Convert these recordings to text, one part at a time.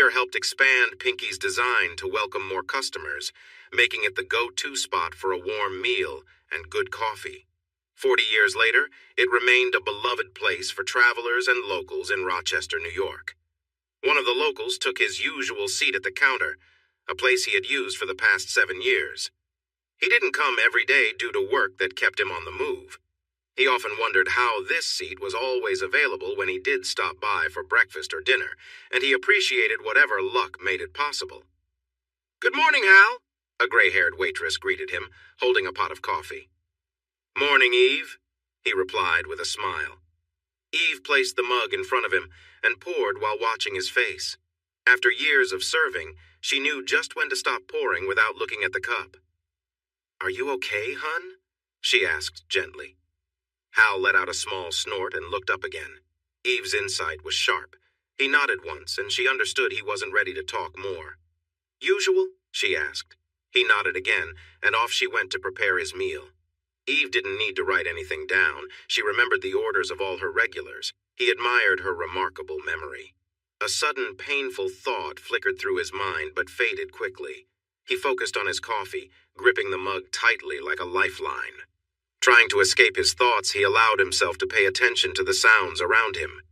diner helped expand Pinky's design to welcome more customers, making it the go-to spot for a warm meal and good coffee. 40 years later, it remained a beloved place for travelers and locals in Rochester, New York. One of the locals took his usual seat at the counter, a place he had used for the past 7 years. He didn't come every day due to work that kept him on the move. He often wondered how this seat was always available when he did stop by for breakfast or dinner, and he appreciated whatever luck made it possible. "Good morning, Hal," a gray-haired waitress greeted him, holding a pot of coffee. "Morning, Eve," he replied with a smile. Eve placed the mug in front of him and poured while watching his face. After years of serving, she knew just when to stop pouring without looking at the cup. "Are you okay, hun?" she asked gently. Hal let out a small snort and looked up again. Eve's insight was sharp. He nodded once, and she understood he wasn't ready to talk more. "Usual?" she asked. He nodded again, and off she went to prepare his meal. Eve didn't need to write anything down. She remembered the orders of all her regulars. He admired her remarkable memory. A sudden, painful thought flickered through his mind, but faded quickly. He focused on his coffee, gripping the mug tightly like a lifeline. Trying to escape his thoughts, he allowed himself to pay attention to the sounds around him.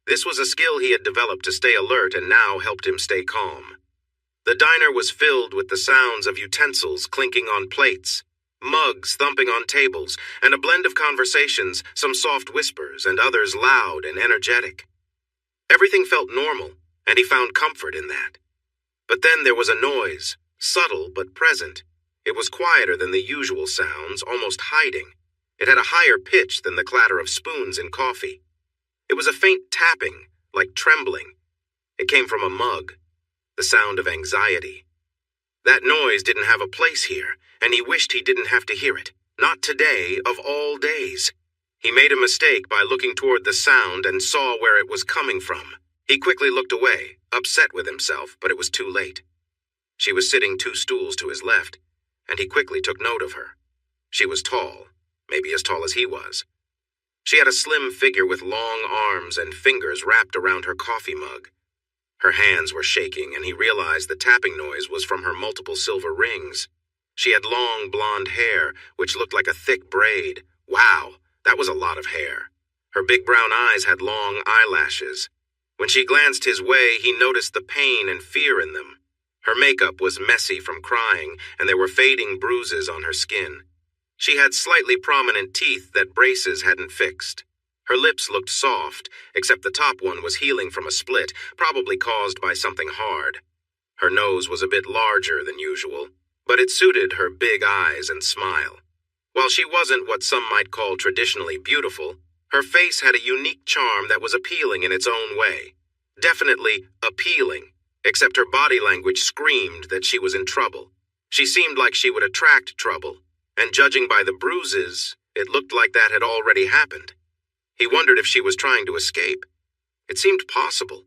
This was a skill he had developed to stay alert and now helped him stay calm. The diner was filled with the sounds of utensils clinking on plates, mugs thumping on tables, and a blend of conversations, some soft whispers and others loud and energetic. Everything felt normal, and he found comfort in that. But then there was a noise, subtle but present. It was quieter than the usual sounds, almost hiding. It had a higher pitch than the clatter of spoons in coffee. It was a faint tapping, like trembling. It came from a mug, the sound of anxiety. That noise didn't have a place here, and he wished he didn't have to hear it. Not today, of all days. He made a mistake by looking toward the sound and saw where it was coming from. He quickly looked away, upset with himself, but it was too late. She was sitting 2 stools to his left, and he quickly took note of her. She was tall, maybe as tall as he was. She had a slim figure with long arms and fingers wrapped around her coffee mug. Her hands were shaking, and he realized the tapping noise was from her multiple silver rings. She had long blonde hair, which looked like a thick braid. Wow, that was a lot of hair. Her big brown eyes had long eyelashes. When she glanced his way, he noticed the pain and fear in them. Her makeup was messy from crying, and there were fading bruises on her skin. She had slightly prominent teeth that braces hadn't fixed. Her lips looked soft, except the top one was healing from a split, probably caused by something hard. Her nose was a bit larger than usual, but it suited her big eyes and smile. While she wasn't what some might call traditionally beautiful, her face had a unique charm that was appealing in its own way. Definitely appealing, except her body language screamed that she was in trouble. She seemed like she would attract trouble, and judging by the bruises, it looked like that had already happened. He wondered if she was trying to escape. It seemed possible.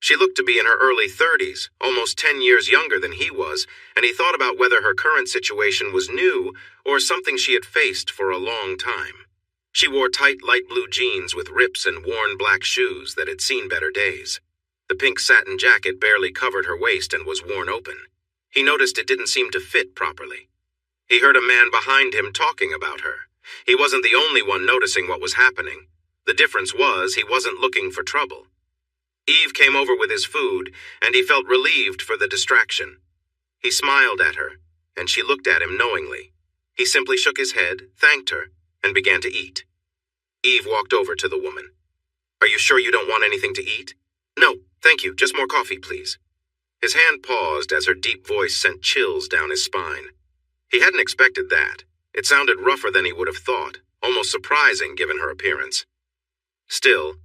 She looked to be in her early 30s, almost 10 years younger than he was, and he thought about whether her current situation was new or something she had faced for a long time. She wore tight light blue jeans with rips and worn black shoes that had seen better days. The pink satin jacket barely covered her waist and was worn open. He noticed it didn't seem to fit properly. He heard a man behind him talking about her. He wasn't the only one noticing what was happening. The difference was he wasn't looking for trouble. Eve came over with his food, and he felt relieved for the distraction. He smiled at her, and she looked at him knowingly. He simply shook his head, thanked her, and began to eat. Eve walked over to the woman. "Are you sure you don't want anything to eat?" "No, thank you, just more coffee, please." His hand paused as her deep voice sent chills down his spine. He hadn't expected that. It sounded rougher than he would have thought, almost surprising given her appearance. Still,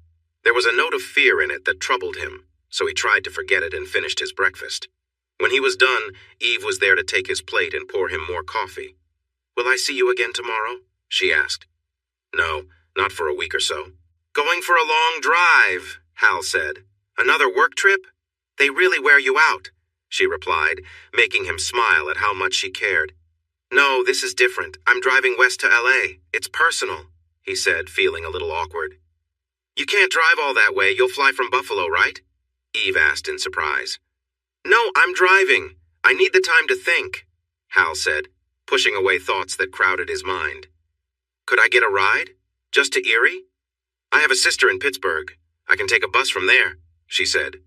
there was a note of fear in it that troubled him, so he tried to forget it and finished his breakfast. When he was done, Eve was there to take his plate and pour him more coffee. "Will I see you again tomorrow?" she asked. "No, not for a week or so." "Going for a long drive," Hal said. "Another work trip?" "They really wear you out," she replied, making him smile at how much she cared. "No, this is different. I'm driving west to LA. It's personal," he said, feeling a little awkward. "You can't drive all that way. You'll fly from Buffalo, right?" Eve asked in surprise. No, I'm driving. I need the time to think, Hal said, pushing away thoughts that crowded his mind. Could I get a ride? Just to Erie? I have a sister in Pittsburgh. I can take a bus from there, she said.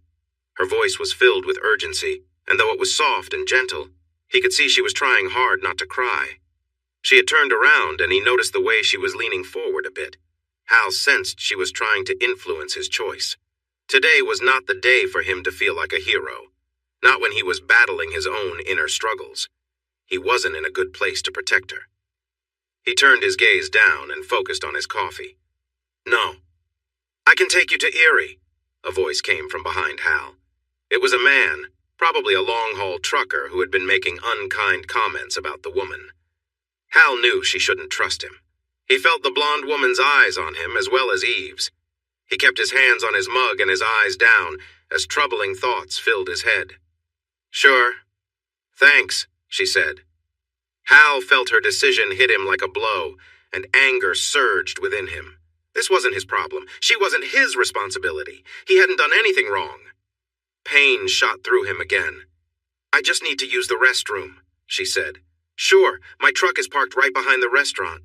Her voice was filled with urgency, and though it was soft and gentle, he could see she was trying hard not to cry. She had turned around, and he noticed the way she was leaning forward a bit. Hal sensed she was trying to influence his choice. Today was not the day for him to feel like a hero, not when he was battling his own inner struggles. He wasn't in a good place to protect her. He turned his gaze down and focused on his coffee. No. I can take you to Erie, a voice came from behind Hal. It was a man, probably a long-haul trucker who had been making unkind comments about the woman. Hal knew she shouldn't trust him. He felt the blonde woman's eyes on him as well as Eve's. He kept his hands on his mug and his eyes down as troubling thoughts filled his head. Sure. Thanks, she said. Hal felt her decision hit him like a blow, and anger surged within him. This wasn't his problem. She wasn't his responsibility. He hadn't done anything wrong. Pain shot through him again. I just need to use the restroom, she said. Sure, my truck is parked right behind the restaurant.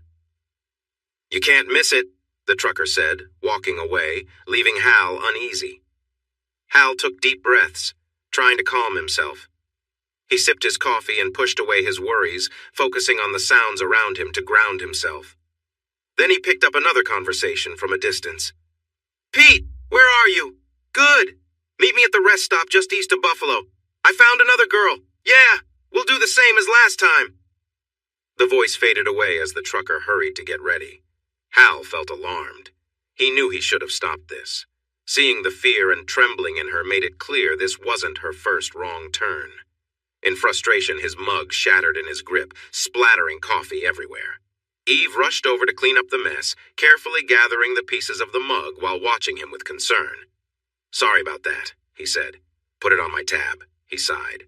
You can't miss it, the trucker said, walking away, leaving Hal uneasy. Hal took deep breaths, trying to calm himself. He sipped his coffee and pushed away his worries, focusing on the sounds around him to ground himself. Then he picked up another conversation from a distance. Pete, where are you? Good. Meet me at the rest stop just east of Buffalo. I found another girl. Yeah, we'll do the same as last time. The voice faded away as the trucker hurried to get ready. Hal felt alarmed. He knew he should have stopped this. Seeing the fear and trembling in her made it clear this wasn't her first wrong turn. In frustration, his mug shattered in his grip, splattering coffee everywhere. Eve rushed over to clean up the mess, carefully gathering the pieces of the mug while watching him with concern. Sorry about that, he said. Put it on my tab, he sighed.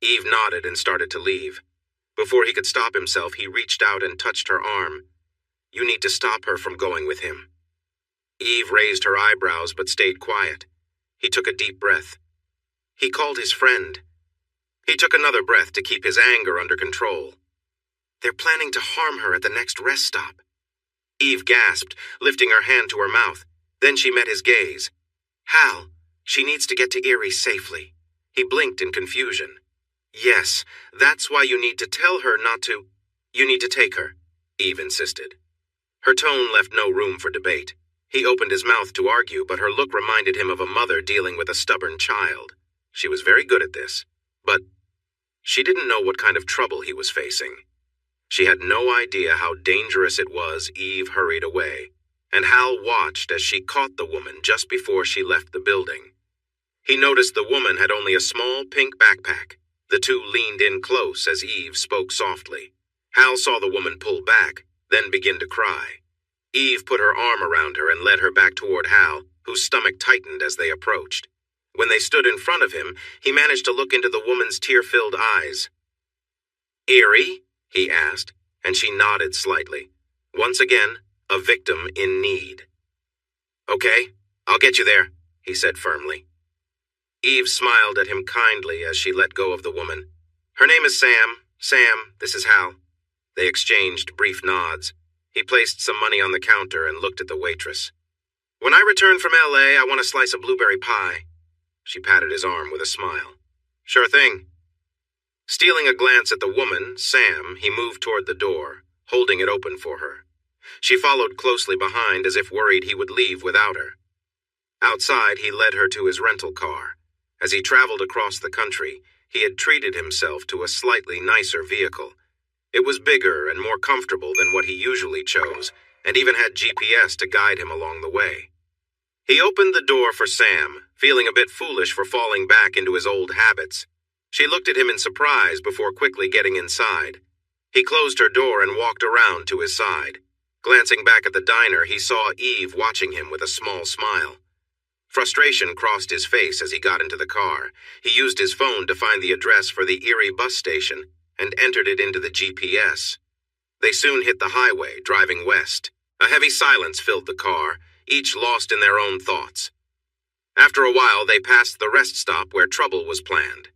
Eve nodded and started to leave. Before he could stop himself, he reached out and touched her arm. You need to stop her from going with him. Eve raised her eyebrows but stayed quiet. He took a deep breath. He called his friend. He took another breath to keep his anger under control. They're planning to harm her at the next rest stop. Eve gasped, lifting her hand to her mouth. Then she met his gaze. Hal, she needs to get to Erie safely. He blinked in confusion. Yes, that's why you need to tell her not to. You need to take her, Eve insisted. Her tone left no room for debate. He opened his mouth to argue, but her look reminded him of a mother dealing with a stubborn child. She was very good at this, but she didn't know what kind of trouble he was facing. She had no idea how dangerous it was. Eve hurried away, and Hal watched as she caught the woman just before she left the building. He noticed the woman had only a small pink backpack. The two leaned in close as Eve spoke softly. Hal saw the woman pull back, then begin to cry. Eve put her arm around her and led her back toward Hal, whose stomach tightened as they approached. When they stood in front of him, he managed to look into the woman's tear-filled eyes. Erie? He asked, and she nodded slightly. Once again, a victim in need. Okay, I'll get you there, he said firmly. Eve smiled at him kindly as she let go of the woman. Her name is Sam. Sam, this is Hal. They exchanged brief nods. He placed some money on the counter and looked at the waitress. When I return from L.A., I want a slice of blueberry pie. She patted his arm with a smile. Sure thing. Stealing a glance at the woman, Sam, he moved toward the door, holding it open for her. She followed closely behind as if worried he would leave without her. Outside, he led her to his rental car. As he traveled across the country, he had treated himself to a slightly nicer vehicle. It was bigger and more comfortable than what he usually chose, and even had GPS to guide him along the way. He opened the door for Sam, feeling a bit foolish for falling back into his old habits. She looked at him in surprise before quickly getting inside. He closed her door and walked around to his side. Glancing back at the diner, he saw Eve watching him with a small smile. Frustration crossed his face as he got into the car. He used his phone to find the address for the Erie bus station and entered it into the GPS. They soon hit the highway, driving west. A heavy silence filled the car, each lost in their own thoughts. After a while, they passed the rest stop where trouble was planned.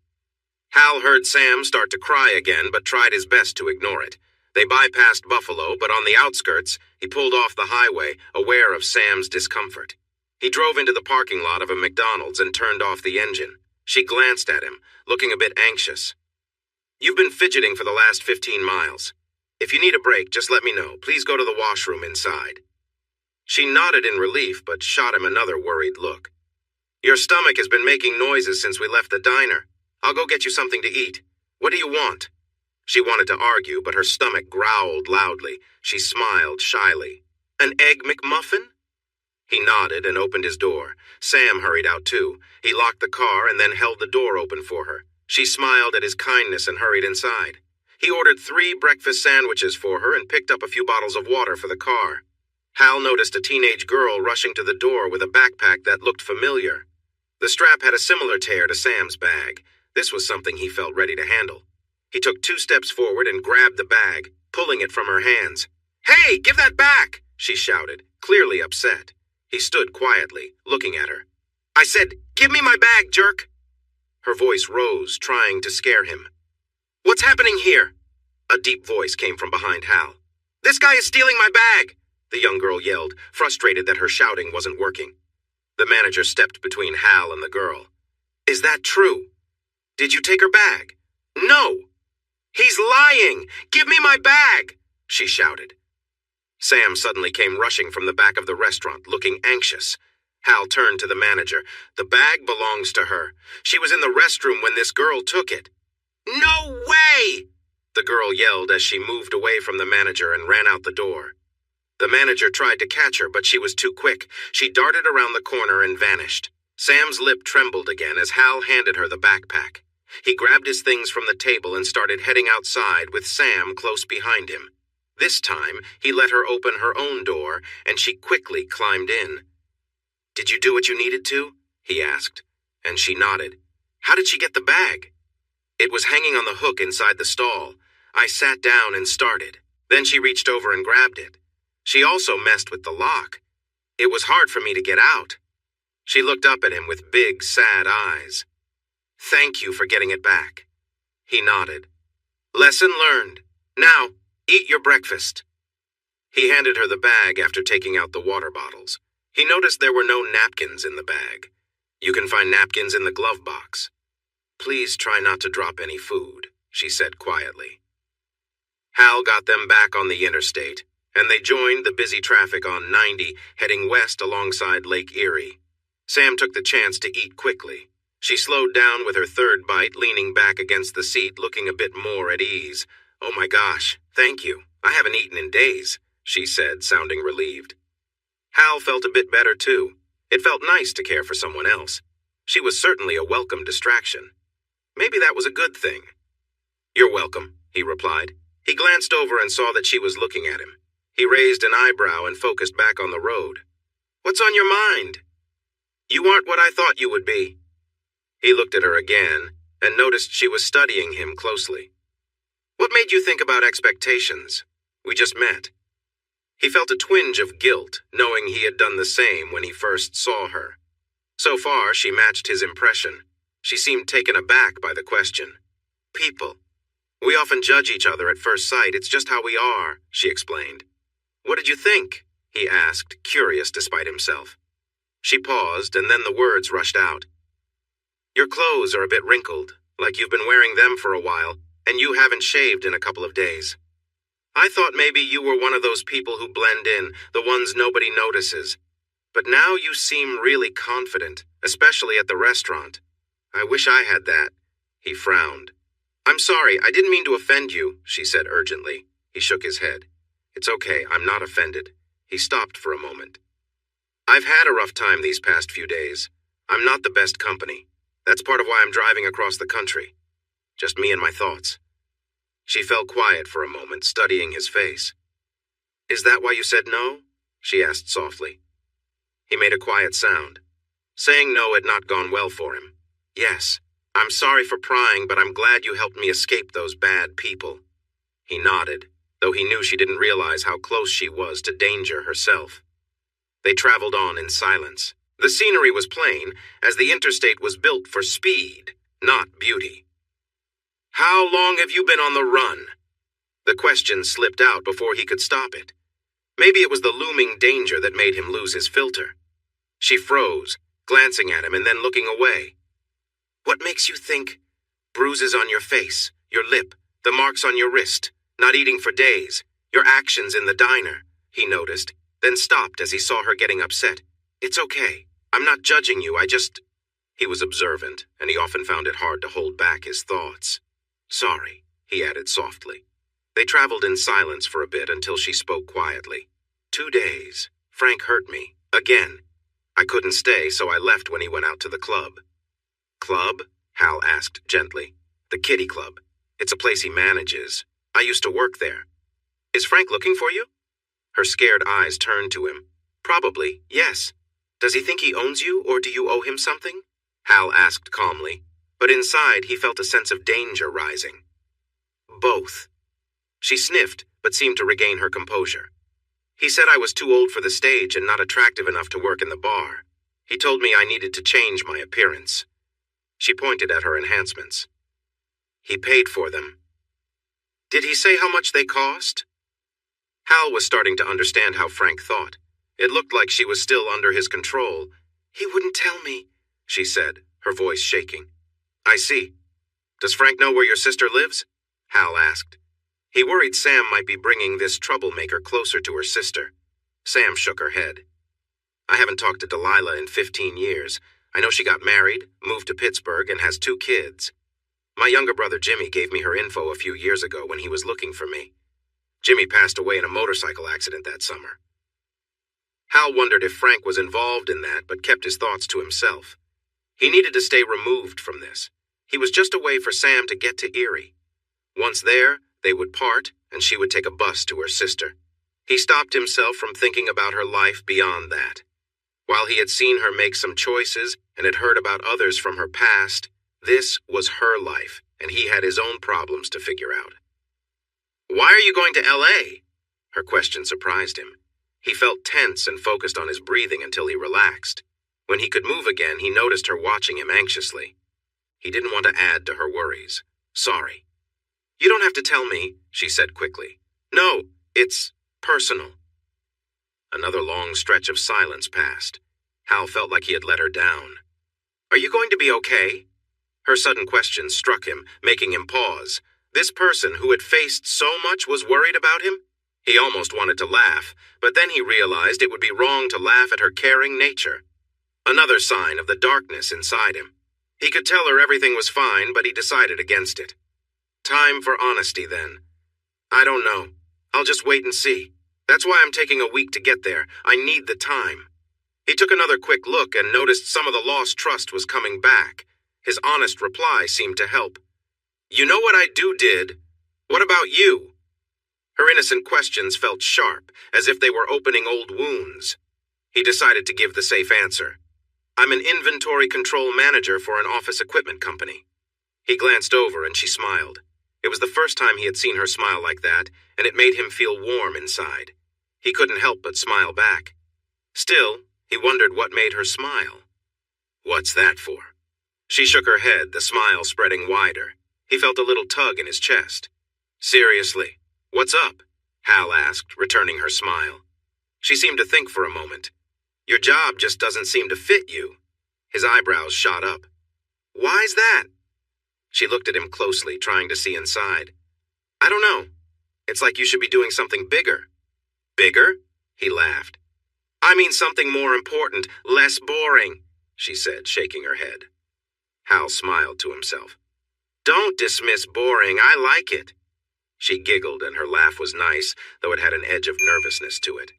Hal heard Sam start to cry again, but tried his best to ignore it. They bypassed Buffalo, but on the outskirts, he pulled off the highway, aware of Sam's discomfort. He drove into the parking lot of a McDonald's and turned off the engine. She glanced at him, looking a bit anxious. "You've been fidgeting for the last 15 miles. If you need a break, just let me know. Please go to the washroom inside." She nodded in relief, but shot him another worried look. "Your stomach has been making noises since we left the diner. I'll go get you something to eat. What do you want?" She wanted to argue, but her stomach growled loudly. She smiled shyly. "An Egg McMuffin?" He nodded and opened his door. Sam hurried out too. He locked the car and then held the door open for her. She smiled at his kindness and hurried inside. He ordered 3 breakfast sandwiches for her and picked up a few bottles of water for the car. Hal noticed a teenage girl rushing to the door with a backpack that looked familiar. The strap had a similar tear to Sam's bag. This was something he felt ready to handle. He took 2 steps forward and grabbed the bag, pulling it from her hands. "Hey, give that back!" she shouted, clearly upset. He stood quietly, looking at her. "I said, give me my bag, jerk!" Her voice rose, trying to scare him. "What's happening here?" A deep voice came from behind Hal. "This guy is stealing my bag!" the young girl yelled, frustrated that her shouting wasn't working. The manager stepped between Hal and the girl. "Is that true? Did you take her bag?" "No!" "He's lying! Give me my bag!" she shouted. Sam suddenly came rushing from the back of the restaurant, looking anxious. Hal turned to the manager. "The bag belongs to her. She was in the restroom when this girl took it." "No way!" the girl yelled as she moved away from the manager and ran out the door. The manager tried to catch her, but she was too quick. She darted around the corner and vanished. Sam's lip trembled again as Hal handed her the backpack. He grabbed his things from the table and started heading outside with Sam close behind him. This time, he let her open her own door, and she quickly climbed in. "Did you do what you needed to?" he asked, and she nodded. "How did she get the bag?" "It was hanging on the hook inside the stall. I sat down and started. Then she reached over and grabbed it. She also messed with the lock. It was hard for me to get out." She looked up at him with big, sad eyes. "Thank you for getting it back." He nodded. "Lesson learned. Now, eat your breakfast." He handed her the bag after taking out the water bottles. He noticed there were no napkins in the bag. "You can find napkins in the glove box." "Please try not to drop any food," she said quietly. Hal got them back on the interstate, and they joined the busy traffic on 90, heading west alongside Lake Erie. Sam took the chance to eat quickly. She slowed down with her third bite, leaning back against the seat, looking a bit more at ease. "Oh my gosh, thank you. I haven't eaten in days," she said, sounding relieved. Hal felt a bit better too. It felt nice to care for someone else. She was certainly a welcome distraction. Maybe that was a good thing. "You're welcome," he replied. He glanced over and saw that she was looking at him. He raised an eyebrow and focused back on the road. "What's on your mind?" "You aren't what I thought you would be." He looked at her again and noticed she was studying him closely. "What made you think about expectations? We just met." He felt a twinge of guilt, knowing he had done the same when he first saw her. So far, she matched his impression. She seemed taken aback by the question. "People. We often judge each other at first sight. It's just how we are," she explained. "What did you think?" he asked, curious despite himself. She paused, and then the words rushed out. "Your clothes are a bit wrinkled, like you've been wearing them for a while, and you haven't shaved in a couple of days. I thought maybe you were one of those people who blend in, the ones nobody notices. But now you seem really confident, especially at the restaurant. I wish I had that." He frowned. "I'm sorry, I didn't mean to offend you," she said urgently. He shook his head. "It's okay, I'm not offended." He stopped for a moment. "I've had a rough time these past few days. I'm not the best company. That's part of why I'm driving across the country. Just me and my thoughts." She fell quiet for a moment, studying his face. "Is that why you said no?" she asked softly. He made a quiet sound. Saying no had not gone well for him. "Yes, I'm sorry for prying, but I'm glad you helped me escape those bad people." He nodded, though he knew she didn't realize how close she was to danger herself. They traveled on in silence. The scenery was plain, as the interstate was built for speed, not beauty. How long have you been on the run? The question slipped out before he could stop it. Maybe it was the looming danger that made him lose his filter. She froze, glancing at him and then looking away. What makes you think? Bruises on your face, your lip, the marks on your wrist, not eating for days, your actions in the diner, he noticed, then stopped as he saw her getting upset. It's okay. I'm not judging you, He was observant, and he often found it hard to hold back his thoughts. Sorry, he added softly. They traveled in silence for a bit until she spoke quietly. 2 days. Frank hurt me. Again. I couldn't stay, so I left when he went out to the club. Club? Hal asked gently. The Kitty Club. It's a place he manages. I used to work there. Is Frank looking for you? Her scared eyes turned to him. Probably, yes. Does he think he owns you, or do you owe him something? Hal asked calmly, but inside he felt a sense of danger rising. Both. She sniffed, but seemed to regain her composure. He said I was too old for the stage and not attractive enough to work in the bar. He told me I needed to change my appearance. She pointed at her enhancements. He paid for them. Did he say how much they cost? Hal was starting to understand how Frank thought. It looked like she was still under his control. He wouldn't tell me, she said, her voice shaking. I see. Does Frank know where your sister lives? Hal asked. He worried Sam might be bringing this troublemaker closer to her sister. Sam shook her head. I haven't talked to Delilah in 15 years. I know she got married, moved to Pittsburgh, and has 2 kids. My younger brother Jimmy gave me her info a few years ago when he was looking for me. Jimmy passed away in a motorcycle accident that summer. Hal wondered if Frank was involved in that, but kept his thoughts to himself. He needed to stay removed from this. He was just a way for Sam to get to Erie. Once there, they would part, and she would take a bus to her sister. He stopped himself from thinking about her life beyond that. While he had seen her make some choices and had heard about others from her past, this was her life, and he had his own problems to figure out. Why are you going to L.A.? Her question surprised him. He felt tense and focused on his breathing until he relaxed. When he could move again, he noticed her watching him anxiously. He didn't want to add to her worries. Sorry. You don't have to tell me, she said quickly. No, it's personal. Another long stretch of silence passed. Hal felt like he had let her down. Are you going to be okay? Her sudden question struck him, making him pause. This person who had faced so much was worried about him? He almost wanted to laugh, but then he realized it would be wrong to laugh at her caring nature. Another sign of the darkness inside him. He could tell her everything was fine, but he decided against it. Time for honesty, then. I don't know. I'll just wait and see. That's why I'm taking a week to get there. I need the time. He took another quick look and noticed some of the lost trust was coming back. His honest reply seemed to help. You know what I did? What about you? Her innocent questions felt sharp, as if they were opening old wounds. He decided to give the safe answer. I'm an inventory control manager for an office equipment company. He glanced over and she smiled. It was the first time he had seen her smile like that, and it made him feel warm inside. He couldn't help but smile back. Still, he wondered what made her smile. What's that for? She shook her head, the smile spreading wider. He felt a little tug in his chest. Seriously, what's up? Hal asked, returning her smile. She seemed to think for a moment. Your job just doesn't seem to fit you. His eyebrows shot up. Why's that? She looked at him closely, trying to see inside. I don't know. It's like you should be doing something bigger. Bigger? He laughed. I mean something more important, less boring, she said, shaking her head. Hal smiled to himself. Don't dismiss boring, I like it. She giggled, and her laugh was nice, though it had an edge of nervousness to it.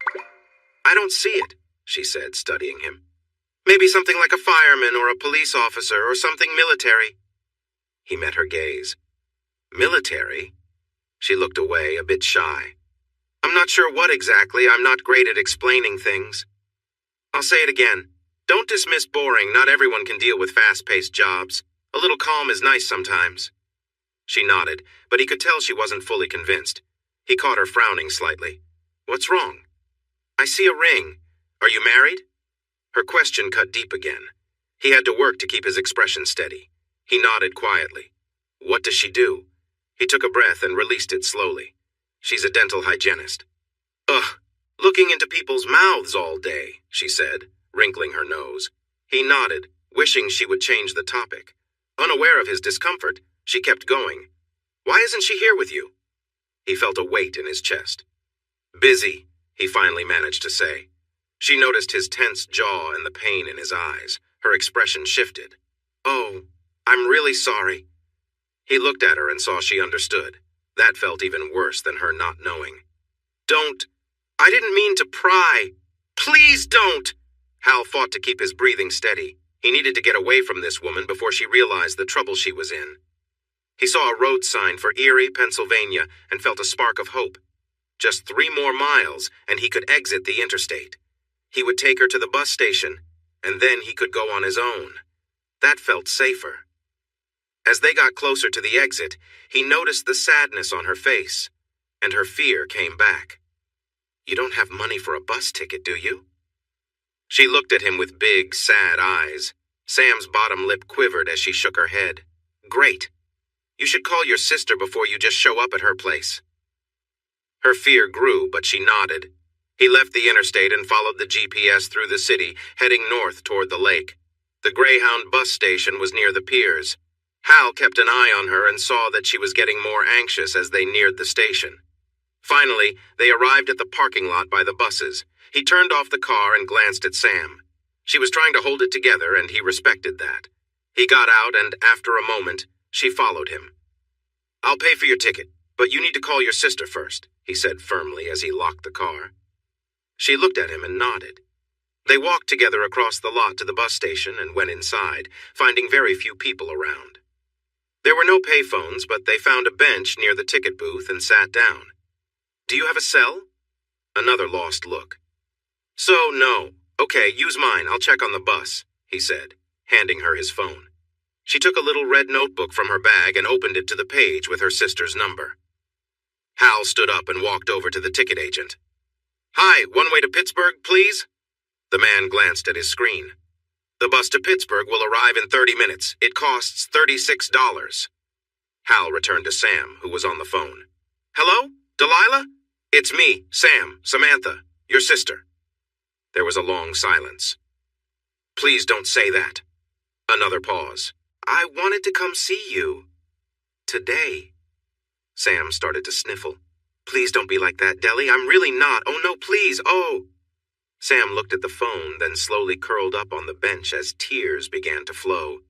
I don't see it, she said, studying him. Maybe something like a fireman or a police officer or something military. He met her gaze. Military? She looked away, a bit shy. I'm not sure what exactly. I'm not great at explaining things. I'll say it again. Don't dismiss boring. Not everyone can deal with fast-paced jobs. A little calm is nice sometimes. She nodded, but he could tell she wasn't fully convinced. He caught her frowning slightly. What's wrong? I see a ring. Are you married? Her question cut deep again. He had to work to keep his expression steady. He nodded quietly. What does she do? He took a breath and released it slowly. She's a dental hygienist. Ugh, looking into people's mouths all day, she said, wrinkling her nose. He nodded, wishing she would change the topic. Unaware of his discomfort, she kept going. Why isn't she here with you? He felt a weight in his chest. Busy, he finally managed to say. She noticed his tense jaw and the pain in his eyes. Her expression shifted. Oh, I'm really sorry. He looked at her and saw she understood. That felt even worse than her not knowing. Don't. I didn't mean to pry. Please don't! Hal fought to keep his breathing steady. He needed to get away from this woman before she realized the trouble she was in. He saw a road sign for Erie, Pennsylvania, and felt a spark of hope. Just 3 more miles, and he could exit the interstate. He would take her to the bus station, and then he could go on his own. That felt safer. As they got closer to the exit, he noticed the sadness on her face, and her fear came back. You don't have money for a bus ticket, do you? She looked at him with big, sad eyes. Sam's bottom lip quivered as she shook her head. Great. You should call your sister before you just show up at her place. Her fear grew, but she nodded. He left the interstate and followed the GPS through the city, heading north toward the lake. The Greyhound bus station was near the piers. Hal kept an eye on her and saw that she was getting more anxious as they neared the station. Finally, they arrived at the parking lot by the buses. He turned off the car and glanced at Sam. She was trying to hold it together, and he respected that. He got out, and after a moment, she followed him. I'll pay for your ticket, but you need to call your sister first, he said firmly as he locked the car. She looked at him and nodded. They walked together across the lot to the bus station and went inside, finding very few people around. There were no payphones, but they found a bench near the ticket booth and sat down. Do you have a cell? Another lost look. So, no. Okay, use mine. I'll check on the bus, he said, handing her his phone. She took a little red notebook from her bag and opened it to the page with her sister's number. Hal stood up and walked over to the ticket agent. Hi, one way to Pittsburgh, please? The man glanced at his screen. The bus to Pittsburgh will arrive in 30 minutes. It costs $36. Hal returned to Sam, who was on the phone. Hello? Delilah? It's me, Sam, Samantha, your sister. There was a long silence. Please don't say that. Another pause. I wanted to come see you. Today. Sam started to sniffle. Please don't be like that, Deli. I'm really not. Oh, no, please. Oh. Sam looked at the phone, then slowly curled up on the bench as tears began to flow.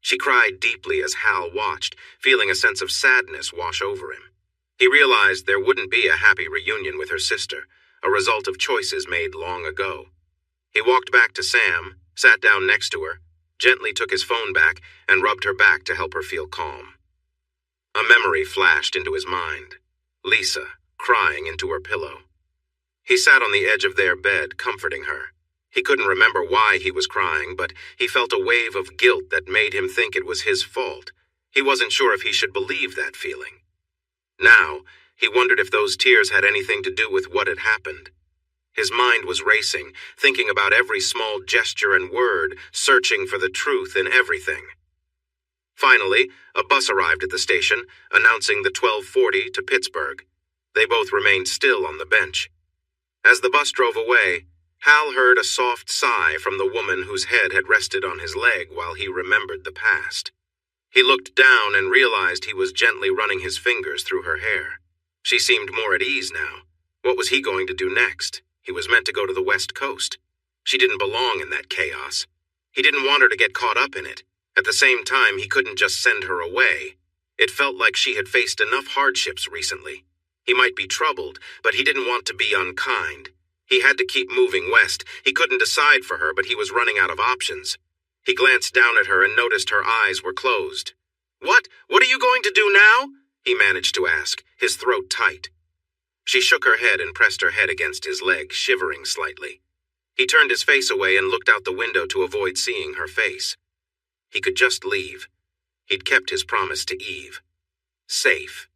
She cried deeply as Hal watched, feeling a sense of sadness wash over him. He realized there wouldn't be a happy reunion with her sister, a result of choices made long ago. He walked back to Sam, sat down next to her, gently took his phone back, and rubbed her back to help her feel calm. A memory flashed into his mind. Lisa, crying into her pillow. He sat on the edge of their bed, comforting her. He couldn't remember why he was crying, but he felt a wave of guilt that made him think it was his fault. He wasn't sure if he should believe that feeling. Now, he wondered if those tears had anything to do with what had happened. His mind was racing, thinking about every small gesture and word, searching for the truth in everything. Finally, a bus arrived at the station, announcing the 12:40 to Pittsburgh. They both remained still on the bench. As the bus drove away, Hal heard a soft sigh from the woman whose head had rested on his leg while he remembered the past. He looked down and realized he was gently running his fingers through her hair. She seemed more at ease now. What was he going to do next? He was meant to go to the West Coast. She didn't belong in that chaos. He didn't want her to get caught up in it. At the same time, he couldn't just send her away. It felt like she had faced enough hardships recently. He might be troubled, but he didn't want to be unkind. He had to keep moving west. He couldn't decide for her, but he was running out of options. He glanced down at her and noticed her eyes were closed. What? What are you going to do now? He managed to ask, his throat tight. She shook her head and pressed her head against his leg, shivering slightly. He turned his face away and looked out the window to avoid seeing her face. He could just leave. He'd kept his promise to Eve. Safe.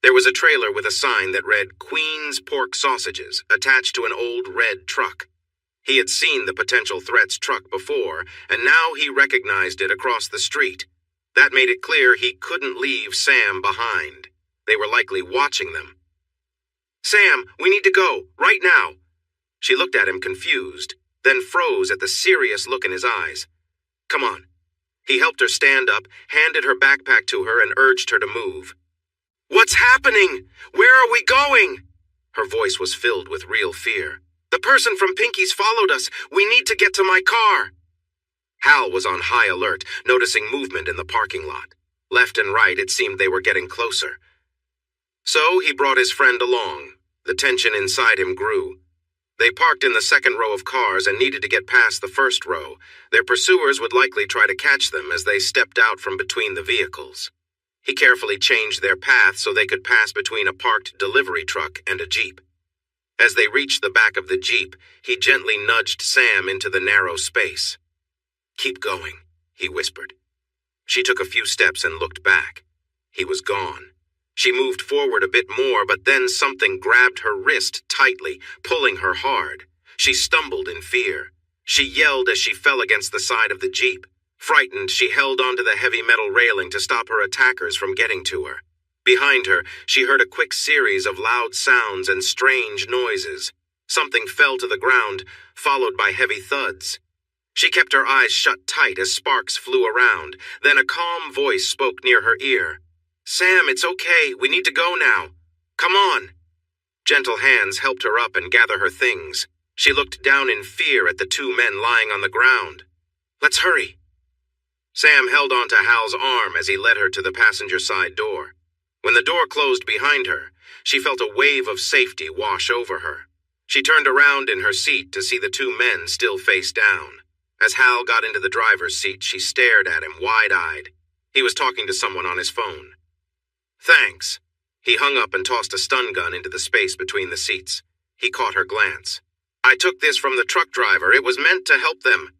There was a trailer with a sign that read Queen's Pork Sausages attached to an old red truck. He had seen the potential threat's truck before, and now he recognized it across the street. That made it clear he couldn't leave Sam behind. They were likely watching them. "Sam, we need to go, right now." She looked at him confused, then froze at the serious look in his eyes. "Come on." He helped her stand up, handed her backpack to her, and urged her to move. "What's happening? Where are we going?" Her voice was filled with real fear. "The person from Pinky's followed us. We need to get to my car." Hal was on high alert, noticing movement in the parking lot. Left and right, it seemed they were getting closer. So he brought his friend along. The tension inside him grew. They parked in the second row of cars and needed to get past the first row. Their pursuers would likely try to catch them as they stepped out from between the vehicles. He carefully changed their path so they could pass between a parked delivery truck and a Jeep. As they reached the back of the Jeep, he gently nudged Sam into the narrow space. "Keep going," he whispered. She took a few steps and looked back. He was gone. She moved forward a bit more, but then something grabbed her wrist tightly, pulling her hard. She stumbled in fear. She yelled as she fell against the side of the Jeep. Frightened, she held onto the heavy metal railing to stop her attackers from getting to her. Behind her, she heard a quick series of loud sounds and strange noises. Something fell to the ground, followed by heavy thuds. She kept her eyes shut tight as sparks flew around. Then a calm voice spoke near her ear. "Sam, it's okay. We need to go now. Come on." Gentle hands helped her up and gather her things. She looked down in fear at the two men lying on the ground. "Let's hurry." Sam held onto Hal's arm as he led her to the passenger side door. When the door closed behind her, she felt a wave of safety wash over her. She turned around in her seat to see the two men still face down. As Hal got into the driver's seat, she stared at him wide-eyed. He was talking to someone on his phone. "Thanks." He hung up and tossed a stun gun into the space between the seats. He caught her glance. "I took this from the truck driver. It was meant to help them."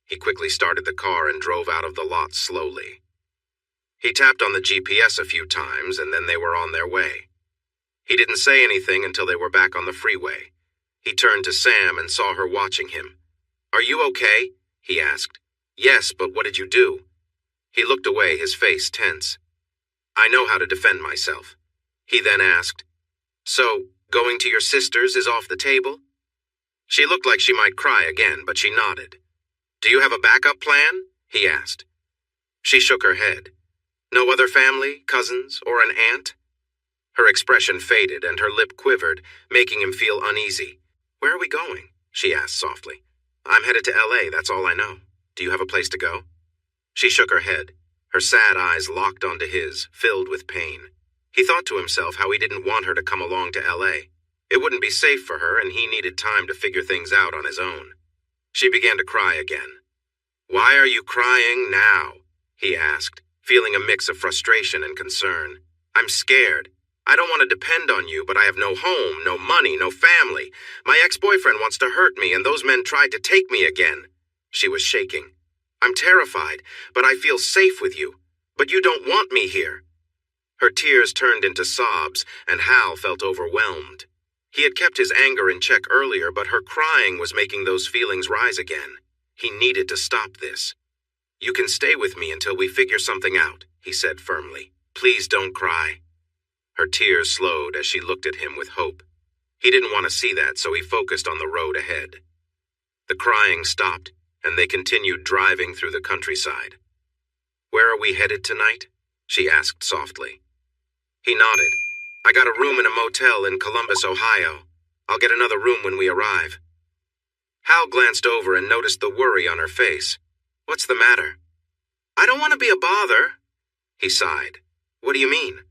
He quickly started the car and drove out of the lot slowly. He tapped on the GPS a few times, and then they were on their way. He didn't say anything until they were back on the freeway. He turned to Sam and saw her watching him. "Are you okay?" he asked. "Yes, but what did you do?" He looked away, his face tense. "I know how to defend myself." He then asked, "So, going to your sister's is off the table?" She looked like she might cry again, but she nodded. "Do you have a backup plan?" he asked. She shook her head. "No other family, cousins, or an aunt?" Her expression faded and her lip quivered, making him feel uneasy. "Where are we going?" she asked softly. "I'm headed to LA, that's all I know. Do you have a place to go?" She shook her head. Her sad eyes locked onto his, filled with pain. He thought to himself how he didn't want her to come along to LA. It wouldn't be safe for her, and he needed time to figure things out on his own. She began to cry again. "Why are you crying now?" he asked, feeling a mix of frustration and concern. "I'm scared. I don't want to depend on you, but I have no home, no money, no family. My ex-boyfriend wants to hurt me, and those men tried to take me again." She was shaking. "I'm terrified, but I feel safe with you. But you don't want me here." Her tears turned into sobs, and Hal felt overwhelmed. He had kept his anger in check earlier, but her crying was making those feelings rise again. He needed to stop this. "You can stay with me until we figure something out," he said firmly. "Please don't cry." Her tears slowed as she looked at him with hope. He didn't want to see that, so he focused on the road ahead. The crying stopped, and they continued driving through the countryside. "Where are we headed tonight?" she asked softly. He nodded. "I got a room in a motel in Columbus, Ohio. I'll get another room when we arrive." Hal glanced over and noticed the worry on her face. "What's the matter?" "I don't want to be a bother." He sighed. "What do you mean?"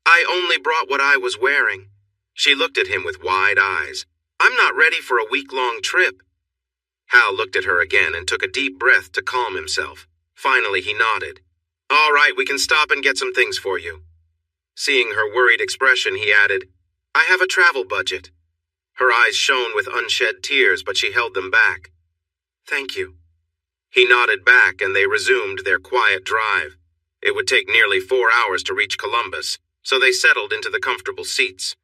"I only brought what I was wearing." She looked at him with wide eyes. "I'm not ready for a week-long trip." Hal looked at her again and took a deep breath to calm himself. Finally, he nodded. "All right, we can stop and get some things for you." Seeing her worried expression, he added, "I have a travel budget." Her eyes shone with unshed tears, but she held them back. "Thank you." He nodded back, and they resumed their quiet drive. It would take nearly 4 hours to reach Columbus, so they settled into the comfortable seats.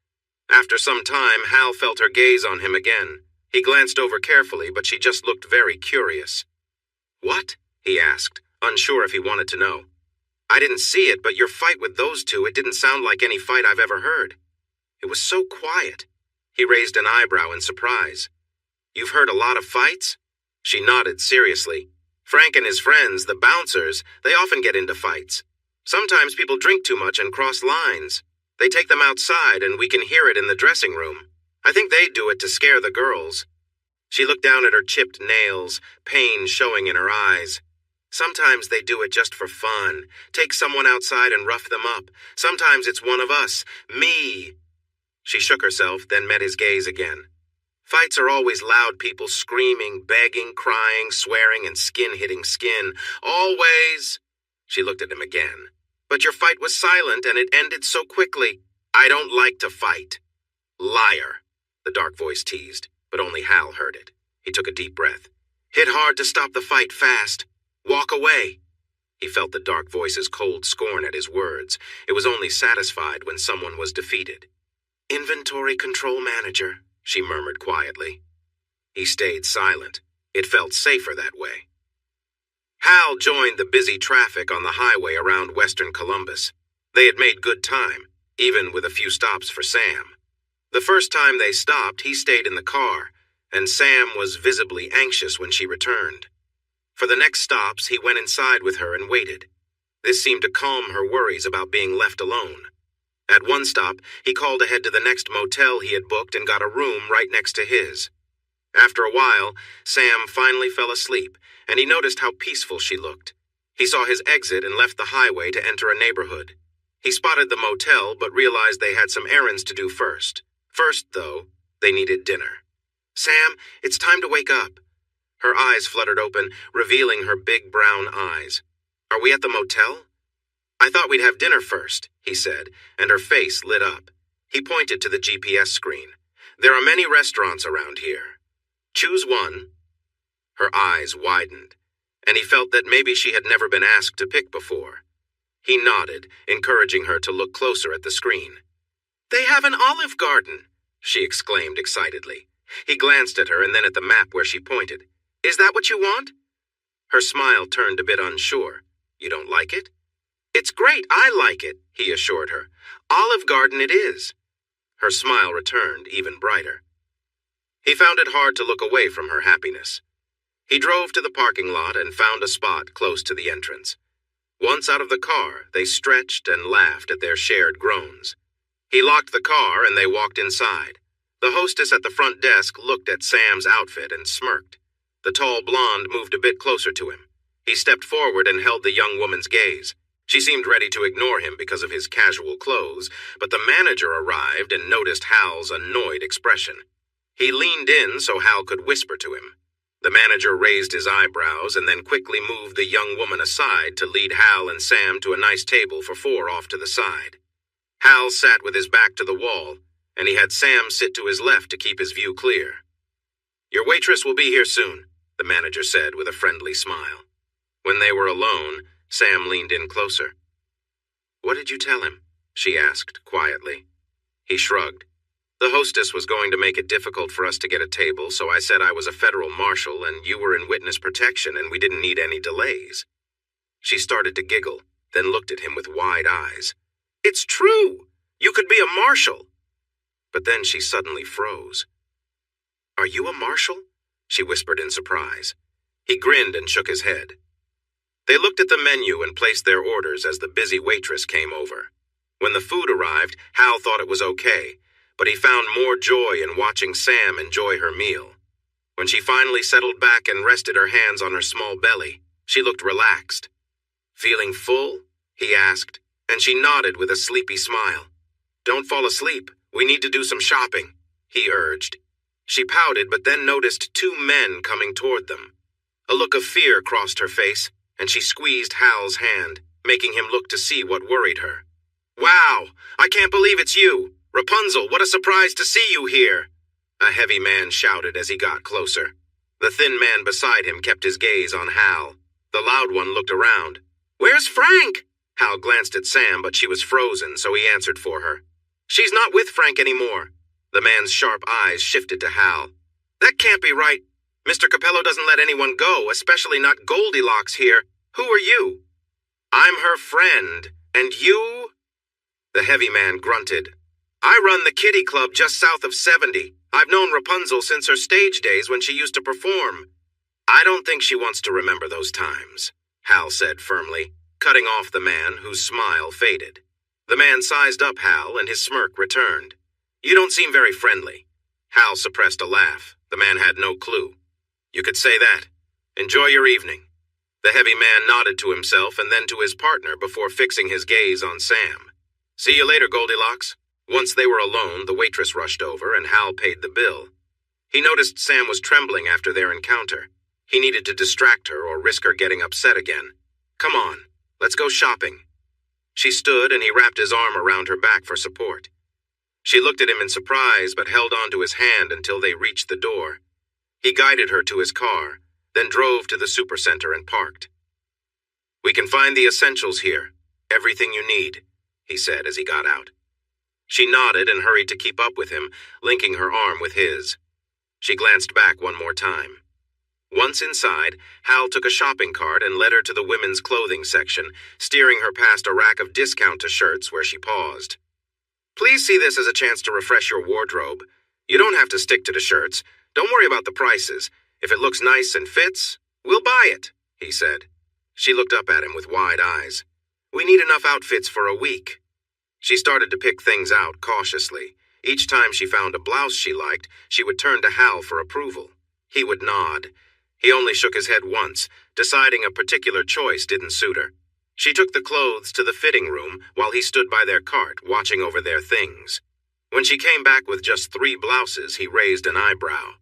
After some time, Hal felt her gaze on him again. He glanced over carefully, but she just looked very curious. "What?" he asked, unsure if he wanted to know. I didn't see it, but your fight with those two, it didn't sound like any fight I've ever heard. It was so quiet. He raised an eyebrow in surprise. You've heard a lot of fights? She nodded seriously. Frank and his friends, the bouncers, they often get into fights. Sometimes people drink too much and cross lines. They take them outside and we can hear it in the dressing room. I think they do it to scare the girls. She looked down at her chipped nails, pain showing in her eyes. Sometimes they do it just for fun. Take someone outside and rough them up. Sometimes it's one of us. Me. She shook herself, then met his gaze again. Fights are always loud people screaming, begging, crying, swearing, and skin hitting skin. Always. She looked at him again. But your fight was silent and it ended so quickly. I don't like to fight. Liar, the dark voice teased, but only Hal heard it. He took a deep breath. Hit hard to stop the fight fast. Walk away. He felt the dark voice's cold scorn at his words. It was only satisfied when someone was defeated. Inventory control manager, she murmured quietly. He stayed silent. It felt safer that way. Hal joined the busy traffic on the highway around western Columbus. They had made good time, even with a few stops for Sam. The first time they stopped, he stayed in the car, and Sam was visibly anxious when she returned. For the next stops, he went inside with her and waited. This seemed to calm her worries about being left alone. At one stop, he called ahead to the next motel he had booked and got a room right next to his. After a while, Sam finally fell asleep, and he noticed how peaceful she looked. He saw his exit and left the highway to enter a neighborhood. He spotted the motel, but realized they had some errands to do first. First, though, they needed dinner. Sam, it's time to wake up. Her eyes fluttered open, revealing her big brown eyes. Are we at the motel? I thought we'd have dinner first, he said, and her face lit up. He pointed to the GPS screen. There are many restaurants around here. Choose one. Her eyes widened, and he felt that maybe she had never been asked to pick before. He nodded, encouraging her to look closer at the screen. They have an Olive Garden, she exclaimed excitedly. He glanced at her and then at the map where she pointed. Is that what you want? Her smile turned a bit unsure. You don't like it? It's great, I like it, he assured her. Olive Garden it is. Her smile returned, even brighter. He found it hard to look away from her happiness. He drove to the parking lot and found a spot close to the entrance. Once out of the car, they stretched and laughed at their shared groans. He locked the car and they walked inside. The hostess at the front desk looked at Sam's outfit and smirked. The tall blonde moved a bit closer to him. He stepped forward and held the young woman's gaze. She seemed ready to ignore him because of his casual clothes, but the manager arrived and noticed Hal's annoyed expression. He leaned in so Hal could whisper to him. The manager raised his eyebrows and then quickly moved the young woman aside to lead Hal and Sam to a nice table for four off to the side. Hal sat with his back to the wall, and he had Sam sit to his left to keep his view clear. Your waitress will be here soon, the manager said with a friendly smile. When they were alone, Sam leaned in closer. What did you tell him? She asked quietly. He shrugged. The hostess was going to make it difficult for us to get a table, so I said I was a federal marshal and you were in witness protection and we didn't need any delays. She started to giggle, then looked at him with wide eyes. It's true! You could be a marshal! But then she suddenly froze. Are you a marshal? She whispered in surprise. He grinned and shook his head. They looked at the menu and placed their orders as the busy waitress came over. When the food arrived, Hal thought it was okay, but he found more joy in watching Sam enjoy her meal. When she finally settled back and rested her hands on her small belly, she looked relaxed. Feeling full? He asked, and she nodded with a sleepy smile. Don't fall asleep. We need to do some shopping, he urged. She pouted but then noticed two men coming toward them. A look of fear crossed her face, and she squeezed Hal's hand, making him look to see what worried her. Wow! I can't believe it's you! Rapunzel, what a surprise to see you here! A heavy man shouted as he got closer. The thin man beside him kept his gaze on Hal. The loud one looked around. Where's Frank? Hal glanced at Sam, but she was frozen, so he answered for her. She's not with Frank anymore. The man's sharp eyes shifted to Hal. That can't be right. Mr. Capello doesn't let anyone go, especially not Goldilocks here. Who are you? I'm her friend, and you? The heavy man grunted. I run the Kitty Club just south of 70. I've known Rapunzel since her stage days when she used to perform. I don't think she wants to remember those times, Hal said firmly, cutting off the man whose smile faded. The man sized up Hal, and his smirk returned. You don't seem very friendly. Hal suppressed a laugh. The man had no clue. You could say that. Enjoy your evening. The heavy man nodded to himself and then to his partner before fixing his gaze on Sam. See you later, Goldilocks. Once they were alone, the waitress rushed over and Hal paid the bill. He noticed Sam was trembling after their encounter. He needed to distract her or risk her getting upset again. Come on, let's go shopping. She stood and he wrapped his arm around her back for support. She looked at him in surprise but held on to his hand until they reached the door. He guided her to his car, then drove to the supercenter and parked. We can find the essentials here, everything you need, he said as he got out. She nodded and hurried to keep up with him, linking her arm with his. She glanced back one more time. Once inside, Hal took a shopping cart and led her to the women's clothing section, steering her past a rack of discount-to-shirts where she paused. Please see this as a chance to refresh your wardrobe. You don't have to stick to the shirts. Don't worry about the prices. If it looks nice and fits, we'll buy it, he said. She looked up at him with wide eyes. We need enough outfits for a week. She started to pick things out cautiously. Each time she found a blouse she liked, she would turn to Hal for approval. He would nod. He only shook his head once, deciding a particular choice didn't suit her. She took the clothes to the fitting room while he stood by their cart, watching over their things. When she came back with just 3 blouses, he raised an eyebrow.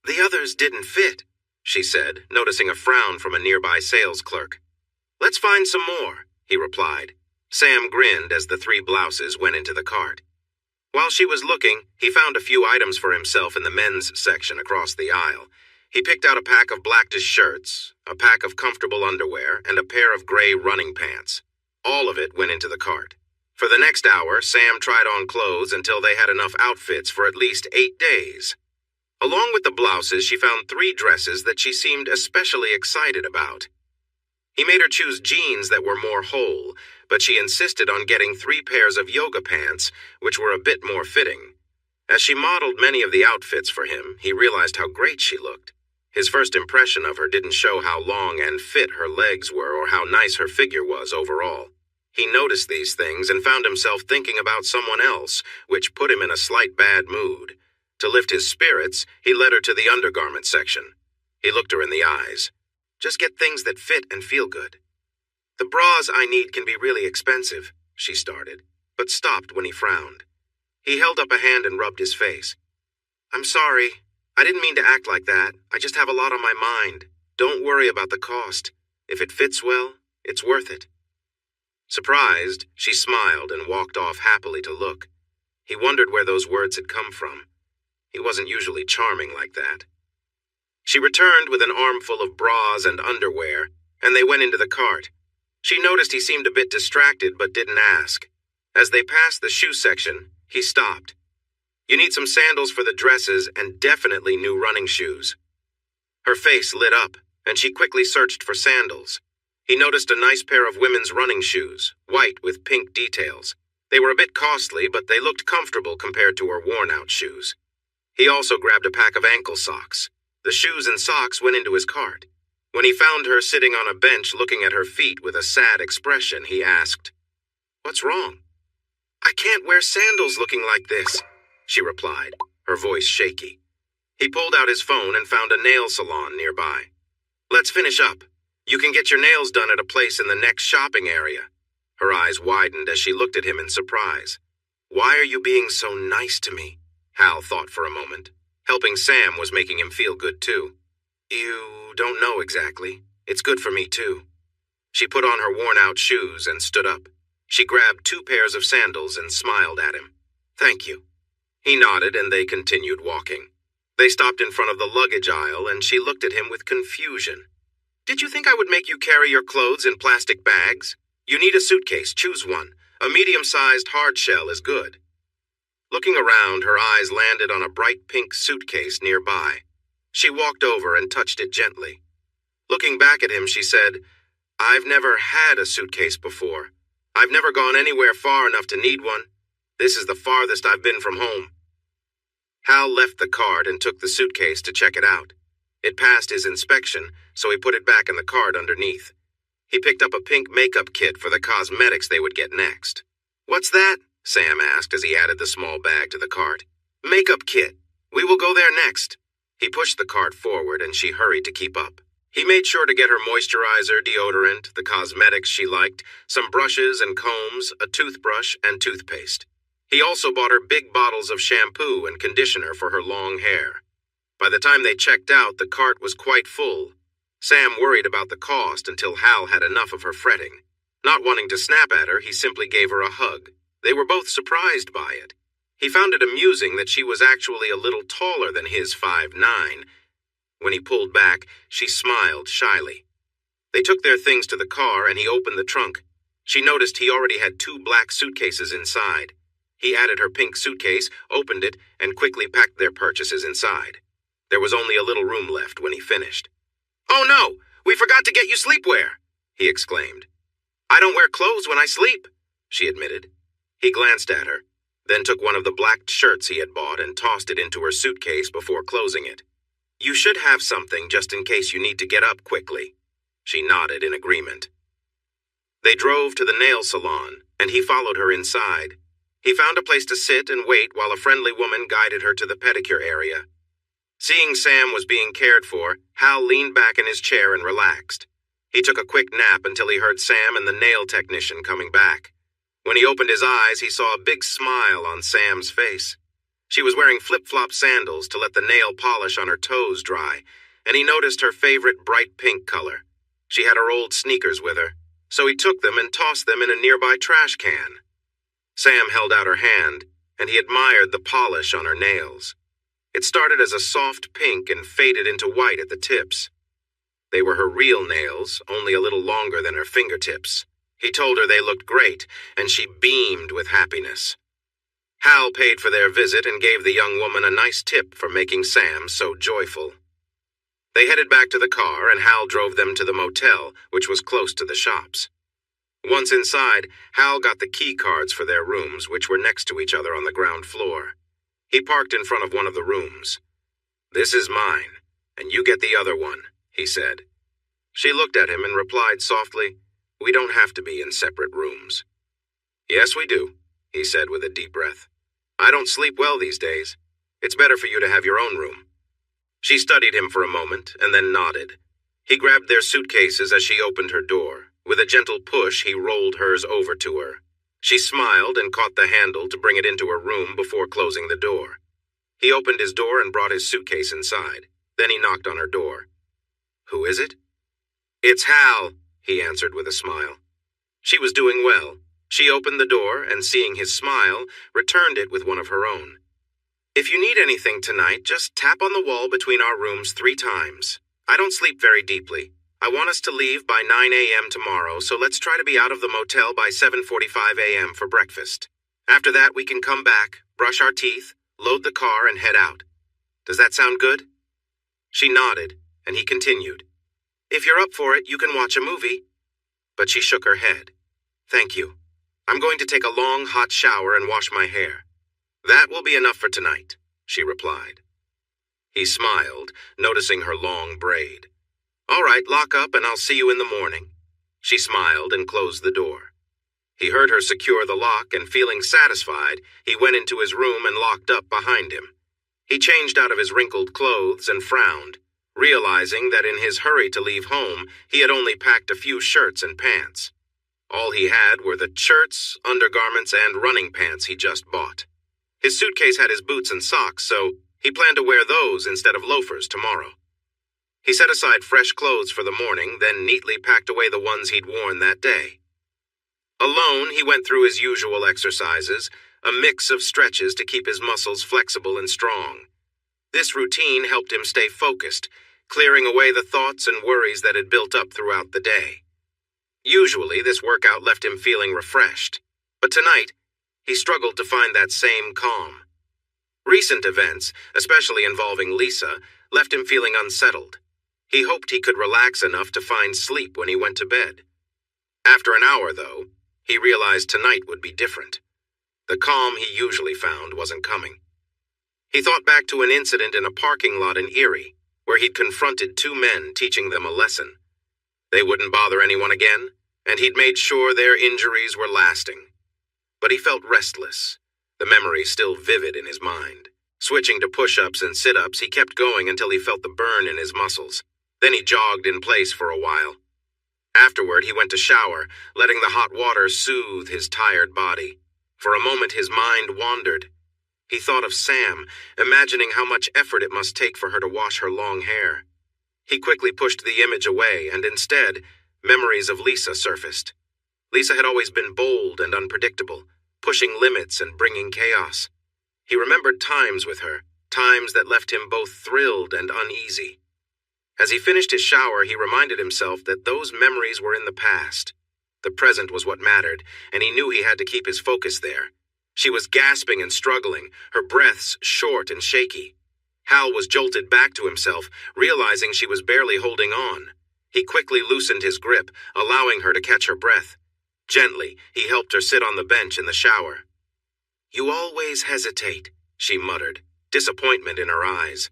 The others didn't fit, she said, noticing a frown from a nearby sales clerk. Let's find some more, he replied. Sam grinned as the 3 blouses went into the cart. While she was looking, he found a few items for himself in the men's section across the aisle. He picked out a pack of blackish shirts, a pack of comfortable underwear, and a pair of gray running pants. All of it went into the cart. For the next hour, Sam tried on clothes until they had enough outfits for at least 8 days. Along with the blouses, she found 3 dresses that she seemed especially excited about. He made her choose jeans that were more whole, but she insisted on getting 3 pairs of yoga pants, which were a bit more fitting. As she modeled many of the outfits for him, he realized how great she looked. His first impression of her didn't show how long and fit her legs were or how nice her figure was overall. He noticed these things and found himself thinking about someone else, which put him in a slight bad mood. To lift his spirits, he led her to the undergarment section. He looked her in the eyes. Just get things that fit and feel good. The bras I need can be really expensive, she started, but stopped when he frowned. He held up a hand and rubbed his face. I'm sorry. I didn't mean to act like that. I just have a lot on my mind. Don't worry about the cost. If it fits well, it's worth it. Surprised, she smiled and walked off happily to look. He wondered where those words had come from. He wasn't usually charming like that. She returned with an armful of bras and underwear, and they went into the cart. She noticed he seemed a bit distracted but didn't ask. As they passed the shoe section, he stopped. You need some sandals for the dresses and definitely new running shoes. Her face lit up, and she quickly searched for sandals. He noticed a nice pair of women's running shoes, white with pink details. They were a bit costly, but they looked comfortable compared to her worn-out shoes. He also grabbed a pack of ankle socks. The shoes and socks went into his cart. When he found her sitting on a bench looking at her feet with a sad expression, he asked, What's wrong? I can't wear sandals looking like this, she replied, her voice shaky. He pulled out his phone and found a nail salon nearby. Let's finish up. You can get your nails done at a place in the next shopping area. Her eyes widened as she looked at him in surprise. Why are you being so nice to me? Hal thought for a moment. Helping Sam was making him feel good too. You don't know exactly. It's good for me too. She put on her worn-out shoes and stood up. She grabbed 2 pairs of sandals and smiled at him. Thank you. He nodded and they continued walking. They stopped in front of the luggage aisle and she looked at him with confusion. Did you think I would make you carry your clothes in plastic bags? You need a suitcase, choose one. A medium-sized hard shell is good. Looking around, her eyes landed on a bright pink suitcase nearby. She walked over and touched it gently. Looking back at him, she said, I've never had a suitcase before. I've never gone anywhere far enough to need one. This is the farthest I've been from home. Hal left the cart and took the suitcase to check it out. It passed his inspection, so he put it back in the cart underneath. He picked up a pink makeup kit for the cosmetics they would get next. "What's that?" Sam asked as he added the small bag to the cart. "Makeup kit. We will go there next." He pushed the cart forward and she hurried to keep up. He made sure to get her moisturizer, deodorant, the cosmetics she liked, some brushes and combs, a toothbrush, and toothpaste. He also bought her big bottles of shampoo and conditioner for her long hair. By the time they checked out, the cart was quite full. Sam worried about the cost until Hal had enough of her fretting. Not wanting to snap at her, he simply gave her a hug. They were both surprised by it. He found it amusing that she was actually a little taller than his 5'9". When he pulled back, she smiled shyly. They took their things to the car and he opened the trunk. She noticed he already had 2 black suitcases inside. He added her pink suitcase, opened it, and quickly packed their purchases inside. There was only a little room left when he finished. "Oh no, we forgot to get you sleepwear," he exclaimed. "I don't wear clothes when I sleep," she admitted. He glanced at her, then took one of the black shirts he had bought and tossed it into her suitcase before closing it. "You should have something just in case you need to get up quickly." She nodded in agreement. They drove to the nail salon, and he followed her inside. He found a place to sit and wait while a friendly woman guided her to the pedicure area. Seeing Sam was being cared for, Hal leaned back in his chair and relaxed. He took a quick nap until he heard Sam and the nail technician coming back. When he opened his eyes, he saw a big smile on Sam's face. She was wearing flip-flop sandals to let the nail polish on her toes dry, and he noticed her favorite bright pink color. She had her old sneakers with her, so he took them and tossed them in a nearby trash can. Sam held out her hand, and he admired the polish on her nails. It started as a soft pink and faded into white at the tips. They were her real nails, only a little longer than her fingertips. He told her they looked great, and she beamed with happiness. Hal paid for their visit and gave the young woman a nice tip for making Sam so joyful. They headed back to the car, and Hal drove them to the motel, which was close to the shops. Once inside, Hal got the key cards for their rooms, which were next to each other on the ground floor. He parked in front of one of the rooms. "This is mine, and you get the other one," he said. She looked at him and replied softly, "We don't have to be in separate rooms." "Yes, we do," he said with a deep breath. "I don't sleep well these days. It's better for you to have your own room." She studied him for a moment and then nodded. He grabbed their suitcases as she opened her door. With a gentle push, he rolled hers over to her. She smiled and caught the handle to bring it into her room before closing the door. He opened his door and brought his suitcase inside. Then he knocked on her door. "Who is it?" "It's Hal," he answered with a smile. She was doing well. She opened the door and, seeing his smile, returned it with one of her own. "If you need anything tonight, just tap on the wall between our rooms 3 times. I don't sleep very deeply. I want us to leave by 9 a.m. tomorrow, so let's try to be out of the motel by 7:45 a.m. for breakfast. After that, we can come back, brush our teeth, load the car, and head out. Does that sound good?" She nodded, and he continued. "If you're up for it, you can watch a movie." But she shook her head. "Thank you. I'm going to take a long, hot shower and wash my hair." "That will be enough for tonight," she replied. He smiled, noticing her long braid. "All right, lock up and I'll see you in the morning." She smiled and closed the door. He heard her secure the lock, and feeling satisfied, he went into his room and locked up behind him. He changed out of his wrinkled clothes and frowned, realizing that in his hurry to leave home, he had only packed a few shirts and pants. All he had were the shirts, undergarments, and running pants he just bought. His suitcase had his boots and socks, so he planned to wear those instead of loafers tomorrow. He set aside fresh clothes for the morning, then neatly packed away the ones he'd worn that day. Alone, he went through his usual exercises, a mix of stretches to keep his muscles flexible and strong. This routine helped him stay focused, clearing away the thoughts and worries that had built up throughout the day. Usually, this workout left him feeling refreshed, but tonight, he struggled to find that same calm. Recent events, especially involving Lisa, left him feeling unsettled. He hoped he could relax enough to find sleep when he went to bed, After an hour, though, he realized tonight would be different. The calm he usually found wasn't coming. He thought back to an incident in a parking lot in Erie, where he'd confronted two men teaching them a lesson. They wouldn't bother anyone again, and he'd made sure their injuries were lasting. But he felt restless, the memory still vivid in his mind. Switching to push-ups and sit-ups, he kept going until he felt the burn in his muscles. Then he jogged in place for a while. Afterward, he went to shower, letting the hot water soothe his tired body. For a moment, his mind wandered. He thought of Sam, imagining how much effort it must take for her to wash her long hair. He quickly pushed the image away, and instead, memories of Lisa surfaced. Lisa had always been bold and unpredictable, pushing limits and bringing chaos. He remembered times with her, times that left him both thrilled and uneasy. As he finished his shower, he reminded himself that those memories were in the past. The present was what mattered, and he knew he had to keep his focus there. She was gasping and struggling, her breaths short and shaky. Hal was jolted back to himself, realizing she was barely holding on. He quickly loosened his grip, allowing her to catch her breath. Gently, he helped her sit on the bench in the shower. "You always hesitate," she muttered, disappointment in her eyes.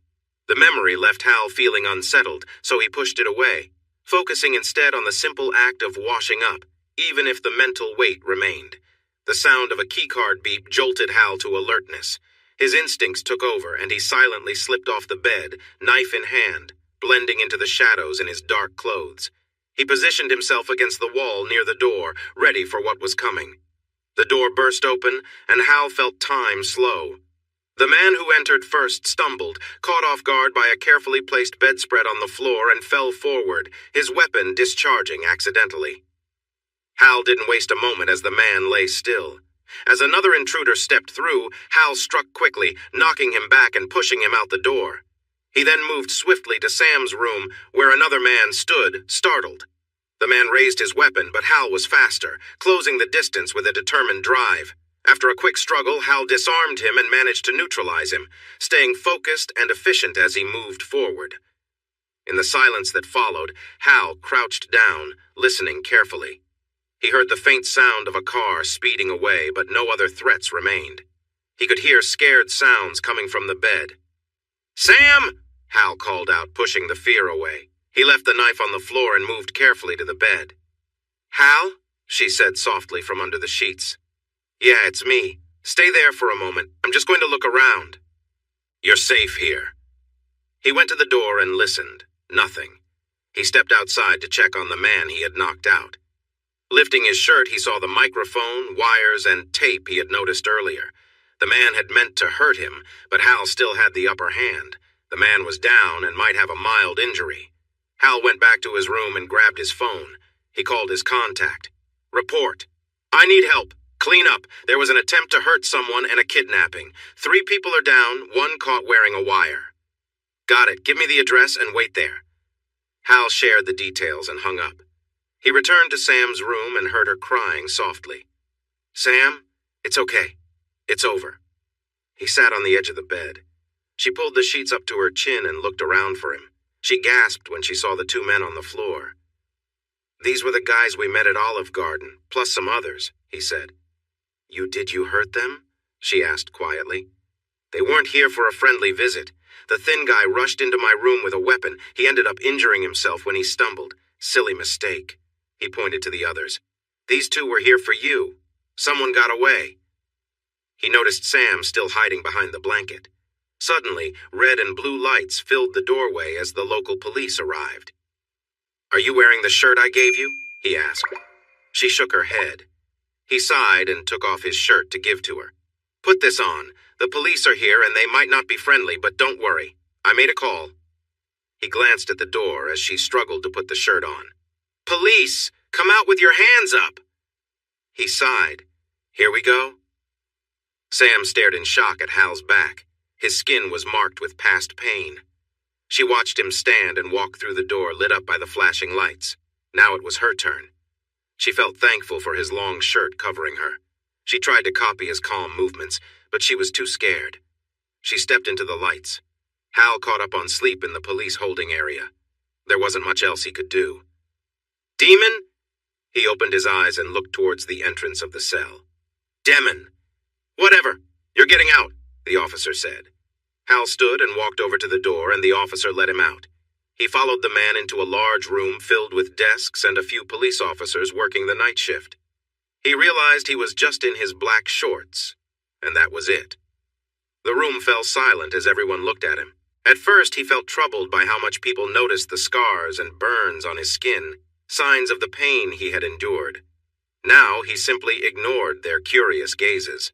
The memory left Hal feeling unsettled, so he pushed it away, focusing instead on the simple act of washing up, even if the mental weight remained. The sound of a keycard beep jolted Hal to alertness. His instincts took over, and he silently slipped off the bed, knife in hand, blending into the shadows in his dark clothes. He positioned himself against the wall near the door, ready for what was coming. The door burst open, and Hal felt time slow. The man who entered first stumbled, caught off guard by a carefully placed bedspread on the floor, and fell forward, his weapon discharging accidentally. Hal didn't waste a moment as the man lay still. As another intruder stepped through, Hal struck quickly, knocking him back and pushing him out the door. He then moved swiftly to Sam's room, where another man stood, startled. The man raised his weapon, but Hal was faster, closing the distance with a determined drive. After a quick struggle, Hal disarmed him and managed to neutralize him, staying focused and efficient as he moved forward. In the silence that followed, Hal crouched down, listening carefully. He heard the faint sound of a car speeding away, but no other threats remained. He could hear scared sounds coming from the bed. "Sam!" Hal called out, pushing the fear away. He left the knife on the floor and moved carefully to the bed. "Hal?" she said softly from under the sheets. "Yeah, it's me. Stay there for a moment. I'm just going to look around." "You're safe here." He went to the door and listened. Nothing. He stepped outside to check on the man he had knocked out. Lifting his shirt, he saw the microphone, wires, and tape he had noticed earlier. The man had meant to hurt him, but Hal still had the upper hand. The man was down and might have a mild injury. Hal went back to his room and grabbed his phone. He called his contact. "Report. I need help. Clean up. There was an attempt to hurt someone and a kidnapping. 3 people are down, 1 caught wearing a wire." "Got it. Give me the address and wait there." Hal shared the details and hung up. He returned to Sam's room and heard her crying softly. "Sam, it's okay. It's over." He sat on the edge of the bed. She pulled the sheets up to her chin and looked around for him. She gasped when she saw the 2 men on the floor. "These were the guys we met at Olive Garden, plus some others," he said. Did you hurt them?" she asked quietly. "They weren't here for a friendly visit. The thin guy rushed into my room with a weapon. He ended up injuring himself when he stumbled. Silly mistake." He pointed to the others. "These 2 were here for you. Someone got away." He noticed Sam still hiding behind the blanket. Suddenly, red and blue lights filled the doorway as the local police arrived. "Are you wearing the shirt I gave you?" he asked. She shook her head. He sighed and took off his shirt to give to her. "Put this on. The police are here and they might not be friendly, but don't worry. I made a call." He glanced at the door as she struggled to put the shirt on. "Police! Come out with your hands up!" He sighed. "Here we go?" Sam stared in shock at Hal's back. His skin was marked with past pain. She watched him stand and walk through the door lit up by the flashing lights. Now it was her turn. She felt thankful for his long shirt covering her. She tried to copy his calm movements, but she was too scared. She stepped into the lights. Hal caught up on sleep in the police holding area. There wasn't much else he could do. "Demon?" He opened his eyes and looked towards the entrance of the cell. "Demon!" "Whatever. You're getting out," the officer said. Hal stood and walked over to the door, and the officer let him out. He followed the man into a large room filled with desks and a few police officers working the night shift. He realized he was just in his black shorts, and that was it. The room fell silent as everyone looked at him. At first, he felt troubled by how much people noticed the scars and burns on his skin, signs of the pain he had endured. Now, he simply ignored their curious gazes.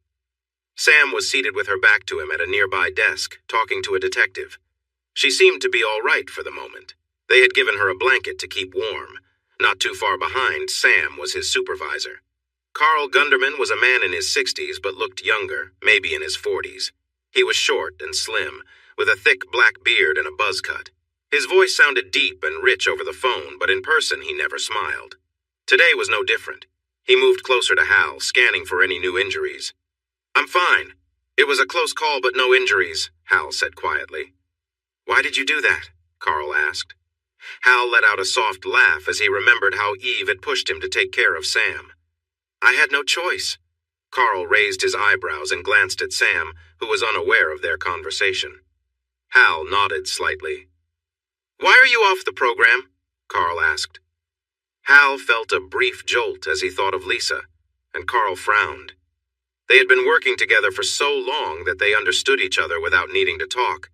Sam was seated with her back to him at a nearby desk, talking to a detective. She seemed to be all right for the moment. They had given her a blanket to keep warm. Not too far behind, Sam was his supervisor. Carl Gunderman was a man in his 60s but looked younger, maybe in his 40s. He was short and slim, with a thick black beard and a buzz cut. His voice sounded deep and rich over the phone, but in person he never smiled. Today was no different. He moved closer to Hal, scanning for any new injuries. "I'm fine. It was a close call, but no injuries," Hal said quietly. "Why did you do that?" Carl asked. Hal let out a soft laugh as he remembered how Eve had pushed him to take care of Sam. "I had no choice." Carl raised his eyebrows and glanced at Sam, who was unaware of their conversation. Hal nodded slightly. "Why are you off the program?" Carl asked. Hal felt a brief jolt as he thought of Lisa, and Carl frowned. They had been working together for so long that they understood each other without needing to talk.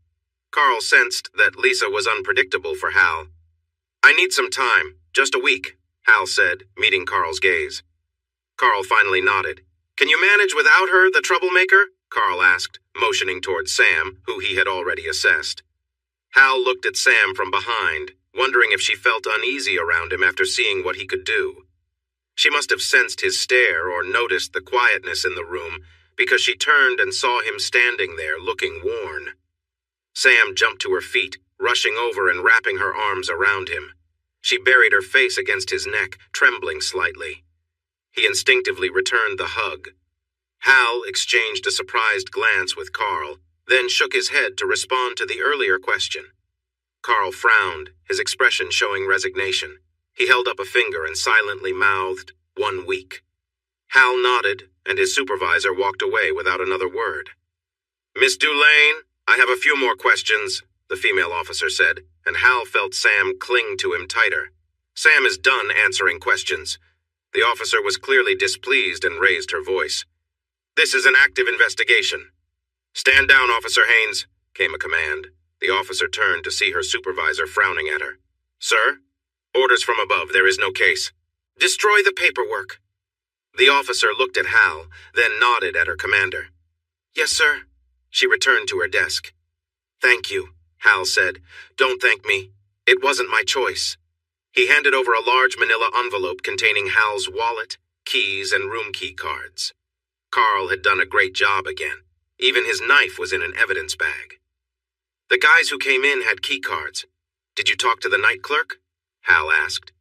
Carl sensed that Lisa was unpredictable for Hal. "I need some time, just a week," Hal said, meeting Carl's gaze. Carl finally nodded. "Can you manage without her, the troublemaker?" Carl asked, motioning toward Sam, who he had already assessed. Hal looked at Sam from behind, wondering if she felt uneasy around him after seeing what he could do. She must have sensed his stare or noticed the quietness in the room, because she turned and saw him standing there looking worn. Sam jumped to her feet, rushing over and wrapping her arms around him. She buried her face against his neck, trembling slightly. He instinctively returned the hug. Hal exchanged a surprised glance with Carl, then shook his head to respond to the earlier question. Carl frowned, his expression showing resignation. He held up a finger and silently mouthed, "1 week." Hal nodded, and his supervisor walked away without another word. "Miss Dulaine, I have a few more questions," the female officer said, and Hal felt Sam cling to him tighter. "Sam is done answering questions." The officer was clearly displeased and raised her voice. "This is an active investigation." "Stand down, Officer Haynes," came a command. The officer turned to see her supervisor frowning at her. "Sir? Orders from above, there is no case." "Destroy the paperwork." The officer looked at Hal, then nodded at her commander. "Yes, sir." She returned to her desk. "Thank you," Hal said. "Don't thank me. It wasn't my choice." He handed over a large manila envelope containing Hal's wallet, keys, and room key cards. Carl had done a great job again. Even his knife was in an evidence bag. "The guys who came in had key cards. Did you talk to the night clerk?" Hal asked.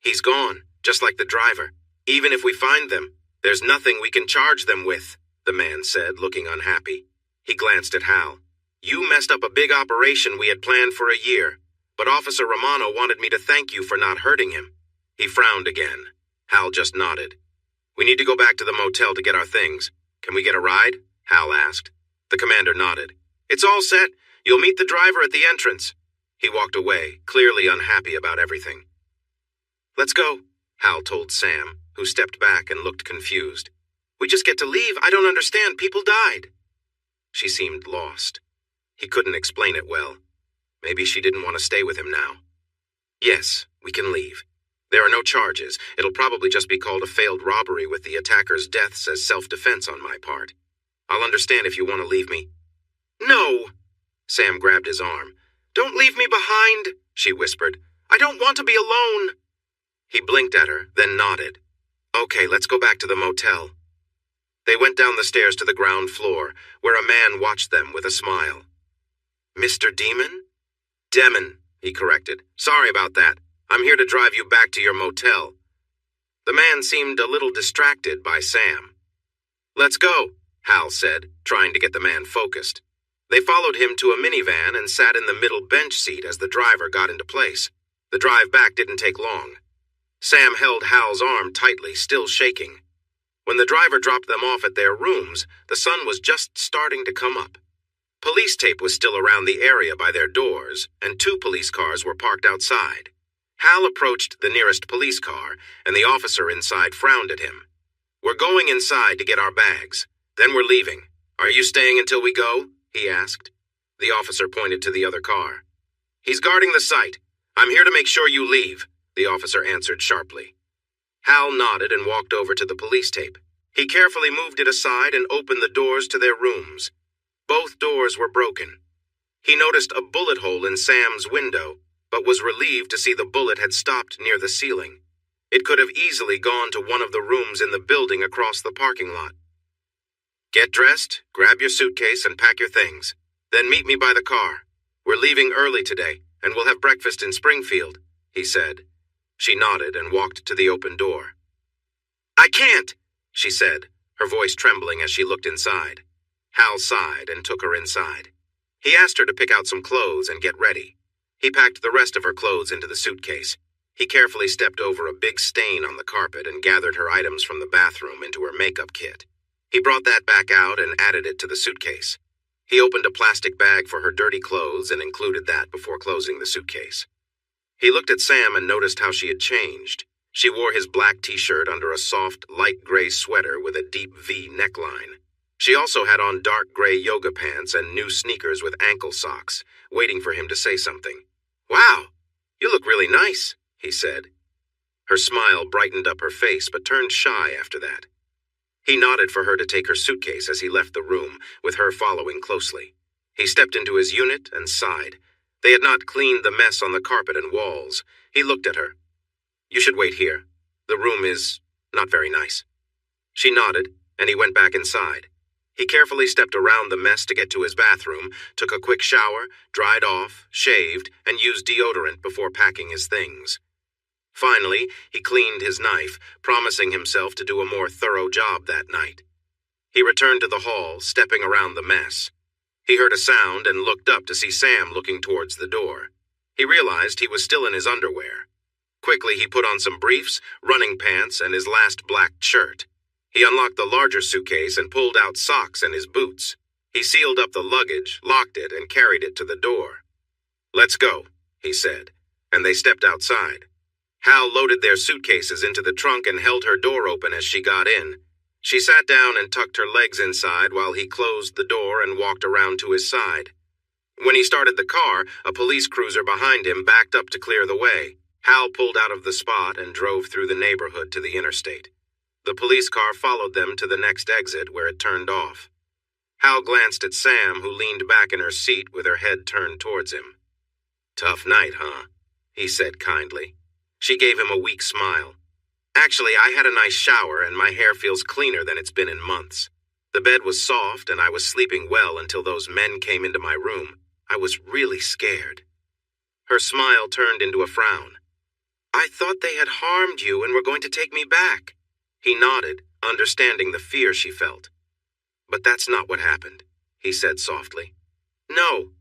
"He's gone, just like the driver. Even if we find them, there's nothing we can charge them with," the man said, looking unhappy. He glanced at Hal. "You messed up a big operation we had planned for a year, but Officer Romano wanted me to thank you for not hurting him." He frowned again. Hal just nodded. "We need to go back to the motel to get our things. Can we get a ride?" Hal asked. The commander nodded. "It's all set. You'll meet the driver at the entrance." He walked away, clearly unhappy about everything. "Let's go," Hal told Sam, who stepped back and looked confused. "We just get to leave? I don't understand. People died." She seemed lost. He couldn't explain it well. Maybe she didn't want to stay with him now. "Yes, we can leave. There are no charges. It'll probably just be called a failed robbery with the attacker's deaths as self-defense on my part. I'll understand if you want to leave me." "No!" Sam grabbed his arm. "Don't leave me behind," she whispered. "I don't want to be alone." He blinked at her, then nodded. "Okay, let's go back to the motel." They went down the stairs to the ground floor, where a man watched them with a smile. "Mr. Demon?" "Demon," he corrected. "Sorry about that. I'm here to drive you back to your motel." The man seemed a little distracted by Sam. "Let's go," Hal said, trying to get the man focused. They followed him to a minivan and sat in the middle bench seat as the driver got into place. The drive back didn't take long. Sam held Hal's arm tightly, still shaking. When the driver dropped them off at their rooms, the sun was just starting to come up. Police tape was still around the area by their doors, and 2 police cars were parked outside. Hal approached the nearest police car, and the officer inside frowned at him. "We're going inside to get our bags. Then we're leaving. Are you staying until we go?" he asked. The officer pointed to the other car. "He's guarding the site. I'm here to make sure you leave," the officer answered sharply. Hal nodded and walked over to the police tape. He carefully moved it aside and opened the doors to their rooms. Both doors were broken. He noticed a bullet hole in Sam's window, but was relieved to see the bullet had stopped near the ceiling. It could have easily gone to one of the rooms in the building across the parking lot. "Get dressed, grab your suitcase, and pack your things. Then meet me by the car. We're leaving early today, and we'll have breakfast in Springfield," he said. She nodded and walked to the open door. "I can't," she said, her voice trembling as she looked inside. Hal sighed and took her inside. He asked her to pick out some clothes and get ready. He packed the rest of her clothes into the suitcase. He carefully stepped over a big stain on the carpet and gathered her items from the bathroom into her makeup kit. He brought that back out and added it to the suitcase. He opened a plastic bag for her dirty clothes and included that before closing the suitcase. He looked at Sam and noticed how she had changed. She wore his black t-shirt under a soft, light gray sweater with a deep V neckline. She also had on dark gray yoga pants and new sneakers with ankle socks, waiting for him to say something. "Wow, you look really nice," he said. Her smile brightened up her face but turned shy after that. He nodded for her to take her suitcase as he left the room, with her following closely. He stepped into his unit and sighed. They had not cleaned the mess on the carpet and walls. He looked at her. "You should wait here. The room is not very nice." She nodded, and he went back inside. He carefully stepped around the mess to get to his bathroom, took a quick shower, dried off, shaved, and used deodorant before packing his things. Finally, he cleaned his knife, promising himself to do a more thorough job that night. He returned to the hall, stepping around the mess. He heard a sound and looked up to see Sam looking towards the door. He realized he was still in his underwear. Quickly, he put on some briefs, running pants, and his last black shirt. He unlocked the larger suitcase and pulled out socks and his boots. He sealed up the luggage, locked it, and carried it to the door. "Let's go," he said, and they stepped outside. Hal loaded their suitcases into the trunk and held her door open as she got in. She sat down and tucked her legs inside while he closed the door and walked around to his side. When he started the car, a police cruiser behind him backed up to clear the way. Hal pulled out of the spot and drove through the neighborhood to the interstate. The police car followed them to the next exit where it turned off. Hal glanced at Sam, who leaned back in her seat with her head turned towards him. "Tough night, huh?" he said kindly. She gave him a weak smile. "Actually, I had a nice shower and my hair feels cleaner than it's been in months. The bed was soft and I was sleeping well until those men came into my room. I was really scared." Her smile turned into a frown. "I thought they had harmed you and were going to take me back." He nodded, understanding the fear she felt. "But that's not what happened," he said softly. "No.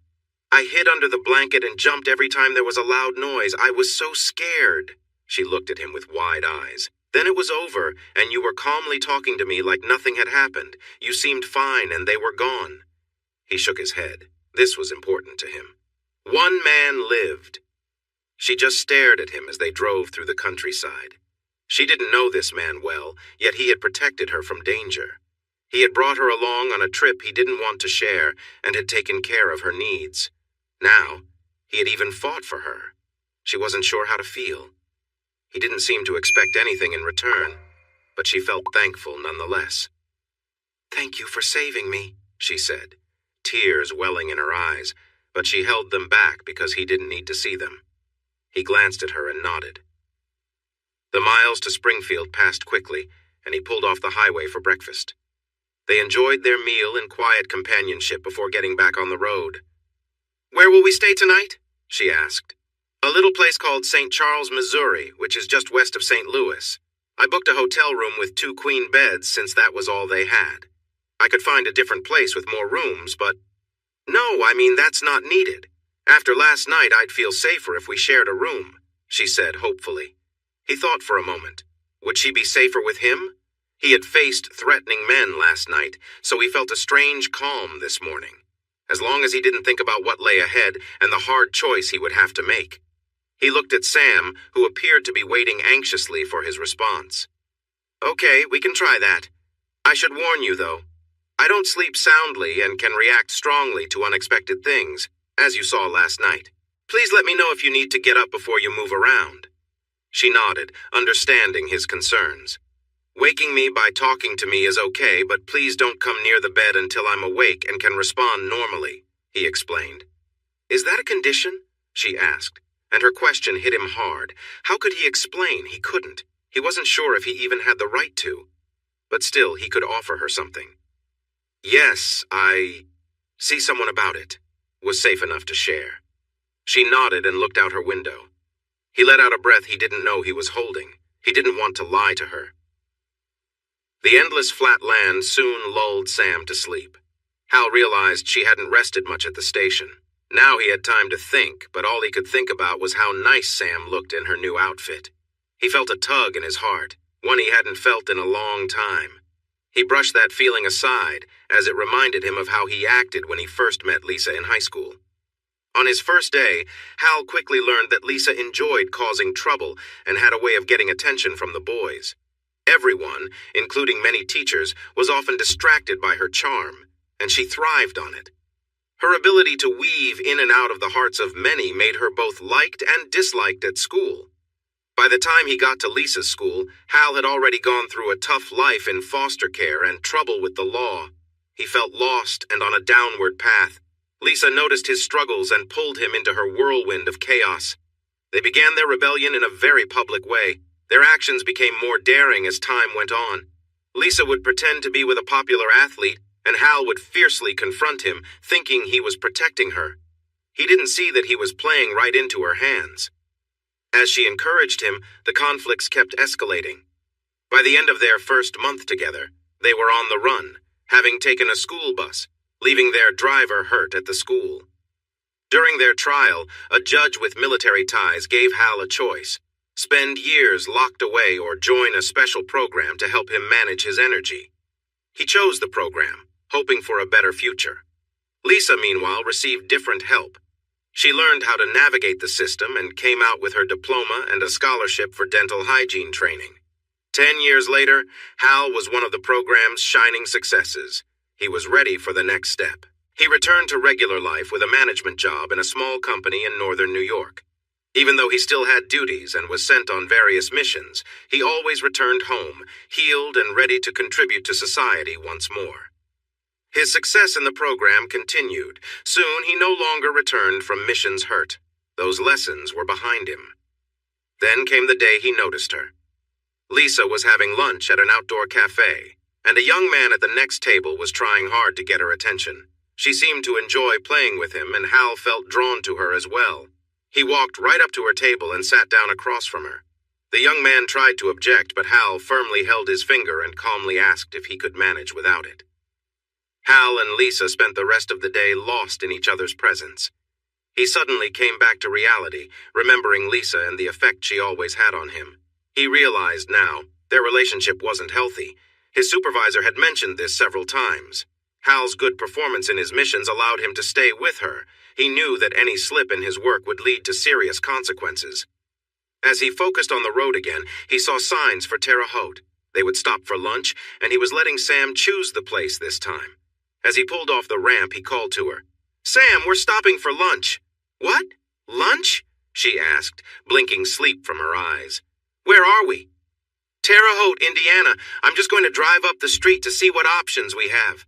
I hid under the blanket and jumped every time there was a loud noise. I was so scared." She looked at him with wide eyes. "Then it was over, and you were calmly talking to me like nothing had happened. You seemed fine, and they were gone." He shook his head. This was important to him. One man lived. She just stared at him as they drove through the countryside. She didn't know this man well, yet he had protected her from danger. He had brought her along on a trip he didn't want to share and had taken care of her needs. Now, he had even fought for her. She wasn't sure how to feel. He didn't seem to expect anything in return, but she felt thankful nonetheless. "Thank you for saving me," she said, tears welling in her eyes, but she held them back because he didn't need to see them. He glanced at her and nodded. The miles to Springfield passed quickly, and he pulled off the highway for breakfast. They enjoyed their meal in quiet companionship before getting back on the road. "Where will we stay tonight?" she asked. "A little place called St. Charles, Missouri, which is just west of St. Louis. I booked a hotel room with 2 queen beds since that was all they had. I could find a different place with more rooms, but—" "No, I mean that's not needed. After last night, I'd feel safer if we shared a room," she said hopefully. He thought for a moment. Would she be safer with him? He had faced threatening men last night, so he felt a strange calm this morning. As long as he didn't think about what lay ahead and the hard choice he would have to make. He looked at Sam, who appeared to be waiting anxiously for his response. Okay, we can try that. I should warn you, though. I don't sleep soundly and can react strongly to unexpected things, as you saw last night. Please let me know if you need to get up before you move around. She nodded, understanding his concerns. Waking me by talking to me is okay, but please don't come near the bed until I'm awake and can respond normally, he explained. Is that a condition? She asked, and her question hit him hard. How could he explain? He couldn't. He wasn't sure if he even had the right to. But still, he could offer her something. Yes, I see someone about it, was safe enough to share. She nodded and looked out her window. He let out a breath he didn't know he was holding. He didn't want to lie to her. The endless flat land soon lulled Sam to sleep. Hal realized she hadn't rested much at the station. Now he had time to think, but all he could think about was how nice Sam looked in her new outfit. He felt a tug in his heart, one he hadn't felt in a long time. He brushed that feeling aside, as it reminded him of how he acted when he first met Lisa in high school. On his first day, Hal quickly learned that Lisa enjoyed causing trouble and had a way of getting attention from the boys. Everyone, including many teachers, was often distracted by her charm, and she thrived on it. Her ability to weave in and out of the hearts of many made her both liked and disliked at school. By the time he got to Lisa's school, Hal had already gone through a tough life in foster care and trouble with the law. He felt lost and on a downward path. Lisa noticed his struggles and pulled him into her whirlwind of chaos. They began their rebellion in a very public way. Their actions became more daring as time went on. Lisa would pretend to be with a popular athlete, and Hal would fiercely confront him, thinking he was protecting her. He didn't see that he was playing right into her hands. As she encouraged him, the conflicts kept escalating. By the end of their first month together, they were on the run, having taken a school bus, leaving their driver hurt at the school. During their trial, a judge with military ties gave Hal a choice: spend years locked away or join a special program to help him manage his energy. He chose the program, hoping for a better future. Lisa, meanwhile, received different help. She learned how to navigate the system and came out with her diploma and a scholarship for dental hygiene training. 10 years later, Hal was one of the program's shining successes. He was ready for the next step. He returned to regular life with a management job in a small company in northern New York. Even though he still had duties and was sent on various missions, he always returned home, healed and ready to contribute to society once more. His success in the program continued. Soon he no longer returned from missions hurt. Those lessons were behind him. Then came the day he noticed her. Lisa was having lunch at an outdoor cafe, and a young man at the next table was trying hard to get her attention. She seemed to enjoy playing with him, and Hal felt drawn to her as well. He walked right up to her table and sat down across from her. The young man tried to object, but Hal firmly held his finger and calmly asked if he could manage without it. Hal and Lisa spent the rest of the day lost in each other's presence. He suddenly came back to reality, remembering Lisa and the effect she always had on him. He realized now their relationship wasn't healthy. His supervisor had mentioned this several times. Hal's good performance in his missions allowed him to stay with her. He knew that any slip in his work would lead to serious consequences. As he focused on the road again, he saw signs for Terre Haute. They would stop for lunch, and he was letting Sam choose the place this time. As he pulled off the ramp, he called to her. "Sam, we're stopping for lunch." "What? Lunch?" she asked, blinking sleep from her eyes. "Where are we?" "Terre Haute, Indiana. I'm just going to drive up the street to see what options we have."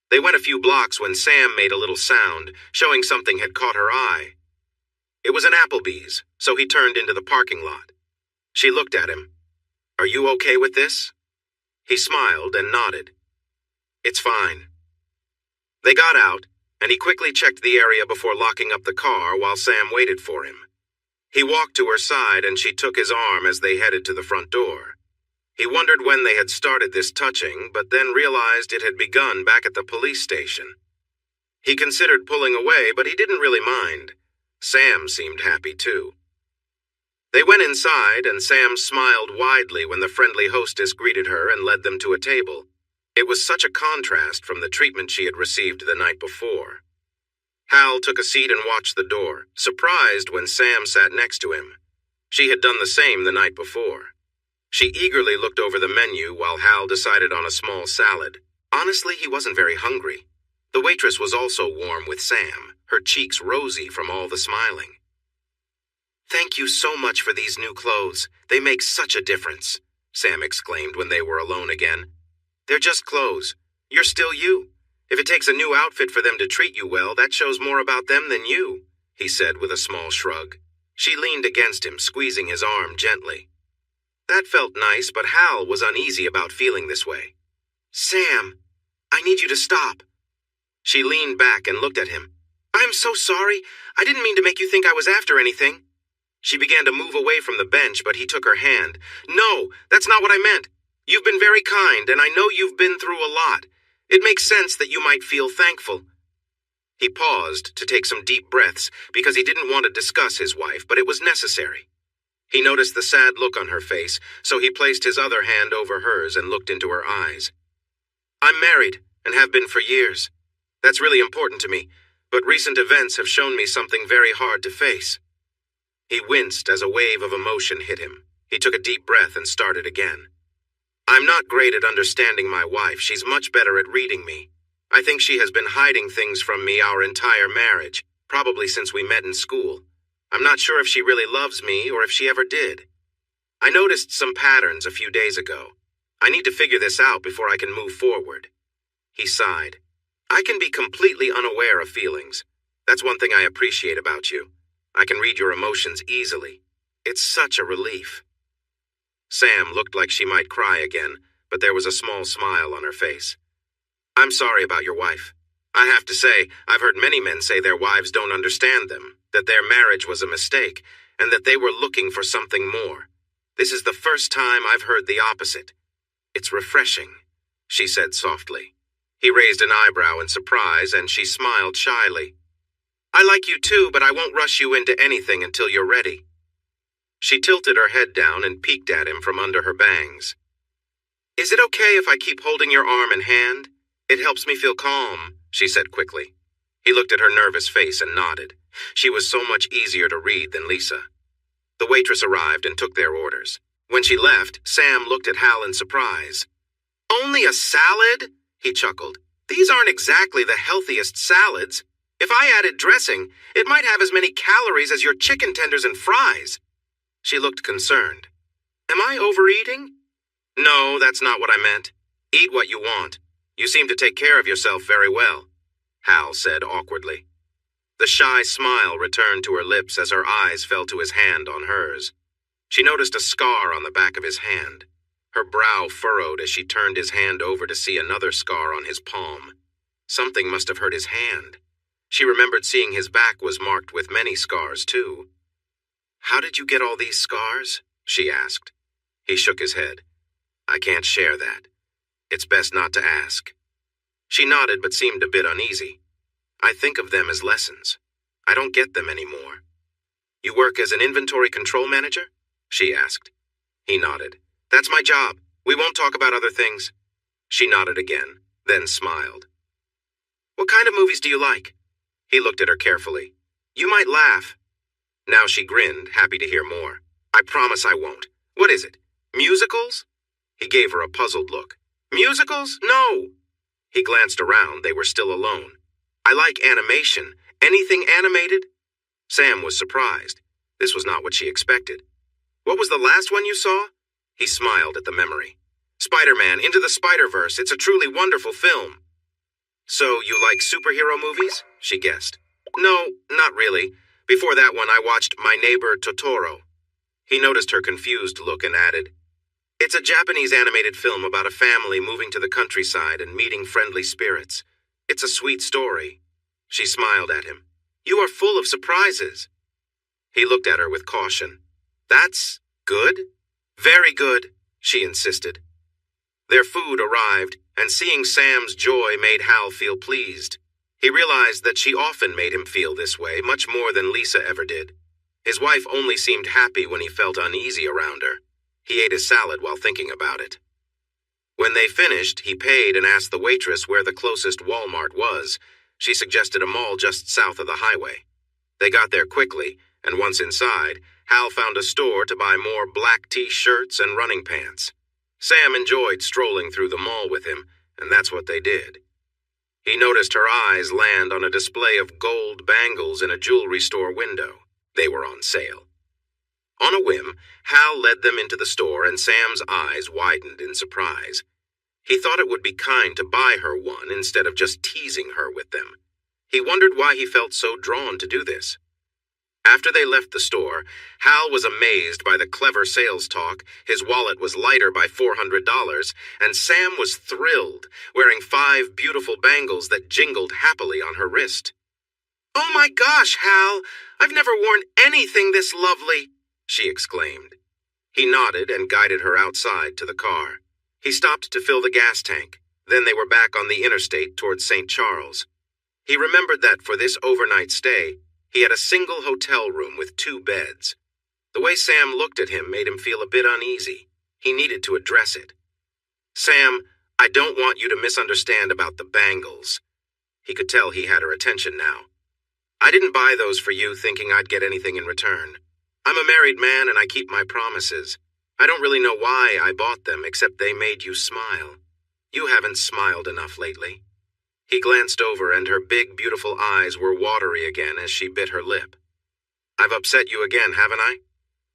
They went a few blocks when Sam made a little sound, showing something had caught her eye. It was an Applebee's, so he turned into the parking lot. She looked at him. "Are you okay with this?" He smiled and nodded. "It's fine." They got out, and he quickly checked the area before locking up the car while Sam waited for him. He walked to her side and she took his arm as they headed to the front door. He wondered when they had started this touching, but then realized it had begun back at the police station. He considered pulling away, but he didn't really mind. Sam seemed happy too. They went inside, and Sam smiled widely when the friendly hostess greeted her and led them to a table. It was such a contrast from the treatment she had received the night before. Hal took a seat and watched the door, surprised when Sam sat next to him. She had done the same the night before. She eagerly looked over the menu while Hal decided on a small salad. Honestly, he wasn't very hungry. The waitress was also warm with Sam, her cheeks rosy from all the smiling. "Thank you so much for these new clothes. They make such a difference," Sam exclaimed when they were alone again. "They're just clothes. You're still you. If it takes a new outfit for them to treat you well, that shows more about them than you," he said with a small shrug. She leaned against him, squeezing his arm gently. That felt nice, but Hal was uneasy about feeling this way. "Sam, I need you to stop." She leaned back and looked at him. "I'm so sorry. I didn't mean to make you think I was after anything." She began to move away from the bench, but he took her hand. "No, that's not what I meant. You've been very kind, and I know you've been through a lot. It makes sense that you might feel thankful." He paused to take some deep breaths because he didn't want to discuss his wife, but it was necessary. He noticed the sad look on her face, so he placed his other hand over hers and looked into her eyes. "I'm married, and have been for years. That's really important to me, but recent events have shown me something very hard to face." He winced as a wave of emotion hit him. He took a deep breath and started again. "I'm not great at understanding my wife. She's much better at reading me. I think she has been hiding things from me our entire marriage, probably since we met in school. I'm not sure if she really loves me or if she ever did. I noticed some patterns a few days ago. I need to figure this out before I can move forward." He sighed. "I can be completely unaware of feelings. That's one thing I appreciate about you. I can read your emotions easily. It's such a relief." Sam looked like she might cry again, but there was a small smile on her face. "I'm sorry about your wife. I have to say, I've heard many men say their wives don't understand them, that their marriage was a mistake, and that they were looking for something more. This is the first time I've heard the opposite. It's refreshing," she said softly. He raised an eyebrow in surprise, and she smiled shyly. "I like you too, but I won't rush you into anything until you're ready." She tilted her head down and peeked at him from under her bangs. "Is it okay if I keep holding your arm and hand? It helps me feel calm," she said quickly. He looked at her nervous face and nodded. She was so much easier to read than Lisa. The waitress arrived and took their orders. When she left, Sam looked at Hal in surprise. "Only a salad?" he chuckled. "These aren't exactly the healthiest salads. If I added dressing, it might have as many calories as your chicken tenders and fries." She looked concerned. "Am I overeating?" "No, that's not what I meant. Eat what you want. You seem to take care of yourself very well," Hal said awkwardly. The shy smile returned to her lips as her eyes fell to his hand on hers. She noticed a scar on the back of his hand. Her brow furrowed as she turned his hand over to see another scar on his palm. Something must have hurt his hand. She remembered seeing his back was marked with many scars, too. "How did you get all these scars?" she asked. He shook his head. "I can't share that. It's best not to ask." She nodded but seemed a bit uneasy. "I think of them as lessons. I don't get them anymore." "You work as an inventory control manager?" she asked. He nodded. "That's my job. We won't talk about other things." She nodded again, then smiled. "What kind of movies do you like?" He looked at her carefully. "You might laugh." Now she grinned, happy to hear more. "I promise I won't. What is it? Musicals?" He gave her a puzzled look. "Musicals? No." He glanced around. They were still alone. "I like animation. Anything animated?" Sam was surprised. This was not what she expected. "What was the last one you saw?" He smiled at the memory. "Spider-Man Into the Spider-Verse. It's a truly wonderful film." "So you like superhero movies?" she guessed. "No, not really. Before that one, I watched My Neighbor Totoro." He noticed her confused look and added, "It's a Japanese animated film about a family moving to the countryside and meeting friendly spirits. It's a sweet story." She smiled at him. "You are full of surprises." He looked at her with caution. "That's good?" "Very good," she insisted. Their food arrived, and seeing Sam's joy made Hal feel pleased. He realized that she often made him feel this way, much more than Lisa ever did. His wife only seemed happy when he felt uneasy around her. He ate his salad while thinking about it. When they finished, he paid and asked the waitress where the closest Walmart was. She suggested a mall just south of the highway. They got there quickly, and once inside, Hal found a store to buy more black T-shirts and running pants. Sam enjoyed strolling through the mall with him, and that's what they did. He noticed her eyes land on a display of gold bangles in a jewelry store window. They were on sale. On a whim, Hal led them into the store, and Sam's eyes widened in surprise. He thought it would be kind to buy her one instead of just teasing her with them. He wondered why he felt so drawn to do this. After they left the store, Hal was amazed by the clever sales talk. His wallet was lighter by $400, and Sam was thrilled, wearing 5 beautiful bangles that jingled happily on her wrist. "Oh my gosh, Hal! I've never worn anything this lovely!" she exclaimed. He nodded and guided her outside to the car. He stopped to fill the gas tank. Then they were back on the interstate towards St. Charles. He remembered that for this overnight stay, he had a single hotel room with 2 beds. The way Sam looked at him made him feel a bit uneasy. He needed to address it. "Sam, I don't want you to misunderstand about the bangles." He could tell he had her attention now. "I didn't buy those for you thinking I'd get anything in return. I'm a married man and I keep my promises. I don't really know why I bought them, except they made you smile. You haven't smiled enough lately." He glanced over, and her big, beautiful eyes were watery again as she bit her lip. "I've upset you again, haven't I?"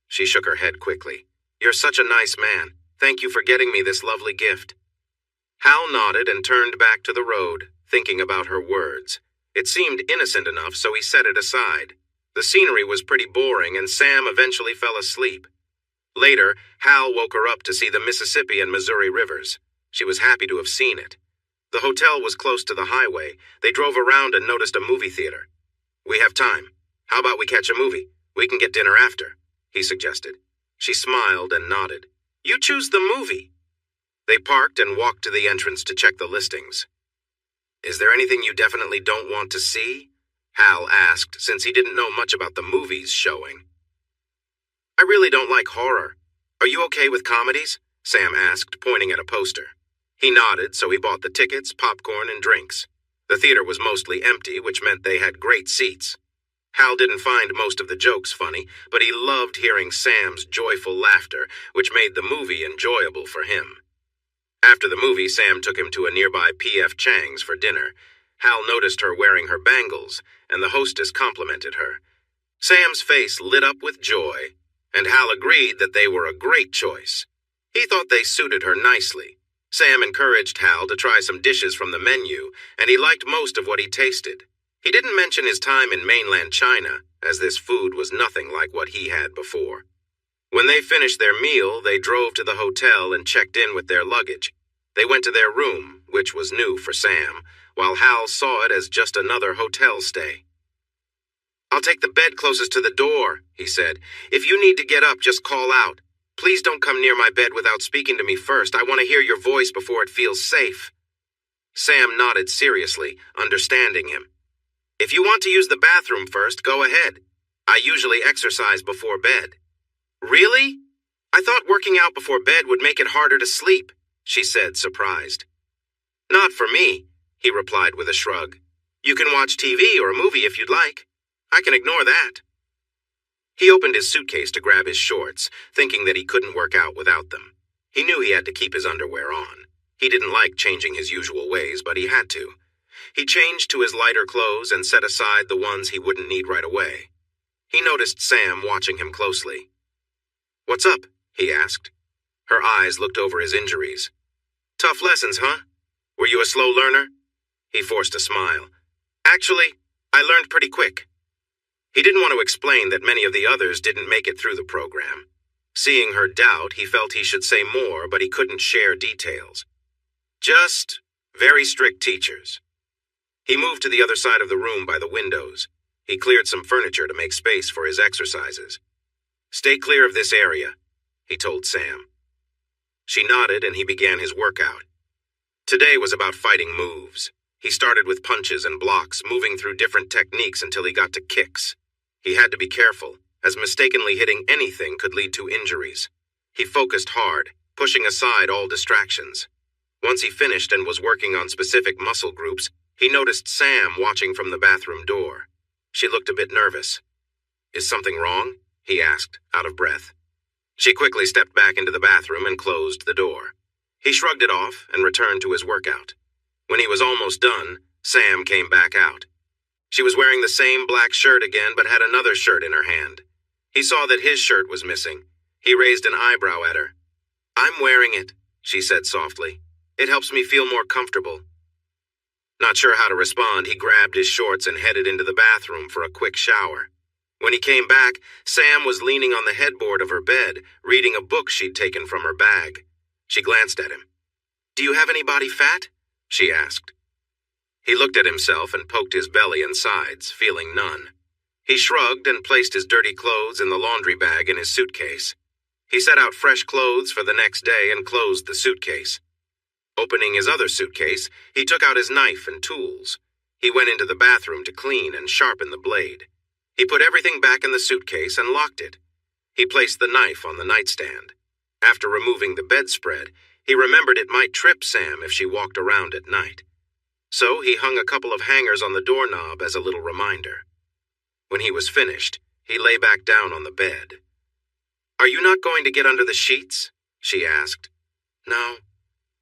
She shook her head quickly. "You're such a nice man. Thank you for getting me this lovely gift." Hal nodded and turned back to the road, thinking about her words. It seemed innocent enough, so he set it aside. The scenery was pretty boring, and Sam eventually fell asleep. Later, Hal woke her up to see the Mississippi and Missouri rivers. She was happy to have seen it. The hotel was close to the highway. They drove around and noticed a movie theater. "We have time. How about we catch a movie? We can get dinner after," he suggested. She smiled and nodded. "You choose the movie." They parked and walked to the entrance to check the listings. "Is there anything you definitely don't want to see?" Hal asked, since he didn't know much about the movies showing. "I really don't like horror. Are you okay with comedies?" Sam asked, pointing at a poster. He nodded, so he bought the tickets, popcorn, and drinks. The theater was mostly empty, which meant they had great seats. Hal didn't find most of the jokes funny, but he loved hearing Sam's joyful laughter, which made the movie enjoyable for him. After the movie, Sam took him to a nearby P.F. Chang's for dinner. Hal noticed her wearing her bangles, and the hostess complimented her. Sam's face lit up with joy, and Hal agreed that they were a great choice. He thought they suited her nicely. Sam encouraged Hal to try some dishes from the menu, and he liked most of what he tasted. He didn't mention his time in mainland China, as this food was nothing like what he had before. When they finished their meal, they drove to the hotel and checked in with their luggage. They went to their room, which was new for Sam, while Hal saw it as just another hotel stay. "I'll take the bed closest to the door," he said. "If you need to get up, just call out. Please don't come near my bed without speaking to me first. I want to hear your voice before it feels safe." Sam nodded seriously, understanding him. "If you want to use the bathroom first, go ahead. I usually exercise before bed." "Really? I thought working out before bed would make it harder to sleep," she said, surprised. "Not for me," he replied with a shrug. "You can watch TV or a movie if you'd like. I can ignore that." He opened his suitcase to grab his shorts, thinking that he couldn't work out without them. He knew he had to keep his underwear on. He didn't like changing his usual ways, but he had to. He changed to his lighter clothes and set aside the ones he wouldn't need right away. He noticed Sam watching him closely. "What's up?" he asked. Her eyes looked over his injuries. "Tough lessons, huh? Were you a slow learner?" He forced a smile. "Actually, I learned pretty quick." He didn't want to explain that many of the others didn't make it through the program. Seeing her doubt, he felt he should say more, but he couldn't share details. Just very strict teachers. He moved to the other side of the room by the windows. He cleared some furniture to make space for his exercises. "Stay clear of this area," he told Sam. She nodded and he began his workout. Today was about fighting moves. He started with punches and blocks, moving through different techniques until he got to kicks. He had to be careful. as mistakenly hitting anything could lead to injuries. He focused hard, pushing aside all distractions. Once he finished and was working on specific muscle groups, he noticed Sam watching from the bathroom door. She looked a bit nervous. "Is something wrong?" he asked, out of breath. She quickly stepped back into the bathroom and closed the door. He shrugged it off and returned to his workout. When he was almost done, Sam came back out. She was wearing the same black shirt again, but had another shirt in her hand. He saw that his shirt was missing. He raised an eyebrow at her. "I'm wearing it," she said softly. "It helps me feel more comfortable." Not sure how to respond, he grabbed his shorts and headed into the bathroom for a quick shower. When he came back, Sam was leaning on the headboard of her bed, reading a book she'd taken from her bag. She glanced at him. "Do you have any body fat?" she asked. He looked at himself and poked his belly and sides, feeling none. He shrugged and placed his dirty clothes in the laundry bag in his suitcase. He set out fresh clothes for the next day and closed the suitcase. Opening his other suitcase, he took out his knife and tools. He went into the bathroom to clean and sharpen the blade. He put everything back in the suitcase and locked it. He placed the knife on the nightstand. After removing the bedspread, he remembered it might trip Sam if she walked around at night. So he hung a couple of hangers on the doorknob as a little reminder. When he was finished, he lay back down on the bed. "Are you not going to get under the sheets?" she asked. "No,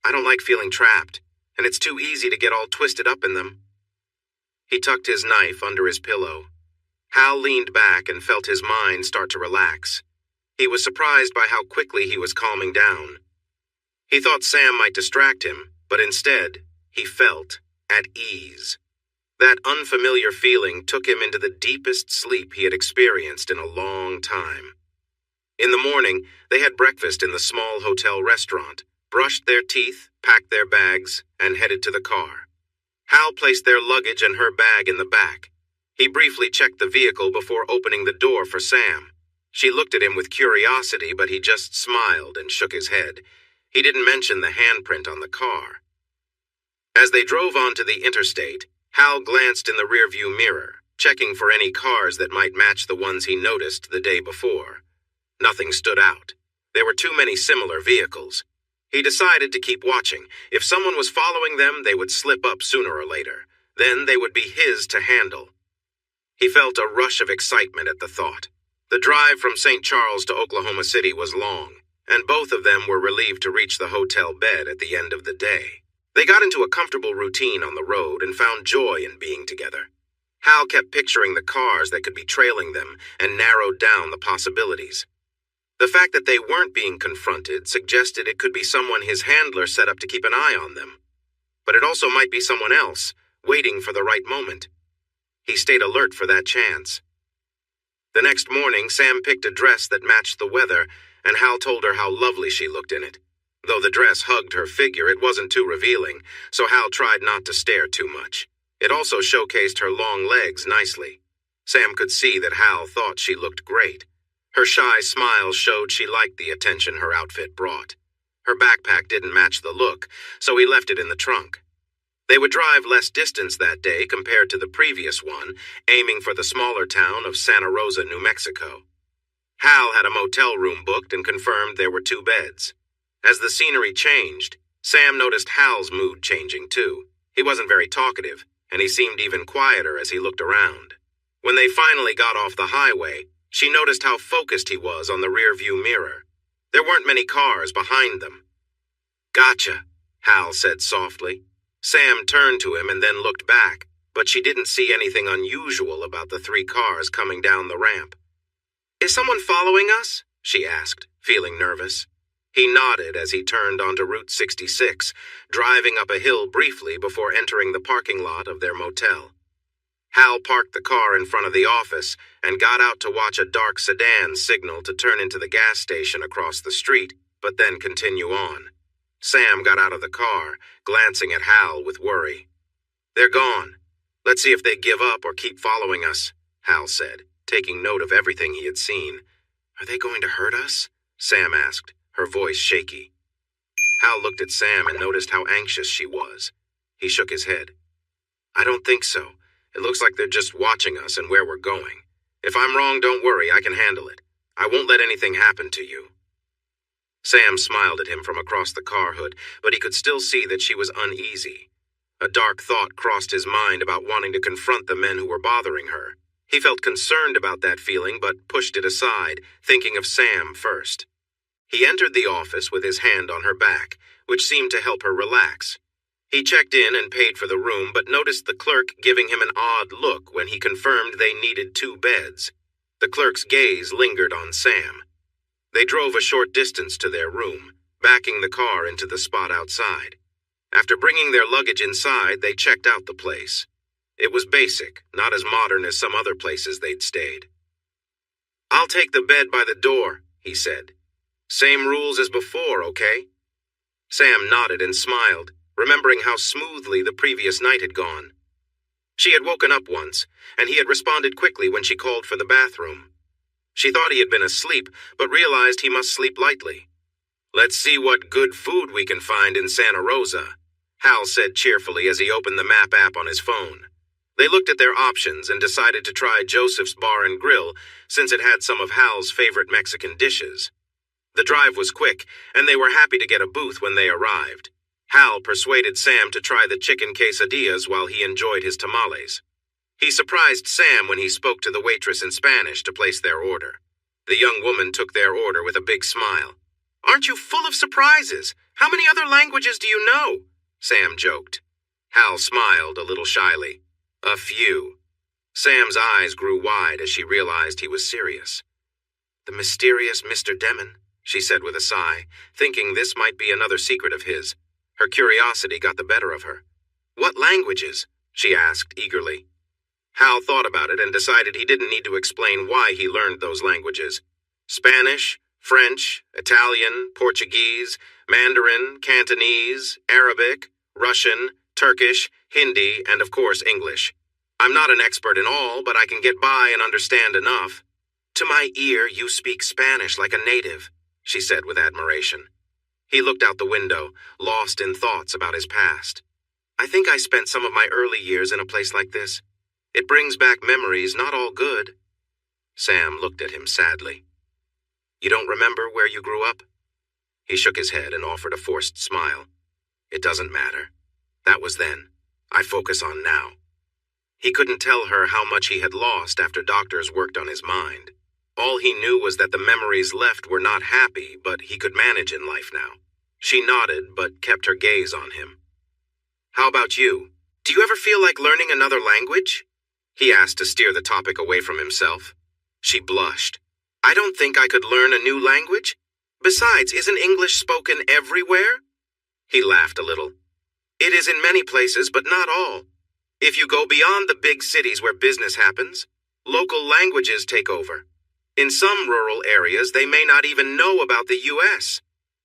I don't like feeling trapped, and it's too easy to get all twisted up in them." He tucked his knife under his pillow. Hal leaned back and felt his mind start to relax. He was surprised by how quickly he was calming down. He thought Sam might distract him, but instead, he felt at ease. That unfamiliar feeling took him into the deepest sleep he had experienced in a long time. In the morning, they had breakfast in the small hotel restaurant, brushed their teeth, packed their bags, and headed to the car. Hal placed their luggage and her bag in the back. He briefly checked the vehicle before opening the door for Sam. She looked at him with curiosity, but he just smiled and shook his head. He didn't mention the handprint on the car. As they drove onto the interstate, Hal glanced in the rearview mirror, checking for any cars that might match the ones he noticed the day before. Nothing stood out. There were too many similar vehicles. He decided to keep watching. If someone was following them, they would slip up sooner or later. Then they would be his to handle. He felt a rush of excitement at the thought. The drive from St. Charles to Oklahoma City was long, and both of them were relieved to reach the hotel bed at the end of the day. They got into a comfortable routine on the road and found joy in being together. Hal kept picturing the cars that could be trailing them and narrowed down the possibilities. The fact that they weren't being confronted suggested it could be someone his handler set up to keep an eye on them. But it also might be someone else, waiting for the right moment. He stayed alert for that chance. The next morning, Sam picked a dress that matched the weather, and Hal told her how lovely she looked in it. Though the dress hugged her figure, it wasn't too revealing, so Hal tried not to stare too much. It also showcased her long legs nicely. Sam could see that Hal thought she looked great. Her shy smile showed she liked the attention her outfit brought. Her backpack didn't match the look, so he left it in the trunk. They would drive less distance that day compared to the previous one, aiming for the smaller town of Santa Rosa, New Mexico. Hal had a motel room booked and confirmed there were 2 beds. As the scenery changed, Sam noticed Hal's mood changing too. He wasn't very talkative, and he seemed even quieter as he looked around. When they finally got off the highway, she noticed how focused he was on the rearview mirror. There weren't many cars behind them. "Gotcha," Hal said softly. Sam turned to him and then looked back, but she didn't see anything unusual about the 3 cars coming down the ramp. "Is someone following us?" she asked, feeling nervous. He nodded as he turned onto Route 66, driving up a hill briefly before entering the parking lot of their motel. Hal parked the car in front of the office and got out to watch a dark sedan signal to turn into the gas station across the street, but then continue on. Sam got out of the car, glancing at Hal with worry. "They're gone. Let's see if they give up or keep following us," Hal said, taking note of everything he had seen. "Are they going to hurt us?" Sam asked, her voice shaky. Hal looked at Sam and noticed how anxious she was. He shook his head. "I don't think so. It looks like they're just watching us and where we're going. If I'm wrong, don't worry, I can handle it. I won't let anything happen to you. Sam smiled at him from across the car hood, but he could still see that she was uneasy. A dark thought crossed his mind about wanting to confront the men who were bothering her. He felt concerned about that feeling, but pushed it aside, thinking of Sam first. He entered the office with his hand on her back, which seemed to help her relax. He checked in and paid for the room, but noticed the clerk giving him an odd look when he confirmed they needed 2 beds. The clerk's gaze lingered on Sam. They drove a short distance to their room, backing the car into the spot outside. After bringing their luggage inside, they checked out the place. It was basic, not as modern as some other places they'd stayed. "I'll take the bed by the door," he said. "Same rules as before, okay?" Sam nodded and smiled, remembering how smoothly the previous night had gone. She had woken up once, and he had responded quickly when she called for the bathroom. She thought he had been asleep, but realized he must sleep lightly. "Let's see what good food we can find in Santa Rosa," Hal said cheerfully as he opened the map app on his phone. They looked at their options and decided to try Joseph's Bar and Grill, since it had some of Hal's favorite Mexican dishes. The drive was quick, and they were happy to get a booth when they arrived. Hal persuaded Sam to try the chicken quesadillas while he enjoyed his tamales. He surprised Sam when he spoke to the waitress in Spanish to place their order. The young woman took their order with a big smile. "Aren't you full of surprises? How many other languages do you know?" Sam joked. Hal smiled a little shyly. "A few." Sam's eyes grew wide as she realized he was serious. "The mysterious Mr. Demon," she said with a sigh, thinking this might be another secret of his. Her curiosity got the better of her. "What languages?" she asked eagerly. Hal thought about it and decided he didn't need to explain why he learned those languages. Spanish, French, Italian, Portuguese, Mandarin, Cantonese, Arabic, Russian, Turkish, Hindi, and of course English. "I'm not an expert in all, but I can get by and understand enough." "To my ear, you speak Spanish like a native," she said with admiration. He looked out the window, lost in thoughts about his past. "I think I spent some of my early years in a place like this. It brings back memories not all good." Sam looked at him sadly. "You don't remember where you grew up?" He shook his head and offered a forced smile. "It doesn't matter. That was then. I focus on now." He couldn't tell her how much he had lost after doctors worked on his mind. All he knew was that the memories left were not happy, but he could manage in life now. She nodded, but kept her gaze on him. "How about you? Do you ever feel like learning another language?" he asked to steer the topic away from himself. She blushed. "I don't think I could learn a new language. Besides, isn't English spoken everywhere?" He laughed a little. "It is in many places, but not all. If you go beyond the big cities where business happens, local languages take over. In some rural areas, they may not even know about the U.S.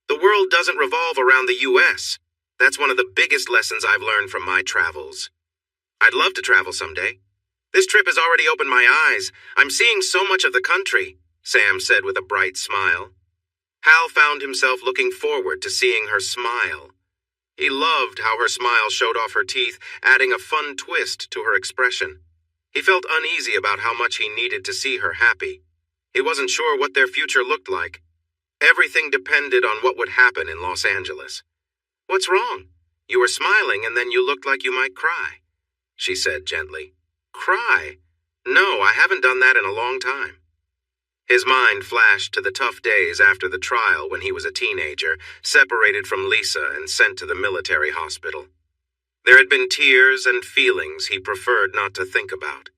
The world doesn't revolve around the U.S. That's one of the biggest lessons I've learned from my travels. I'd love to travel someday. This trip has already opened my eyes. I'm seeing so much of the country," Sam said with a bright smile. Hal found himself looking forward to seeing her smile. He loved how her smile showed off her teeth, adding a fun twist to her expression. He felt uneasy about how much he needed to see her happy. He wasn't sure what their future looked like. Everything depended on what would happen in Los Angeles. "What's wrong? You were smiling and then you looked like you might cry," she said gently. "Cry? No, I haven't done that in a long time." His mind flashed to the tough days after the trial when he was a teenager, separated from Lisa and sent to the military hospital. There had been tears and feelings he preferred not to think about.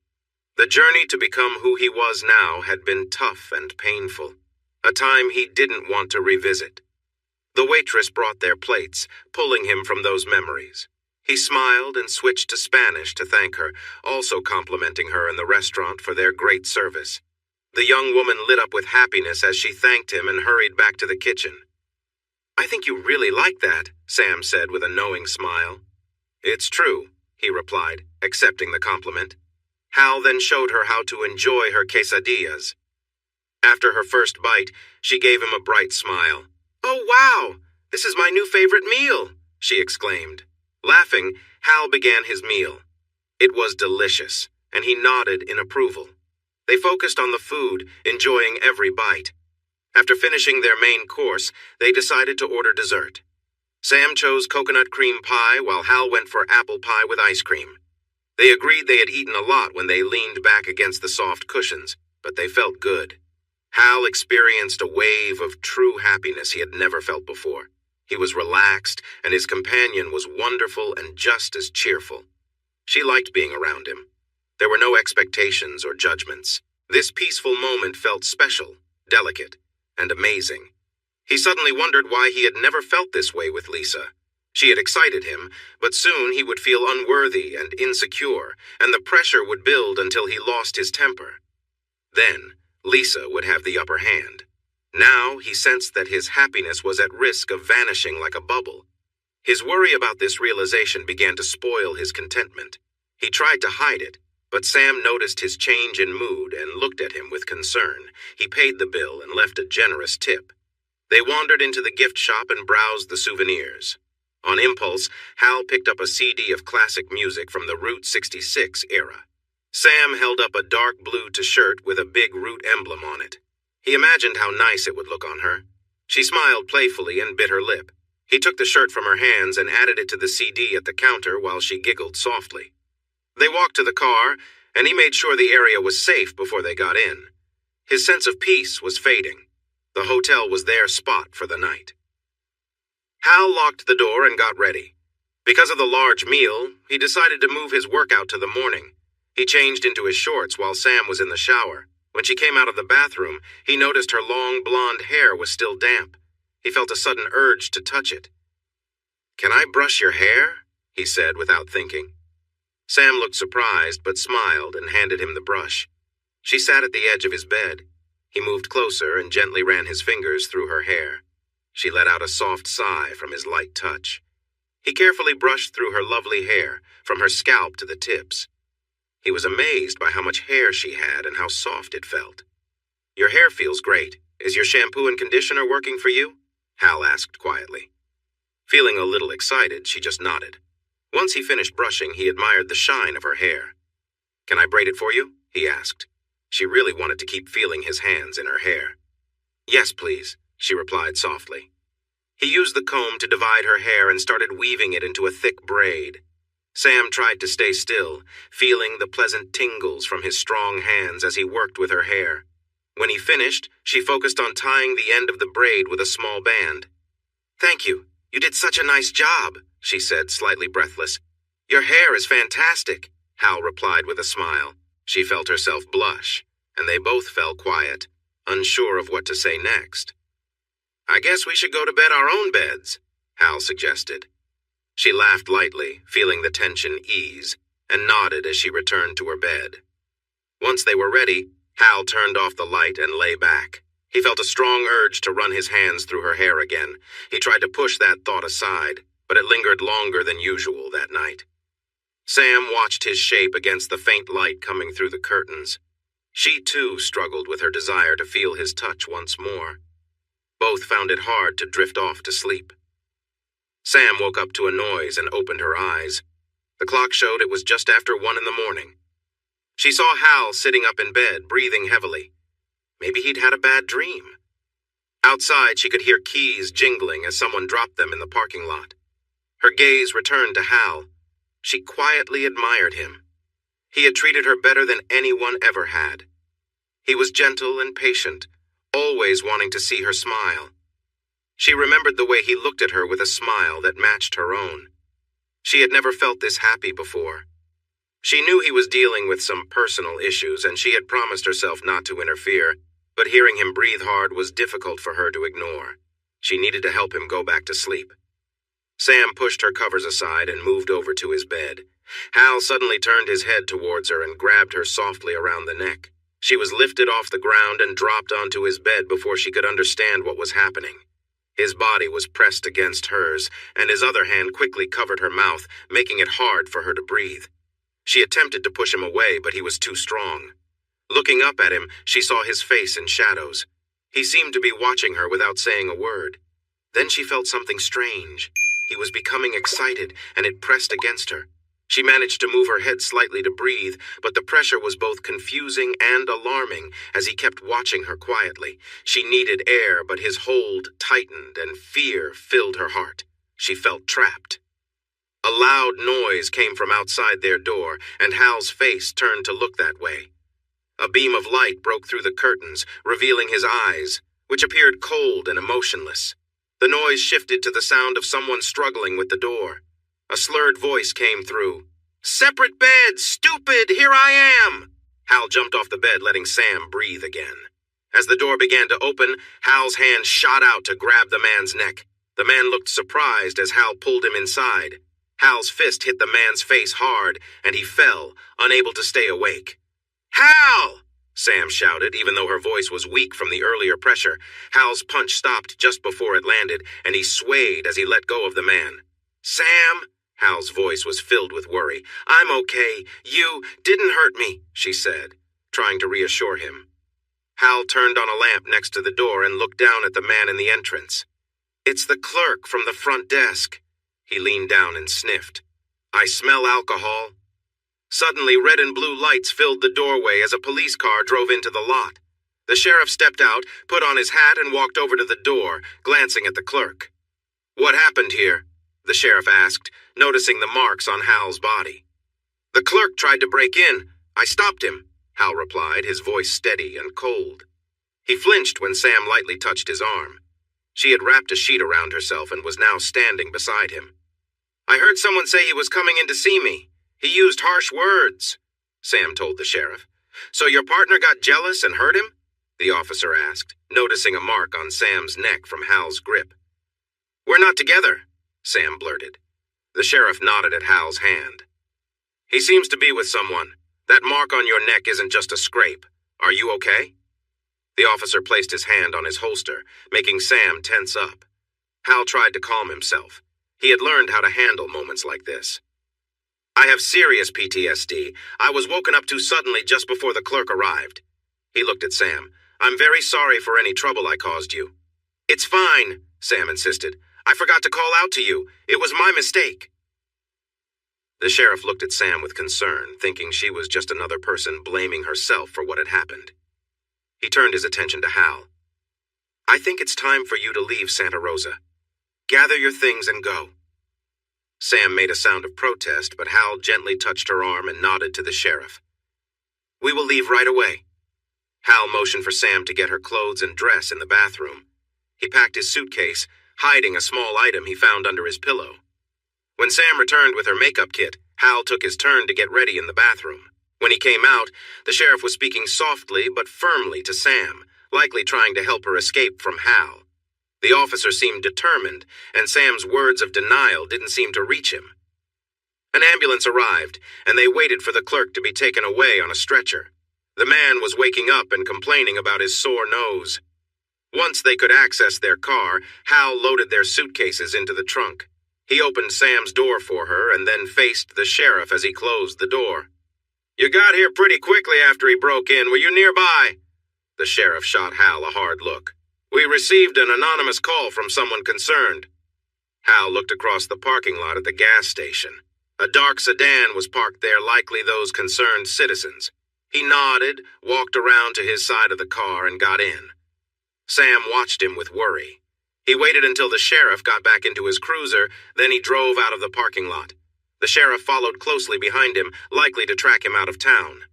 The journey to become who he was now had been tough and painful, a time he didn't want to revisit. The waitress brought their plates, pulling him from those memories. He smiled and switched to Spanish to thank her, also complimenting her in the restaurant for their great service. The young woman lit up with happiness as she thanked him and hurried back to the kitchen. "I think you really like that," Sam said with a knowing smile. "It's true," he replied, accepting the compliment. Hal then showed her how to enjoy her quesadillas. After her first bite, she gave him a bright smile. "Oh, wow! This is my new favorite meal," she exclaimed. Laughing, Hal began his meal. It was delicious, and he nodded in approval. They focused on the food, enjoying every bite. After finishing their main course, they decided to order dessert. Sam chose coconut cream pie while Hal went for apple pie with ice cream. They agreed they had eaten a lot when they leaned back against the soft cushions, but they felt good. Hal experienced a wave of true happiness he had never felt before. He was relaxed, and his companion was wonderful and just as cheerful. She liked being around him. There were no expectations or judgments. This peaceful moment felt special, delicate, and amazing. He suddenly wondered why he had never felt this way with Lisa. She had excited him, but soon he would feel unworthy and insecure, and the pressure would build until he lost his temper. Then, Lisa would have the upper hand. Now he sensed that his happiness was at risk of vanishing like a bubble. His worry about this realization began to spoil his contentment. He tried to hide it, but Sam noticed his change in mood and looked at him with concern. He paid the bill and left a generous tip. They wandered into the gift shop and browsed the souvenirs. On impulse, Hal picked up a CD of classic music from the Route 66 era. Sam held up a dark blue t-shirt with a big Route emblem on it. He imagined how nice it would look on her. She smiled playfully and bit her lip. He took the shirt from her hands and added it to the CD at the counter while she giggled softly. They walked to the car, and he made sure the area was safe before they got in. His sense of peace was fading. The hotel was their spot for the night. Hal locked the door and got ready. Because of the large meal, he decided to move his workout to the morning. He changed into his shorts while Sam was in the shower. When she came out of the bathroom, he noticed her long blonde hair was still damp. He felt a sudden urge to touch it. "Can I brush your hair?" he said without thinking. Sam looked surprised but smiled and handed him the brush. She sat at the edge of his bed. He moved closer and gently ran his fingers through her hair. She let out a soft sigh from his light touch. He carefully brushed through her lovely hair, from her scalp to the tips. He was amazed by how much hair she had and how soft it felt. "Your hair feels great. Is your shampoo and conditioner working for you?" Hal asked quietly. Feeling a little excited, she just nodded. Once he finished brushing, he admired the shine of her hair. "Can I braid it for you?" he asked. She really wanted to keep feeling his hands in her hair. "Yes, please," she replied softly. He used the comb to divide her hair and started weaving it into a thick braid. Sam tried to stay still, feeling the pleasant tingles from his strong hands as he worked with her hair. When he finished, she focused on tying the end of the braid with a small band. "Thank you. You did such a nice job," she said, slightly breathless. "Your hair is fantastic," Hal replied with a smile. She felt herself blush, and they both fell quiet, unsure of what to say next. "I guess we should go to bed our own beds," Hal suggested. She laughed lightly, feeling the tension ease, and nodded as she returned to her bed. Once they were ready, Hal turned off the light and lay back. He felt a strong urge to run his hands through her hair again. He tried to push that thought aside, but it lingered longer than usual that night. Sam watched his shape against the faint light coming through the curtains. She, too, struggled with her desire to feel his touch once more. Both found it hard to drift off to sleep. Sam woke up to a noise and opened her eyes. The clock showed it was just after 1 in the morning. She saw Hal sitting up in bed, breathing heavily. Maybe he'd had a bad dream. Outside, she could hear keys jingling as someone dropped them in the parking lot. Her gaze returned to Hal. She quietly admired him. He had treated her better than anyone ever had. He was gentle and patient, always wanting to see her smile. She remembered the way he looked at her with a smile that matched her own. She had never felt this happy before. She knew he was dealing with some personal issues, and she had promised herself not to interfere, but hearing him breathe hard was difficult for her to ignore. She needed to help him go back to sleep. Sam pushed her covers aside and moved over to his bed. Hal suddenly turned his head towards her and grabbed her softly around the neck. She was lifted off the ground and dropped onto his bed before she could understand what was happening. His body was pressed against hers, and his other hand quickly covered her mouth, making it hard for her to breathe. She attempted to push him away, but he was too strong. Looking up at him, she saw his face in shadows. He seemed to be watching her without saying a word. Then she felt something strange. He was becoming excited, and it pressed against her. She managed to move her head slightly to breathe, but the pressure was both confusing and alarming as he kept watching her quietly. She needed air, but his hold tightened and fear filled her heart. She felt trapped. A loud noise came from outside their door, and Hal's face turned to look that way. A beam of light broke through the curtains, revealing his eyes, which appeared cold and emotionless. The noise shifted to the sound of someone struggling with the door. A slurred voice came through. "Separate beds, stupid, here I am!" Hal jumped off the bed, letting Sam breathe again. As the door began to open, Hal's hand shot out to grab the man's neck. The man looked surprised as Hal pulled him inside. Hal's fist hit the man's face hard, and he fell, unable to stay awake. "Hal!" Sam shouted, even though her voice was weak from the earlier pressure. Hal's punch stopped just before it landed, and he swayed as he let go of the man. "Sam!" Hal's voice was filled with worry. "I'm okay. You didn't hurt me," she said, trying to reassure him. Hal turned on a lamp next to the door and looked down at the man in the entrance. "It's the clerk from the front desk." He leaned down and sniffed. "I smell alcohol." Suddenly, red and blue lights filled the doorway as a police car drove into the lot. The sheriff stepped out, put on his hat, and walked over to the door, glancing at the clerk. "What happened here?" the sheriff asked, noticing the marks on Hal's body. "The clerk tried to break in. I stopped him," Hal replied, his voice steady and cold. He flinched when Sam lightly touched his arm. She had wrapped a sheet around herself and was now standing beside him. "I heard someone say he was coming in to see me. He used harsh words," Sam told the sheriff. "So your partner got jealous and hurt him?" the officer asked, noticing a mark on Sam's neck from Hal's grip. "We're not together," Sam blurted. The sheriff nodded at Hal's hand. "He seems to be with someone. That mark on your neck isn't just a scrape. Are you okay?" The officer placed his hand on his holster, making Sam tense up. Hal tried to calm himself. He had learned how to handle moments like this. "I have serious PTSD. I was woken up too suddenly just before the clerk arrived." He looked at Sam. "I'm very sorry for any trouble I caused you." "It's fine," Sam insisted. "I forgot to call out to you. It was my mistake." The sheriff looked at Sam with concern, thinking she was just another person blaming herself for what had happened. He turned his attention to Hal. "I think it's time for you to leave Santa Rosa. Gather your things and go." Sam made a sound of protest, but Hal gently touched her arm and nodded to the sheriff. "We will leave right away." Hal motioned for Sam to get her clothes and dress in the bathroom. He packed his suitcase, hiding a small item he found under his pillow. When Sam returned with her makeup kit, Hal took his turn to get ready in the bathroom. When he came out, the sheriff was speaking softly but firmly to Sam, likely trying to help her escape from Hal. The officer seemed determined, and Sam's words of denial didn't seem to reach him. An ambulance arrived, and they waited for the clerk to be taken away on a stretcher. The man was waking up and complaining about his sore nose. Once they could access their car, Hal loaded their suitcases into the trunk. He opened Sam's door for her and then faced the sheriff as he closed the door. "You got here pretty quickly after he broke in. Were you nearby?" The sheriff shot Hal a hard look. "We received an anonymous call from someone concerned." Hal looked across the parking lot at the gas station. A dark sedan was parked there, likely those concerned citizens. He nodded, walked around to his side of the car, and got in. Sam watched him with worry. He waited until the sheriff got back into his cruiser, then he drove out of the parking lot. The sheriff followed closely behind him, likely to track him out of town.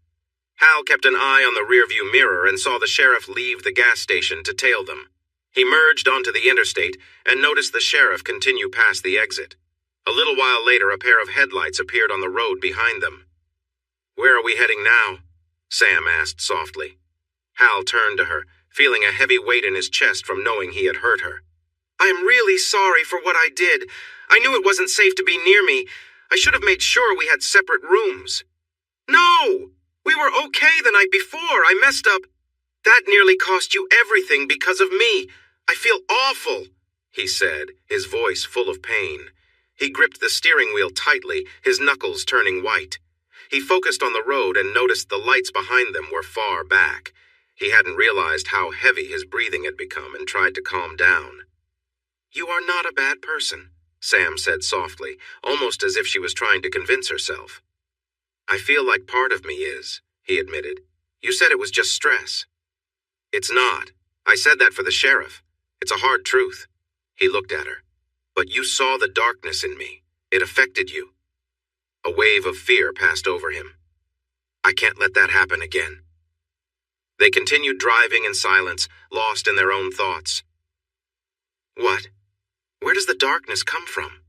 Hal kept an eye on the rearview mirror and saw the sheriff leave the gas station to tail them. He merged onto the interstate and noticed the sheriff continue past the exit. A little while later, a pair of headlights appeared on the road behind them. "Where are we heading now?" Sam asked softly. Hal turned to her, feeling a heavy weight in his chest from knowing he had hurt her. "I am really sorry for what I did. I knew it wasn't safe to be near me. I should have made sure we had separate rooms." "No! We were okay the night before. I messed up. That nearly cost you everything because of me. I feel awful," he said, his voice full of pain. He gripped the steering wheel tightly, his knuckles turning white. He focused on the road and noticed the lights behind them were far back. He hadn't realized how heavy his breathing had become and tried to calm down. "You are not a bad person," Sam said softly, almost as if she was trying to convince herself. I feel like part of me is, he admitted. You said it was just stress. It's not. I said that for the sheriff. It's a hard truth. He looked at her. But you saw the darkness in me. It affected you. A wave of fear passed over him. I can't let that happen again. They continued driving in silence, lost in their own thoughts. What? Where does the darkness come from?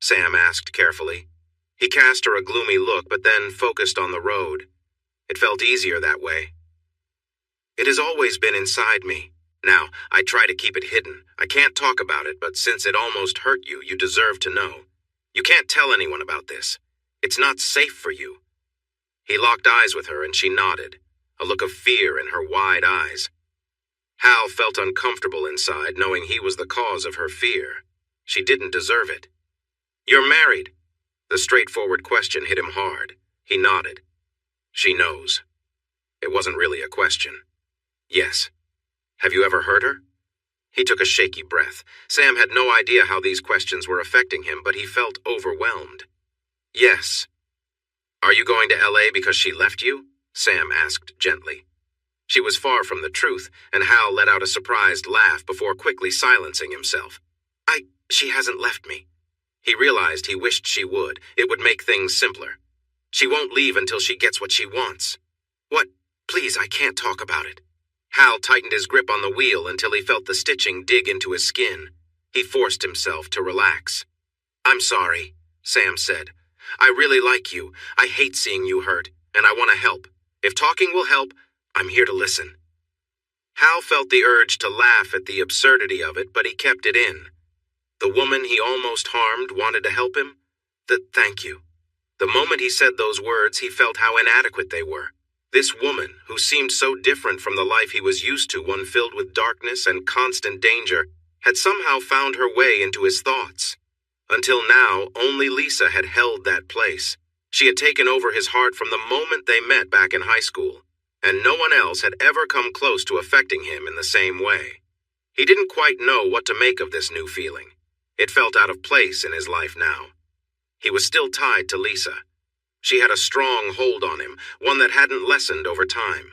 Sam asked carefully. He cast her a gloomy look, but then focused on the road. It felt easier that way. It has always been inside me. Now, I try to keep it hidden. I can't talk about it, but since it almost hurt you, you deserve to know. You can't tell anyone about this. It's not safe for you. He locked eyes with her and she nodded, a look of fear in her wide eyes. Hal felt uncomfortable inside, knowing he was the cause of her fear. She didn't deserve it. You're married. The straightforward question hit him hard. He nodded. She knows. It wasn't really a question. Yes. Have you ever heard her? He took a shaky breath. Sam had no idea how these questions were affecting him, but he felt overwhelmed. Yes. Are you going to L.A. because she left you? Sam asked gently. She was far from the truth, and Hal let out a surprised laugh before quickly silencing himself. She hasn't left me. He realized he wished she would. It would make things simpler. She won't leave until she gets what she wants. What? Please, I can't talk about it. Hal tightened his grip on the wheel until he felt the stitching dig into his skin. He forced himself to relax. I'm sorry, Sam said. I really like you. I hate seeing you hurt, and I want to help. If talking will help, I'm here to listen. Hal felt the urge to laugh at the absurdity of it, but he kept it in. The woman he almost harmed wanted to help him? Thank you. The moment he said those words, he felt how inadequate they were. This woman, who seemed so different from the life he was used to, one filled with darkness and constant danger, had somehow found her way into his thoughts. Until now, only Lisa had held that place. She had taken over his heart from the moment they met back in high school, and no one else had ever come close to affecting him in the same way. He didn't quite know what to make of this new feeling. It felt out of place in his life now. He was still tied to Lisa. She had a strong hold on him, one that hadn't lessened over time.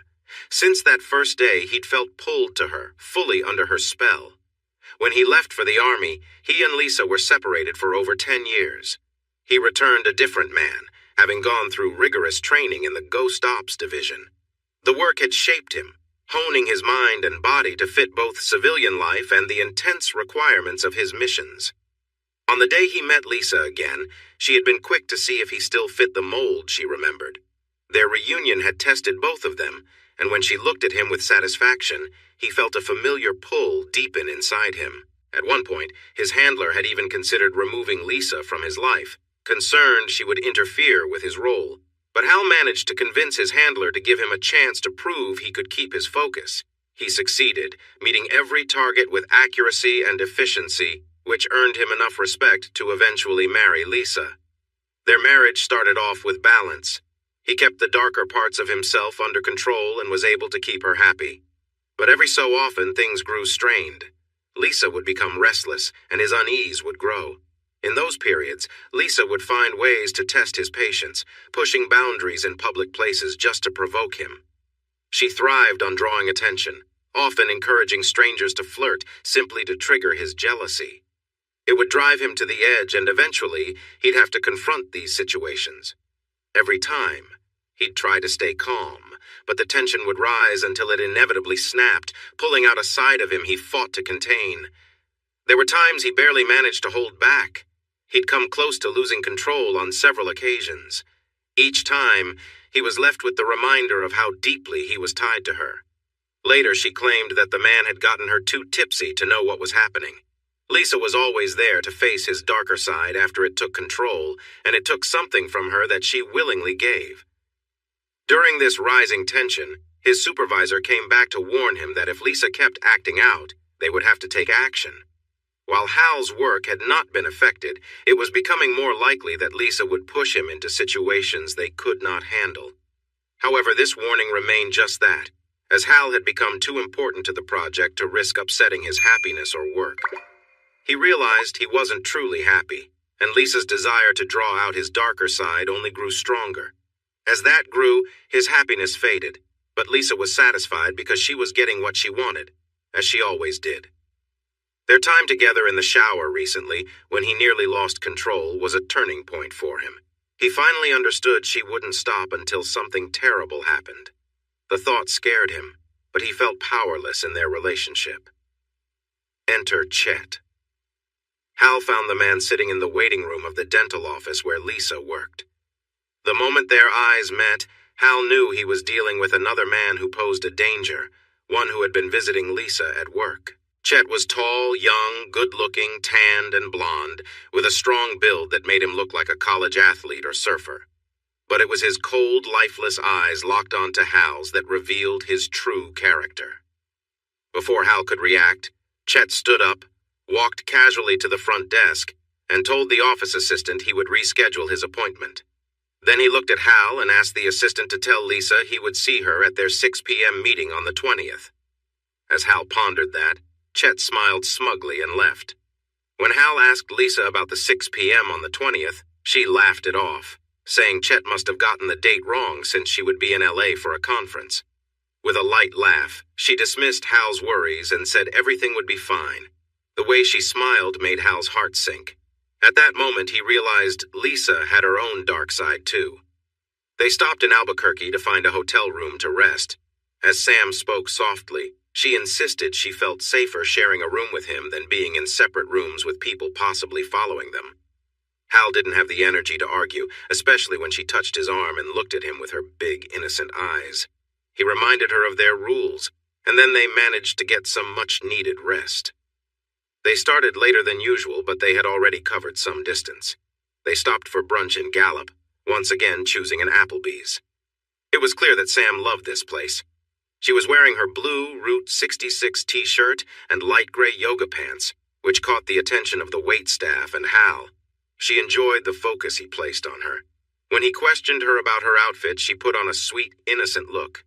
Since that first day, he'd felt pulled to her, fully under her spell. When he left for the army, he and Lisa were separated for over 10 years. He returned a different man, having gone through rigorous training in the Ghost Ops division. The work had shaped him, honing his mind and body to fit both civilian life and the intense requirements of his missions. On the day he met Lisa again, she had been quick to see if he still fit the mold she remembered. Their reunion had tested both of them, and when she looked at him with satisfaction, he felt a familiar pull deepen inside him. At one point, his handler had even considered removing Lisa from his life, concerned she would interfere with his role. But Hal managed to convince his handler to give him a chance to prove he could keep his focus. He succeeded, meeting every target with accuracy and efficiency, which earned him enough respect to eventually marry Lisa. Their marriage started off with balance. He kept the darker parts of himself under control and was able to keep her happy. But every so often things grew strained. Lisa would become restless, and his unease would grow. In those periods, Lisa would find ways to test his patience, pushing boundaries in public places just to provoke him. She thrived on drawing attention, often encouraging strangers to flirt simply to trigger his jealousy. It would drive him to the edge, and eventually, he'd have to confront these situations. Every time, he'd try to stay calm, but the tension would rise until it inevitably snapped, pulling out a side of him he fought to contain. There were times he barely managed to hold back. He'd come close to losing control on several occasions. Each time, he was left with the reminder of how deeply he was tied to her. Later, she claimed that the man had gotten her too tipsy to know what was happening. Lisa was always there to face his darker side after it took control, and it took something from her that she willingly gave. During this rising tension, his supervisor came back to warn him that if Lisa kept acting out, they would have to take action. While Hal's work had not been affected, it was becoming more likely that Lisa would push him into situations they could not handle. However, this warning remained just that, as Hal had become too important to the project to risk upsetting his happiness or work. He realized he wasn't truly happy, and Lisa's desire to draw out his darker side only grew stronger. As that grew, his happiness faded, but Lisa was satisfied because she was getting what she wanted, as she always did. Their time together in the shower recently, when he nearly lost control, was a turning point for him. He finally understood she wouldn't stop until something terrible happened. The thought scared him, but he felt powerless in their relationship. Enter Chet. Hal found the man sitting in the waiting room of the dental office where Lisa worked. The moment their eyes met, Hal knew he was dealing with another man who posed a danger, one who had been visiting Lisa at work. Chet was tall, young, good-looking, tanned, and blonde, with a strong build that made him look like a college athlete or surfer. But it was his cold, lifeless eyes locked onto Hal's that revealed his true character. Before Hal could react, Chet stood up, walked casually to the front desk, and told the office assistant he would reschedule his appointment. Then he looked at Hal and asked the assistant to tell Lisa he would see her at their 6 p.m. meeting on the 20th. As Hal pondered that, Chet smiled smugly and left. When Hal asked Lisa about the 6 p.m. on the 20th, she laughed it off, saying Chet must have gotten the date wrong since she would be in L.A. for a conference. With a light laugh, she dismissed Hal's worries and said everything would be fine. The way she smiled made Hal's heart sink. At that moment, he realized Lisa had her own dark side, too. They stopped in Albuquerque to find a hotel room to rest. As Sam spoke softly, she insisted she felt safer sharing a room with him than being in separate rooms with people possibly following them. Hal didn't have the energy to argue, especially when she touched his arm and looked at him with her big, innocent eyes. He reminded her of their rules, and then they managed to get some much-needed rest. They started later than usual, but they had already covered some distance. They stopped for brunch in Gallup, once again choosing an Applebee's. It was clear that Sam loved this place. She was wearing her blue Route 66 t-shirt and light gray yoga pants, which caught the attention of the waitstaff and Hal. She enjoyed the focus he placed on her. When he questioned her about her outfit, she put on a sweet, innocent look.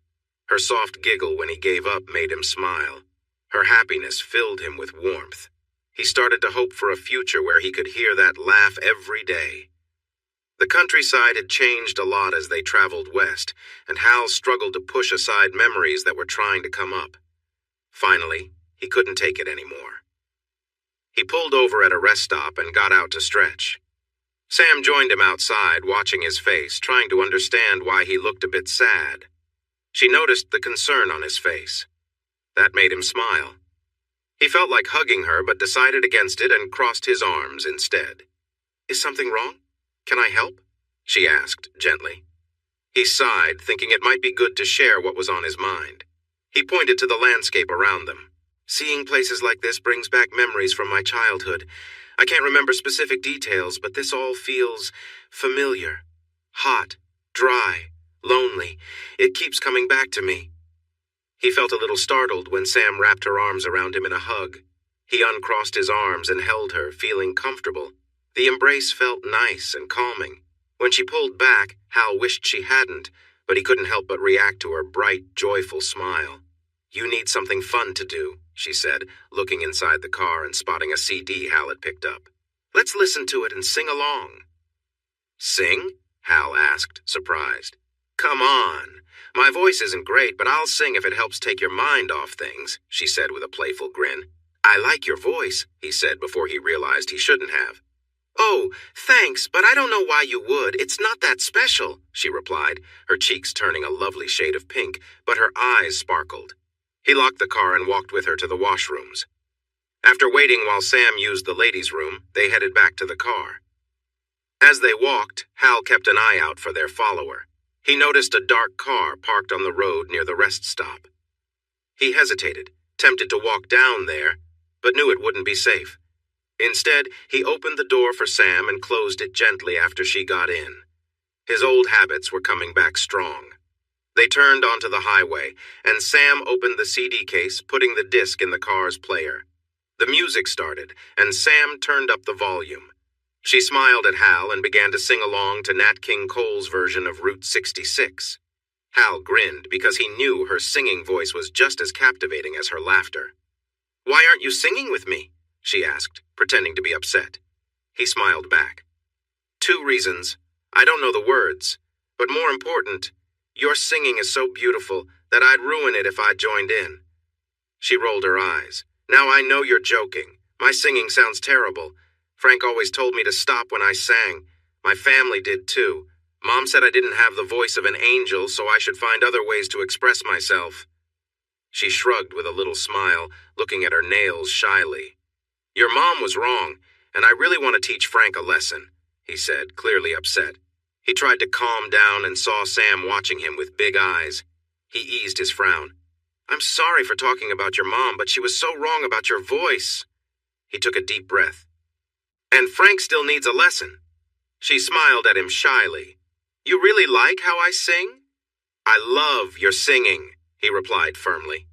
Her soft giggle when he gave up made him smile. Her happiness filled him with warmth. He started to hope for a future where he could hear that laugh every day. The countryside had changed a lot as they traveled west, and Hal struggled to push aside memories that were trying to come up. Finally, he couldn't take it anymore. He pulled over at a rest stop and got out to stretch. Sam joined him outside, watching his face, trying to understand why he looked a bit sad. She noticed the concern on his face. That made him smile. He felt like hugging her, but decided against it and crossed his arms instead. "Is something wrong? Can I help?" she asked gently. He sighed, thinking it might be good to share what was on his mind. He pointed to the landscape around them. "Seeing places like this brings back memories from my childhood. I can't remember specific details, but this all feels familiar. Hot, dry, lonely. It keeps coming back to me." He felt a little startled when Sam wrapped her arms around him in a hug. He uncrossed his arms and held her, feeling comfortable. The embrace felt nice and calming. When she pulled back, Hal wished she hadn't, but he couldn't help but react to her bright, joyful smile. "You need something fun to do," she said, looking inside the car and spotting a CD Hal had picked up. "Let's listen to it and sing along." "Sing?" Hal asked, surprised. "Come on. My voice isn't great, but I'll sing if it helps take your mind off things," she said with a playful grin. "I like your voice," he said before he realized he shouldn't have. "Oh, thanks, but I don't know why you would. It's not that special," she replied, her cheeks turning a lovely shade of pink, but her eyes sparkled. He locked the car and walked with her to the washrooms. After waiting while Sam used the ladies' room, they headed back to the car. As they walked, Hal kept an eye out for their follower. He noticed a dark car parked on the road near the rest stop. He hesitated, tempted to walk down there, but knew it wouldn't be safe. Instead, he opened the door for Sam and closed it gently after she got in. His old habits were coming back strong. They turned onto the highway, and Sam opened the CD case, putting the disc in the car's player. The music started, and Sam turned up the volume. She smiled at Hal and began to sing along to Nat King Cole's version of Route 66. Hal grinned because he knew her singing voice was just as captivating as her laughter. "Why aren't you singing with me?" she asked, pretending to be upset. He smiled back. 2 reasons. I don't know the words. But more important, your singing is so beautiful that I'd ruin it if I joined in. She rolled her eyes. Now I know you're joking. My singing sounds terrible. Frank always told me to stop when I sang. My family did too. Mom said I didn't have the voice of an angel, so I should find other ways to express myself. She shrugged with a little smile, looking at her nails shyly. Your mom was wrong, and I really want to teach Frank a lesson, he said, clearly upset. He tried to calm down and saw Sam watching him with big eyes. He eased his frown. I'm sorry for talking about your mom, but she was so wrong about your voice. He took a deep breath. And Frank still needs a lesson. She smiled at him shyly. You really like how I sing? I love your singing, he replied firmly.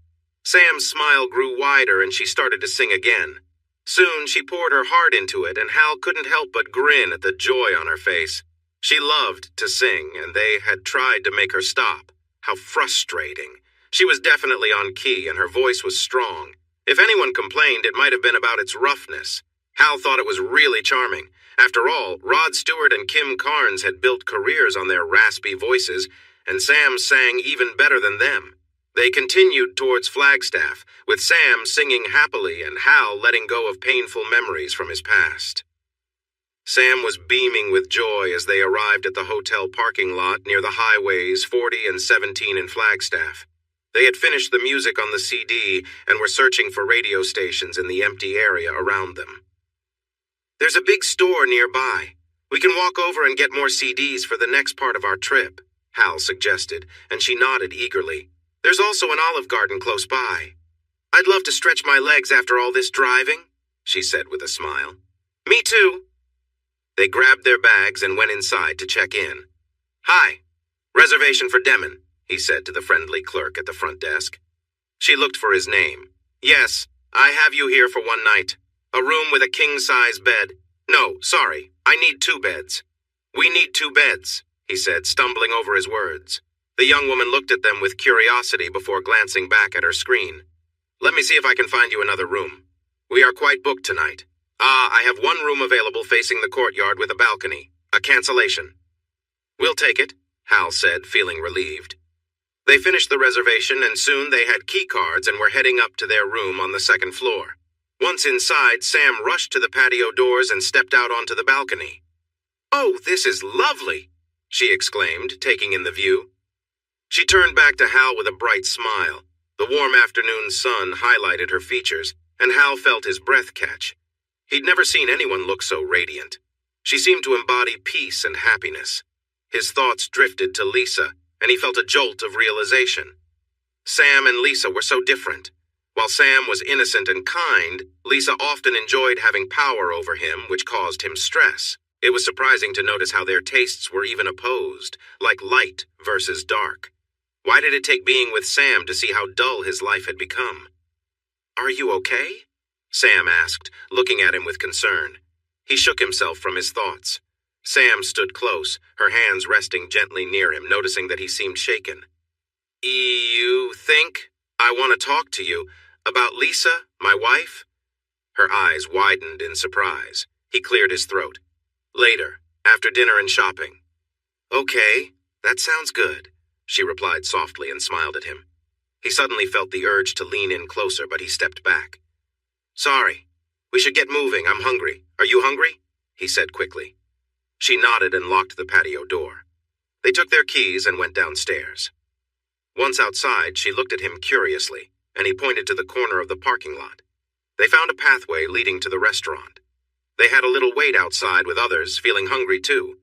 Sam's smile grew wider and she started to sing again. Soon she poured her heart into it, and Hal couldn't help but grin at the joy on her face. She loved to sing, and they had tried to make her stop. How frustrating. She was definitely on key, and her voice was strong. If anyone complained, it might have been about its roughness. Hal thought it was really charming. After all, Rod Stewart and Kim Carnes had built careers on their raspy voices, and Sam sang even better than them. They continued towards Flagstaff, with Sam singing happily and Hal letting go of painful memories from his past. Sam was beaming with joy as they arrived at the hotel parking lot near the highways 40 and 17 in Flagstaff. They had finished the music on the CD and were searching for radio stations in the empty area around them. There's a big store nearby. We can walk over and get more CDs for the next part of our trip, Hal suggested, and she nodded eagerly. There's also an Olive Garden close by. I'd love to stretch my legs after all this driving, she said with a smile. Me too. They grabbed their bags and went inside to check in. Hi, reservation for Demon, he said to the friendly clerk at the front desk. She looked for his name. Yes, I have you here for one night. A room with a king-size bed. No, sorry, I need 2 beds. We need 2 beds, he said, stumbling over his words. The young woman looked at them with curiosity before glancing back at her screen. Let me see if I can find you another room. We are quite booked tonight. I have 1 room available facing the courtyard with a balcony. A cancellation. We'll take it, Hal said, feeling relieved. They finished the reservation and soon they had key cards and were heading up to their room on the 2nd floor. Once inside, Sam rushed to the patio doors and stepped out onto the balcony. Oh, this is lovely, she exclaimed, taking in the view. She turned back to Hal with a bright smile. The warm afternoon sun highlighted her features, and Hal felt his breath catch. He'd never seen anyone look so radiant. She seemed to embody peace and happiness. His thoughts drifted to Lisa, and he felt a jolt of realization. Sam and Lisa were so different. While Sam was innocent and kind, Lisa often enjoyed having power over him, which caused him stress. It was surprising to notice how their tastes were even opposed, like light versus dark. Why did it take being with Sam to see how dull his life had become? Are you okay? Sam asked, looking at him with concern. He shook himself from his thoughts. Sam stood close, her hands resting gently near him, noticing that he seemed shaken. You think? I want to talk to you. About Lisa, my wife? Her eyes widened in surprise. He cleared his throat. Later, after dinner and shopping. Okay, that sounds good, she replied softly and smiled at him. He suddenly felt the urge to lean in closer, but he stepped back. Sorry, we should get moving. I'm hungry. Are you hungry? He said quickly. She nodded and locked the patio door. They took their keys and went downstairs. Once outside, she looked at him curiously, and he pointed to the corner of the parking lot. They found a pathway leading to the restaurant. They had a little wait outside with others, feeling hungry too.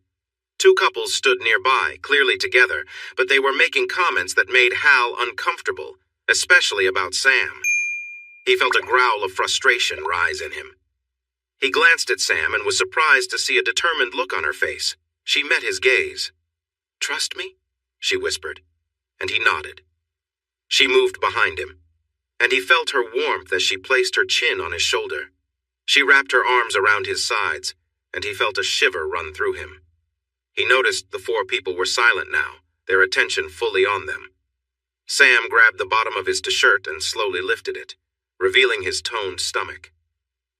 2 couples stood nearby, clearly together, but they were making comments that made Hal uncomfortable, especially about Sam. He felt a growl of frustration rise in him. He glanced at Sam and was surprised to see a determined look on her face. She met his gaze. Trust me? She whispered, and he nodded. She moved behind him, and he felt her warmth as she placed her chin on his shoulder. She wrapped her arms around his sides, and he felt a shiver run through him. He noticed the 4 people were silent now, their attention fully on them. Sam grabbed the bottom of his t-shirt and slowly lifted it, revealing his toned stomach.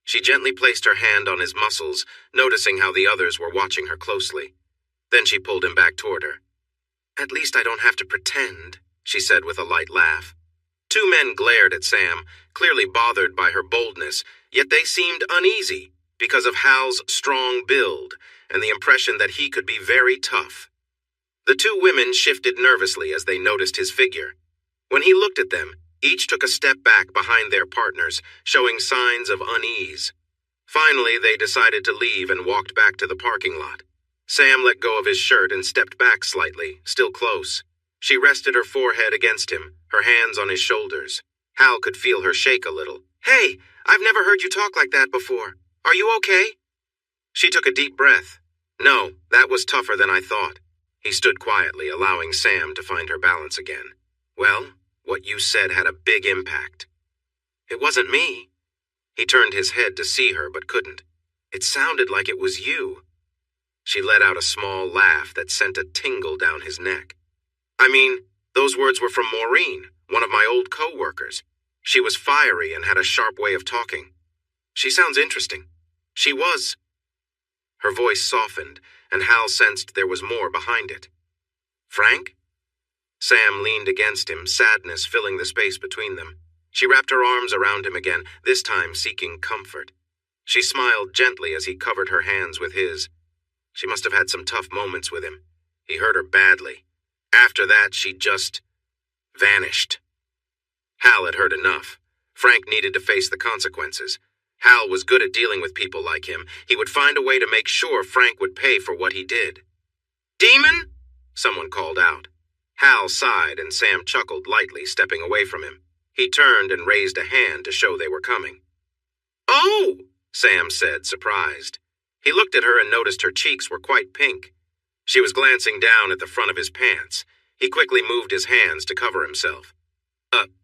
She gently placed her hand on his muscles, noticing how the others were watching her closely. Then she pulled him back toward her. "At least I don't have to pretend," she said with a light laugh. Two men glared at Sam, clearly bothered by her boldness, yet they seemed uneasy because of Hal's strong build and the impression that he could be very tough. The two women shifted nervously as they noticed his figure. When he looked at them, each took a step back behind their partners, showing signs of unease. Finally, they decided to leave and walked back to the parking lot. Sam let go of his shirt and stepped back slightly, still close. She rested her forehead against him, her hands on his shoulders. Hal could feel her shake a little. "Hey, I've never heard you talk like that before. Are you okay?" She took a deep breath. "No, that was tougher than I thought." He stood quietly, allowing Sam to find her balance again. "Well, what you said had a big impact." "It wasn't me." He turned his head to see her but couldn't. "It sounded like it was you." She let out a small laugh that sent a tingle down his neck. "I mean, those words were from Maureen, one of my old co-workers. She was fiery and had a sharp way of talking. She sounds interesting." "She was." Her voice softened, and Hal sensed there was more behind it. "Frank?" Sam leaned against him, sadness filling the space between them. She wrapped her arms around him again, this time seeking comfort. She smiled gently as he covered her hands with his. She must have had some tough moments with him. He hurt her badly. After that, she just vanished. Hal had heard enough. Frank needed to face the consequences. Hal was good at dealing with people like him. He would find a way to make sure Frank would pay for what he did. "Demon?" someone called out. Hal sighed and Sam chuckled lightly, stepping away from him. He turned and raised a hand to show they were coming. "Oh!" Sam said, surprised. He looked at her and noticed her cheeks were quite pink. She was glancing down at the front of his pants. He quickly moved his hands to cover himself.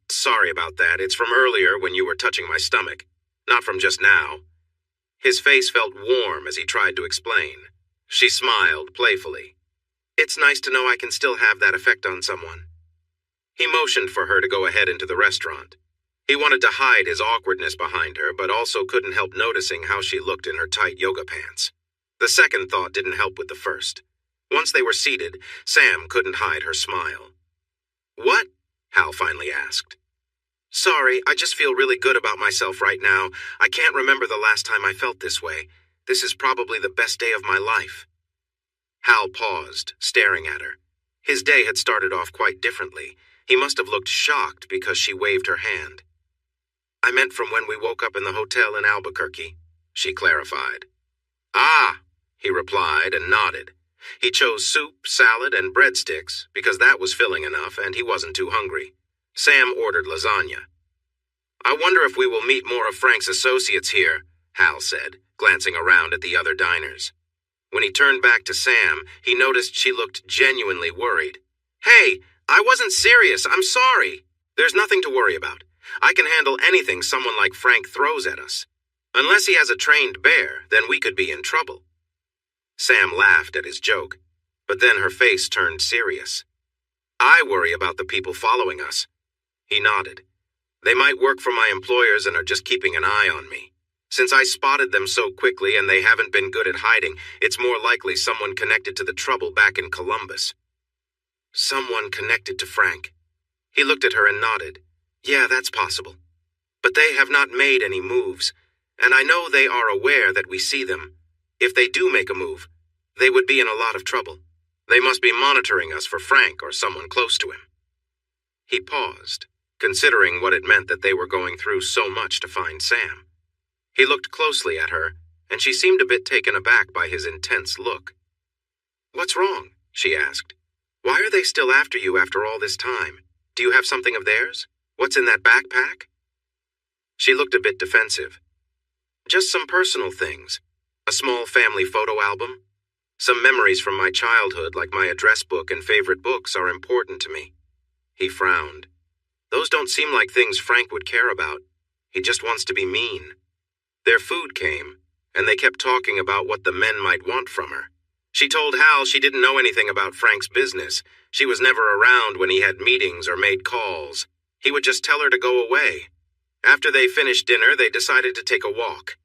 Sorry about that. It's from earlier when you were touching my stomach. Not from just now." His face felt warm as he tried to explain. She smiled playfully. "It's nice to know I can still have that effect on someone." He motioned for her to go ahead into the restaurant. He wanted to hide his awkwardness behind her, but also couldn't help noticing how she looked in her tight yoga pants. The second thought didn't help with the first. Once they were seated, Sam couldn't hide her smile. "What?" Hal finally asked. "Sorry, I just feel really good about myself right now. I can't remember the last time I felt this way. This is probably the best day of my life." Hal paused, staring at her. His day had started off quite differently. He must have looked shocked because she waved her hand. "I meant from when we woke up in the hotel in Albuquerque," she clarified. "Ah," he replied and nodded. He chose soup, salad, and breadsticks because that was filling enough and he wasn't too hungry. Sam ordered lasagna. "I wonder if we will meet more of Frank's associates here," Hal said, glancing around at the other diners. When he turned back to Sam, he noticed she looked genuinely worried. "Hey, I wasn't serious. I'm sorry. There's nothing to worry about. I can handle anything someone like Frank throws at us. Unless he has a trained bear, then we could be in trouble." Sam laughed at his joke, but then her face turned serious. "I worry about the people following us." He nodded. "They might work for my employers and are just keeping an eye on me. Since I spotted them so quickly and they haven't been good at hiding, it's more likely someone connected to the trouble back in Columbus." "Someone connected to Frank." He looked at her and nodded. "Yeah, that's possible. But they have not made any moves, and I know they are aware that we see them. If they do make a move, they would be in a lot of trouble. They must be monitoring us for Frank or someone close to him." He paused, considering what it meant that they were going through so much to find Sam. He looked closely at her, and she seemed a bit taken aback by his intense look. "What's wrong?" she asked. "Why are they still after you after all this time? Do you have something of theirs? What's in that backpack?" She looked a bit defensive. "Just some personal things. A small family photo album. Some memories from my childhood, like my address book and favorite books, are important to me." He frowned. "Those don't seem like things Frank would care about. He just wants to be mean." Their food came, and they kept talking about what the men might want from her. She told Hal she didn't know anything about Frank's business. She was never around when he had meetings or made calls. He would just tell her to go away. After they finished dinner, they decided to take a walk.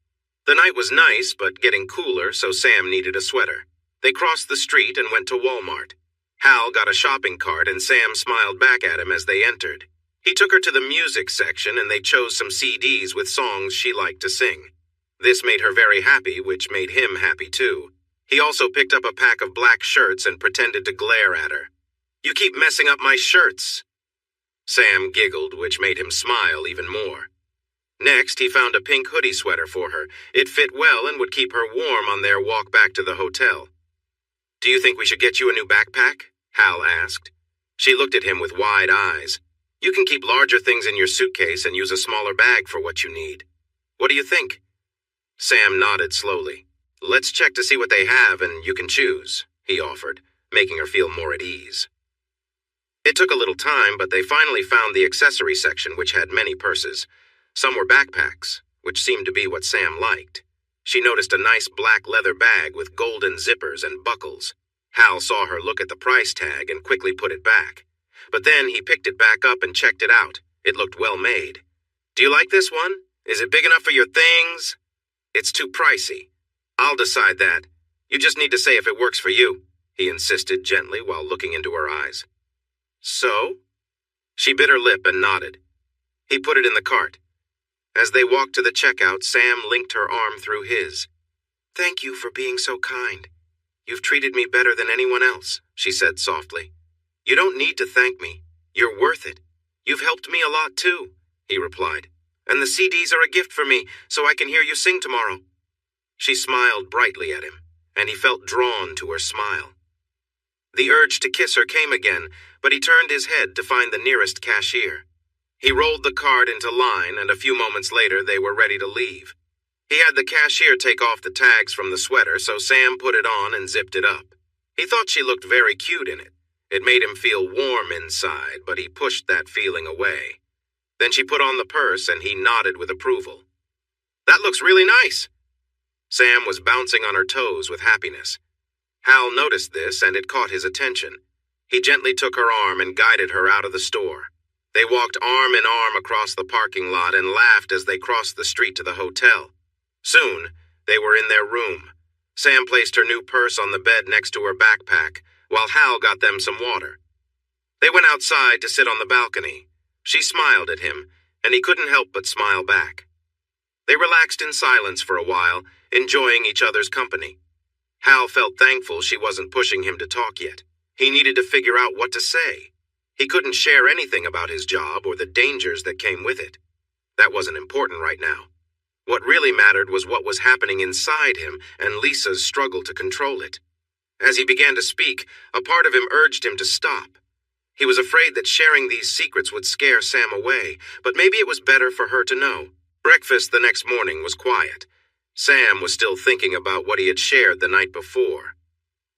The night was nice, but getting cooler, so Sam needed a sweater. They crossed the street and went to Walmart. Hal got a shopping cart and Sam smiled back at him as they entered. He took her to the music section and they chose some CDs with songs she liked to sing. This made her very happy, which made him happy too. He also picked up a pack of black shirts and pretended to glare at her. "You keep messing up my shirts." Sam giggled, which made him smile even more. Next, he found a pink hoodie sweater for her. It fit well and would keep her warm on their walk back to the hotel. "Do you think we should get you a new backpack?" Hal asked. She looked at him with wide eyes. "You can keep larger things in your suitcase and use a smaller bag for what you need. What do you think?" Sam nodded slowly. "Let's check to see what they have and you can choose," he offered, making her feel more at ease. It took a little time, but they finally found the accessory section, which had many purses. Some were backpacks, which seemed to be what Sam liked. She noticed a nice black leather bag with golden zippers and buckles. Hal saw her look at the price tag and quickly put it back. But then he picked it back up and checked it out. It looked well made. "Do you like this one? Is it big enough for your things?" "It's too pricey. I'll decide that. You just need to say if it works for you," he insisted gently while looking into her eyes. "So?" She bit her lip and nodded. He put it in the cart. As they walked to the checkout, Sam linked her arm through his. "Thank you for being so kind. You've treated me better than anyone else," she said softly. "You don't need to thank me. You're worth it. You've helped me a lot too," he replied. "And the CDs are a gift for me, so I can hear you sing tomorrow." She smiled brightly at him, and he felt drawn to her smile. The urge to kiss her came again, but he turned his head to find the nearest cashier. He rolled the card into line, and a few moments later they were ready to leave. He had the cashier take off the tags from the sweater, so Sam put it on and zipped it up. He thought she looked very cute in it. It made him feel warm inside, but he pushed that feeling away. Then she put on the purse, and he nodded with approval. "That looks really nice." Sam was bouncing on her toes with happiness. Hal noticed this, and it caught his attention. He gently took her arm and guided her out of the store. They walked arm in arm across the parking lot and laughed as they crossed the street to the hotel. Soon, they were in their room. Sam placed her new purse on the bed next to her backpack, while Hal got them some water. They went outside to sit on the balcony. She smiled at him, and he couldn't help but smile back. They relaxed in silence for a while, enjoying each other's company. Hal felt thankful she wasn't pushing him to talk yet. He needed to figure out what to say. He couldn't share anything about his job or the dangers that came with it. That wasn't important right now. What really mattered was what was happening inside him and Lisa's struggle to control it. As he began to speak, a part of him urged him to stop. He was afraid that sharing these secrets would scare Sam away, but maybe it was better for her to know. Breakfast the next morning was quiet. Sam was still thinking about what he had shared the night before.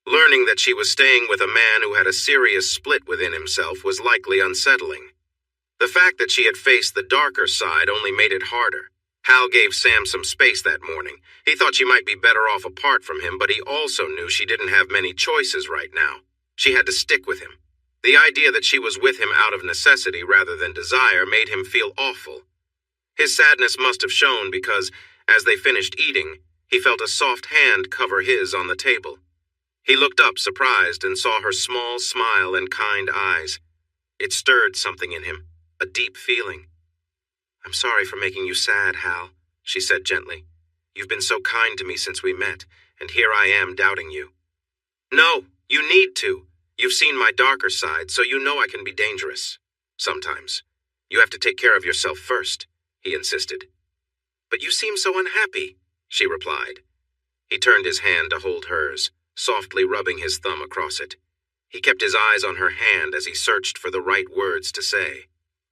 Learning that she was staying with a man who had a serious split within himself was likely unsettling. The fact that she had faced the darker side only made it harder. Hal gave Sam some space that morning. He thought she might be better off apart from him, but he also knew she didn't have many choices right now. She had to stick with him. The idea that she was with him out of necessity rather than desire made him feel awful. His sadness must have shown because, as they finished eating, he felt a soft hand cover his on the table. He looked up surprised and saw her small smile and kind eyes. It stirred something in him, a deep feeling. "I'm sorry for making you sad, Hal," she said gently. "You've been so kind to me since we met, and here I am doubting you." "No, you need to. You've seen my darker side, so you know I can be dangerous. Sometimes. You have to take care of yourself first," he insisted. "But you seem so unhappy," she replied. He turned his hand to hold hers, softly rubbing his thumb across it. He kept his eyes on her hand as he searched for the right words to say.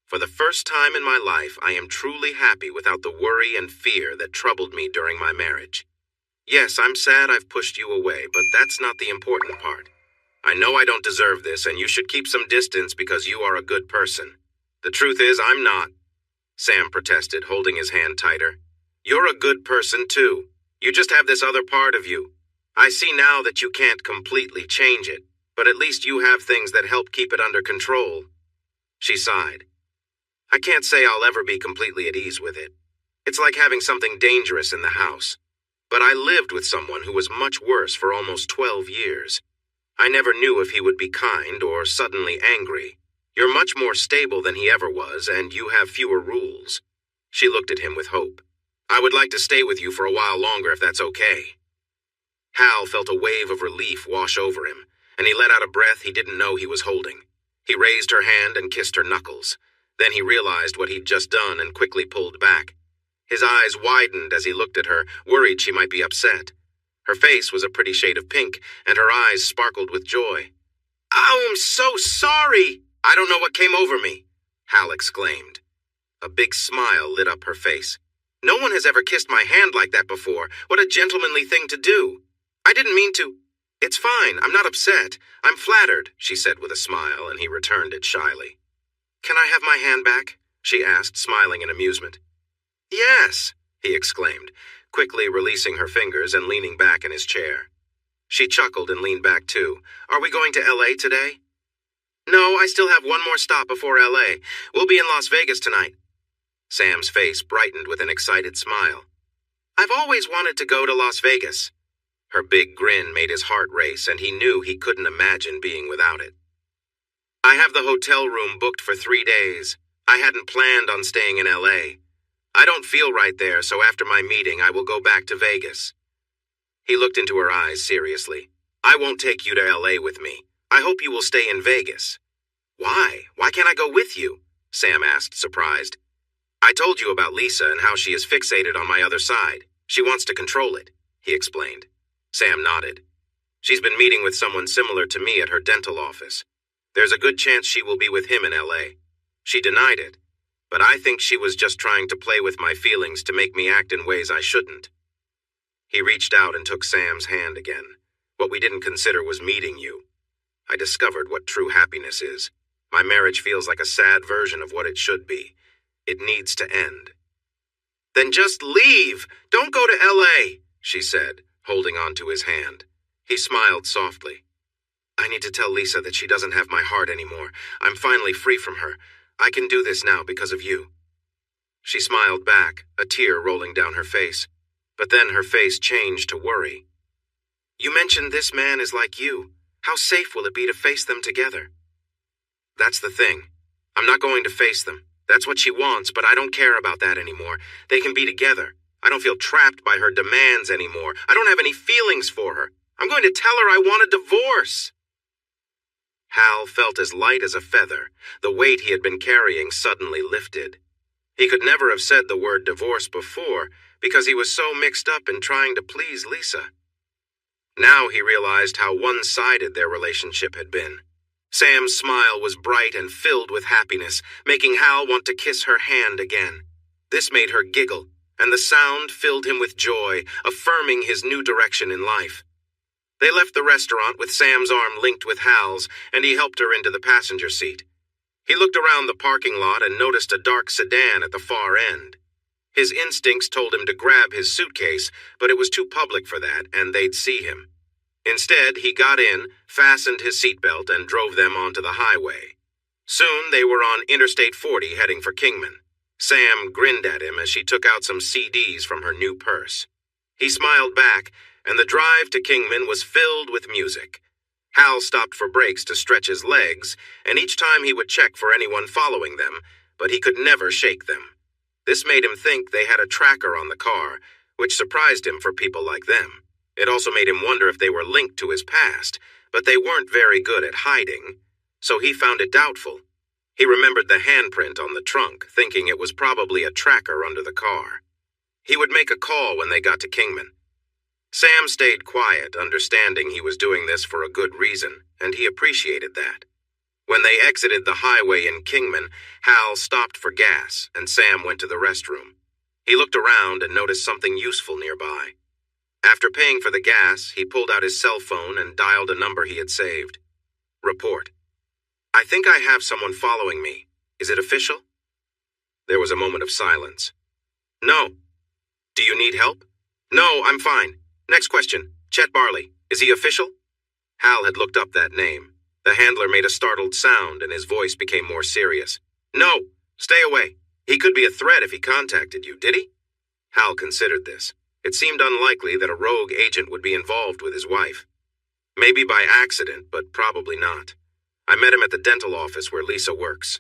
"For the first time in my life, I am truly happy without the worry and fear that troubled me during my marriage. Yes, I'm sad I've pushed you away, but that's not the important part. I know I don't deserve this, and you should keep some distance because you are a good person. The truth is, I'm not," Sam protested, holding his hand tighter. "You're a good person, too. You just have this other part of you. I see now that you can't completely change it, but at least you have things that help keep it under control." She sighed. "I can't say I'll ever be completely at ease with it. It's like having something dangerous in the house. But I lived with someone who was much worse for almost 12 years. I never knew if he would be kind or suddenly angry. You're much more stable than he ever was, and you have fewer rules." She looked at him with hope. "I would like to stay with you for a while longer if that's okay." Hal felt a wave of relief wash over him, and he let out a breath he didn't know he was holding. He raised her hand and kissed her knuckles. Then he realized what he'd just done and quickly pulled back. His eyes widened as he looked at her, worried she might be upset. Her face was a pretty shade of pink, and her eyes sparkled with joy. "Oh, I'm so sorry! I don't know what came over me," Hal exclaimed. A big smile lit up her face. "No one has ever kissed my hand like that before. What a gentlemanly thing to do. I didn't mean to." "It's fine. I'm not upset. I'm flattered," she said with a smile, and he returned it shyly. "Can I have my hand back?" she asked, smiling in amusement. "Yes," he exclaimed, quickly releasing her fingers and leaning back in his chair. She chuckled and leaned back too. "Are we going to L.A. today?" "No, I still have one more stop before L.A. We'll be in Las Vegas tonight." Sam's face brightened with an excited smile. "I've always wanted to go to Las Vegas." Her big grin made his heart race, and he knew he couldn't imagine being without it. "I have the hotel room booked for 3 days. I hadn't planned on staying in L.A. I don't feel right there, so after my meeting, I will go back to Vegas." He looked into her eyes seriously. "I won't take you to L.A. with me. I hope you will stay in Vegas." "Why? Why can't I go with you?" Sam asked, surprised. "I told you about Lisa and how she is fixated on my other side. She wants to control it," he explained. Sam nodded. "She's been meeting with someone similar to me at her dental office. There's a good chance she will be with him in L.A. She denied it, but I think she was just trying to play with my feelings to make me act in ways I shouldn't." He reached out and took Sam's hand again. "What we didn't consider was meeting you. I discovered what true happiness is. My marriage feels like a sad version of what it should be. It needs to end." "Then just leave! Don't go to L.A., she said, holding on to his hand. He smiled softly. "I need to tell Lisa that she doesn't have my heart anymore. I'm finally free from her. I can do this now because of you." She smiled back, a tear rolling down her face. But then her face changed to worry. "You mentioned this man is like you. How safe will it be to face them together?" "That's the thing. I'm not going to face them. That's what she wants, but I don't care about that anymore. They can be together. I don't feel trapped by her demands anymore. I don't have any feelings for her. I'm going to tell her I want a divorce." Hal felt as light as a feather. The weight he had been carrying suddenly lifted. He could never have said the word divorce before because he was so mixed up in trying to please Lisa. Now he realized how one-sided their relationship had been. Sam's smile was bright and filled with happiness, making Hal want to kiss her hand again. This made her giggle, and the sound filled him with joy, affirming his new direction in life. They left the restaurant with Sam's arm linked with Hal's, and he helped her into the passenger seat. He looked around the parking lot and noticed a dark sedan at the far end. His instincts told him to grab his suitcase, but it was too public for that, and they'd see him. Instead, he got in, fastened his seatbelt, and drove them onto the highway. Soon they were on Interstate 40 heading for Kingman. Sam grinned at him as she took out some CDs from her new purse. He smiled back, and the drive to Kingman was filled with music. Hal stopped for breaks to stretch his legs, and each time he would check for anyone following them, but he could never shake them. This made him think they had a tracker on the car, which surprised him for people like them. It also made him wonder if they were linked to his past, but they weren't very good at hiding, so he found it doubtful. He remembered the handprint on the trunk, thinking it was probably a tracker under the car. He would make a call when they got to Kingman. Sam stayed quiet, understanding he was doing this for a good reason, and he appreciated that. When they exited the highway in Kingman, Hal stopped for gas, and Sam went to the restroom. He looked around and noticed something useful nearby. After paying for the gas, he pulled out his cell phone and dialed a number he had saved. "Report. I think I have someone following me. Is it official?" There was a moment of silence. "No." "Do you need help?" "No, I'm fine. Next question. Chet Barley. Is he official?" Hal had looked up that name. The handler made a startled sound, and his voice became more serious. "No. Stay away. He could be a threat if he contacted you, did he?" Hal considered this. It seemed unlikely that a rogue agent would be involved with his wife. Maybe by accident, but probably not. I met him at the dental office where Lisa works.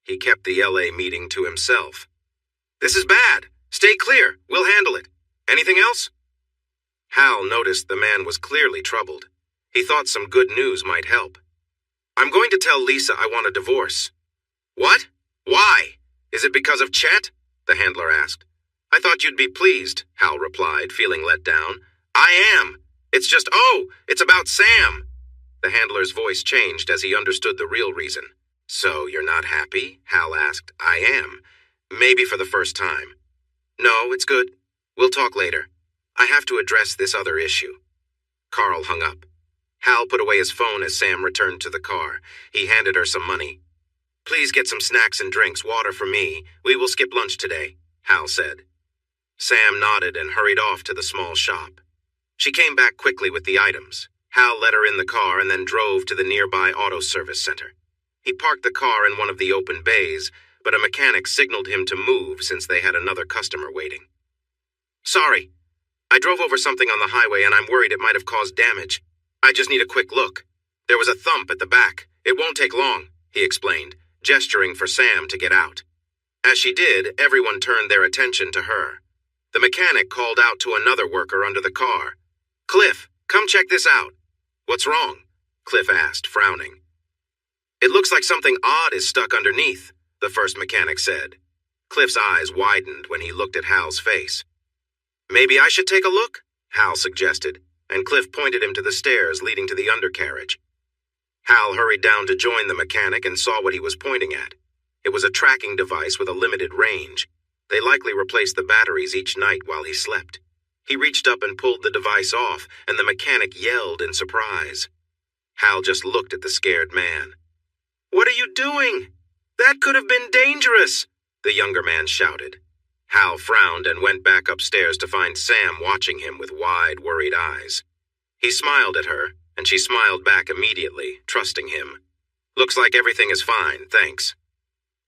He kept the LA meeting to himself. This is bad. Stay clear. We'll handle it. Anything else? Hal noticed the man was clearly troubled. He thought some good news might help. I'm going to tell Lisa I want a divorce. What? Why? Is it because of Chet? The handler asked. I thought you'd be pleased, Hal replied, feeling let down. I am. It's just, it's about Sam. The handler's voice changed as he understood the real reason. So you're not happy? Hal asked. I am. Maybe for the first time. No, it's good. We'll talk later. I have to address this other issue. Carl hung up. Hal put away his phone as Sam returned to the car. He handed her some money. Please get some snacks and drinks, water for me. We will skip lunch today, Hal said. Sam nodded and hurried off to the small shop. She came back quickly with the items. Hal let her in the car and then drove to the nearby auto service center. He parked the car in one of the open bays, but a mechanic signaled him to move since they had another customer waiting. Sorry, I drove over something on the highway and I'm worried it might have caused damage. I just need a quick look. There was a thump at the back. It won't take long, he explained, gesturing for Sam to get out. As she did, everyone turned their attention to her. The mechanic called out to another worker under the car. Cliff, come check this out. What's wrong? Cliff asked, frowning. It looks like something odd is stuck underneath, the first mechanic said. Cliff's eyes widened when he looked at Hal's face. Maybe I should take a look, Hal suggested, and Cliff pointed him to the stairs leading to the undercarriage. Hal hurried down to join the mechanic and saw what he was pointing at. It was a tracking device with a limited range. They likely replaced the batteries each night while he slept. He reached up and pulled the device off, and the mechanic yelled in surprise. Hal just looked at the scared man. What are you doing? That could have been dangerous, the younger man shouted. Hal frowned and went back upstairs to find Sam watching him with wide, worried eyes. He smiled at her, and she smiled back immediately, trusting him. Looks like everything is fine, thanks.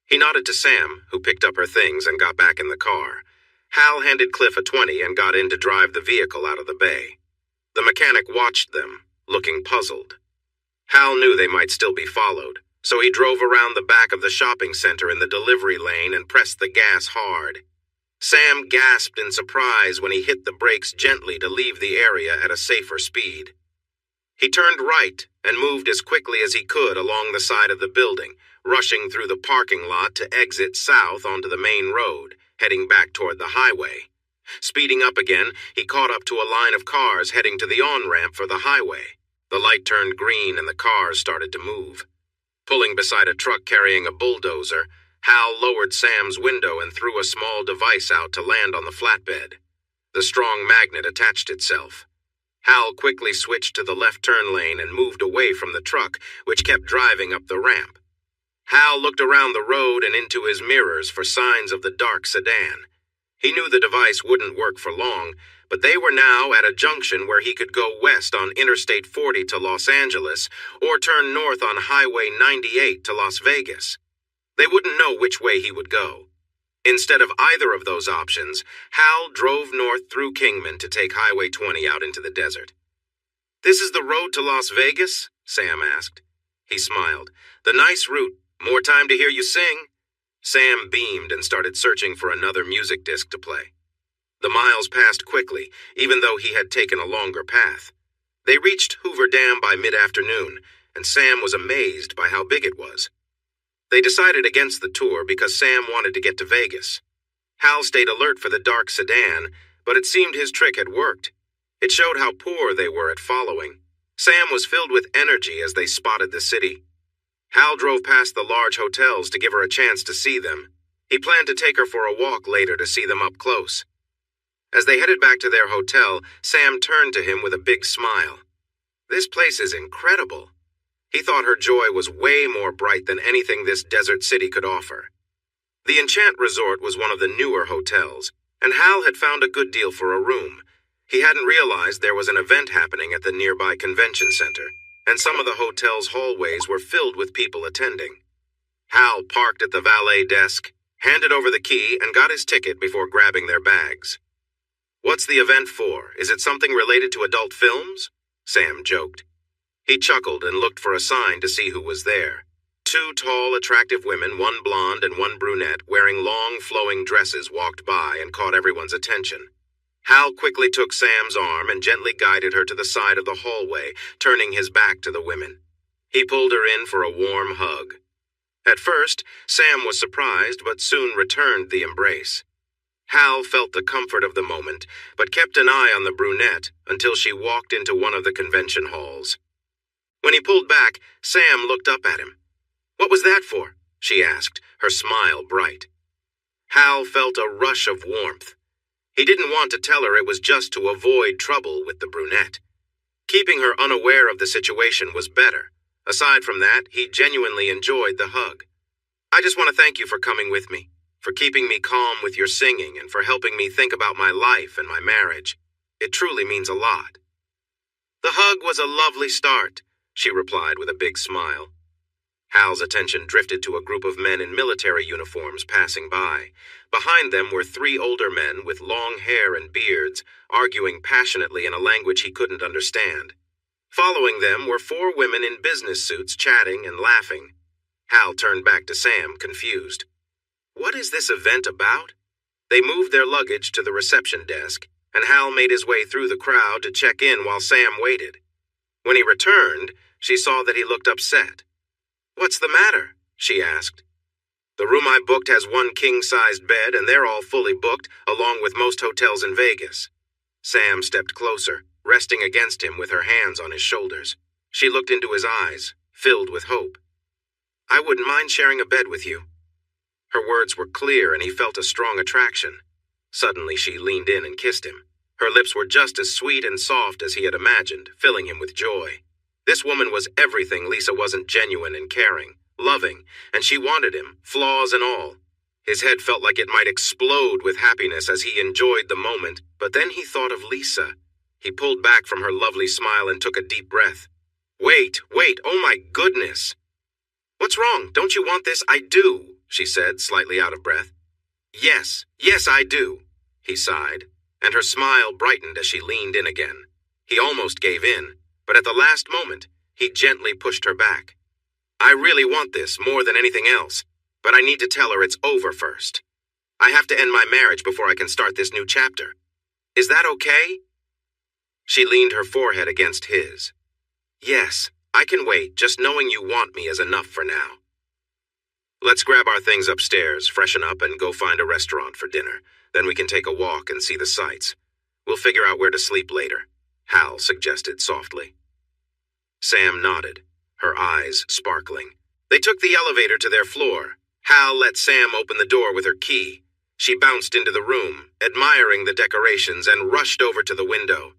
He nodded to Sam, who picked up her things and got back in the car. Hal handed Cliff a 20 and got in to drive the vehicle out of the bay. The mechanic watched them, looking puzzled. Hal knew they might still be followed, so he drove around the back of the shopping center in the delivery lane and pressed the gas hard. Sam gasped in surprise when he hit the brakes gently to leave the area at a safer speed. He turned right and moved as quickly as he could along the side of the building, rushing through the parking lot to exit south onto the main road, heading back toward the highway. Speeding up again, he caught up to a line of cars heading to the on-ramp for the highway. The light turned green and the cars started to move. Pulling beside a truck carrying a bulldozer, Hal lowered Sam's window and threw a small device out to land on the flatbed. The strong magnet attached itself. Hal quickly switched to the left turn lane and moved away from the truck, which kept driving up the ramp. Hal looked around the road and into his mirrors for signs of the dark sedan. He knew the device wouldn't work for long, but they were now at a junction where he could go west on Interstate 40 to Los Angeles or turn north on Highway 98 to Las Vegas. They wouldn't know which way he would go. Instead of either of those options, Hal drove north through Kingman to take Highway 20 out into the desert. This is the road to Las Vegas? Sam asked. He smiled. The nice route. More time to hear you sing. Sam beamed and started searching for another music disc to play. The miles passed quickly, even though he had taken a longer path. They reached Hoover Dam by mid-afternoon, and Sam was amazed by how big it was. They decided against the tour because Sam wanted to get to Vegas. Hal stayed alert for the dark sedan, but it seemed his trick had worked. It showed how poor they were at following. Sam was filled with energy as they spotted the city. Hal drove past the large hotels to give her a chance to see them. He planned to take her for a walk later to see them up close. As they headed back to their hotel, Sam turned to him with a big smile. This place is incredible. He thought her joy was way more bright than anything this desert city could offer. The Enchant Resort was one of the newer hotels, and Hal had found a good deal for a room. He hadn't realized there was an event happening at the nearby convention center, and some of the hotel's hallways were filled with people attending. Hal parked at the valet desk, handed over the key, and got his ticket before grabbing their bags. What's the event for? Is it something related to adult films? Sam joked. He chuckled and looked for a sign to see who was there. Two tall, attractive women, one blonde and one brunette, wearing long, flowing dresses, walked by and caught everyone's attention. Hal quickly took Sam's arm and gently guided her to the side of the hallway, turning his back to the women. He pulled her in for a warm hug. At first, Sam was surprised, but soon returned the embrace. Hal felt the comfort of the moment, but kept an eye on the brunette until she walked into one of the convention halls. When he pulled back, Sam looked up at him. "What was that for?" she asked, her smile bright. Hal felt a rush of warmth. He didn't want to tell her it was just to avoid trouble with the brunette. Keeping her unaware of the situation was better. Aside from that, he genuinely enjoyed the hug. "I just want to thank you for coming with me, for keeping me calm with your singing, and for helping me think about my life and my marriage. It truly means a lot." "The hug was a lovely start," she replied with a big smile. Hal's attention drifted to a group of men in military uniforms passing by. Behind them were three older men with long hair and beards, arguing passionately in a language he couldn't understand. Following them were four women in business suits chatting and laughing. Hal turned back to Sam, confused. What is this event about? They moved their luggage to the reception desk, and Hal made his way through the crowd to check in while Sam waited. When he returned, she saw that he looked upset. "What's the matter?" she asked. "The room I booked has one king-sized bed, and they're all fully booked, along with most hotels in Vegas." Sam stepped closer, resting against him with her hands on his shoulders. She looked into his eyes, filled with hope. "I wouldn't mind sharing a bed with you." Her words were clear, and he felt a strong attraction. Suddenly she leaned in and kissed him. Her lips were just as sweet and soft as he had imagined, filling him with joy. This woman was everything Lisa wasn't genuine and caring, loving, and she wanted him, flaws and all. His head felt like it might explode with happiness as he enjoyed the moment, but then he thought of Lisa. He pulled back from her lovely smile and took a deep breath. Wait, oh my goodness. "What's wrong? Don't you want this?" "I do," she said, slightly out of breath. Yes, I do," he sighed, and her smile brightened as she leaned in again. He almost gave in, but at the last moment, he gently pushed her back. "I really want this more than anything else, but I need to tell her it's over first. I have to end my marriage before I can start this new chapter. Is that okay?" She leaned her forehead against his. "Yes, I can wait. Just knowing you want me is enough for now." "Let's grab our things upstairs, freshen up, and go find a restaurant for dinner. Then we can take a walk and see the sights. We'll figure out where to sleep later," Hal suggested softly. Sam nodded, her eyes sparkling. They took the elevator to their floor. Hal let Sam open the door with her key. She bounced into the room, admiring the decorations, and rushed over to the window.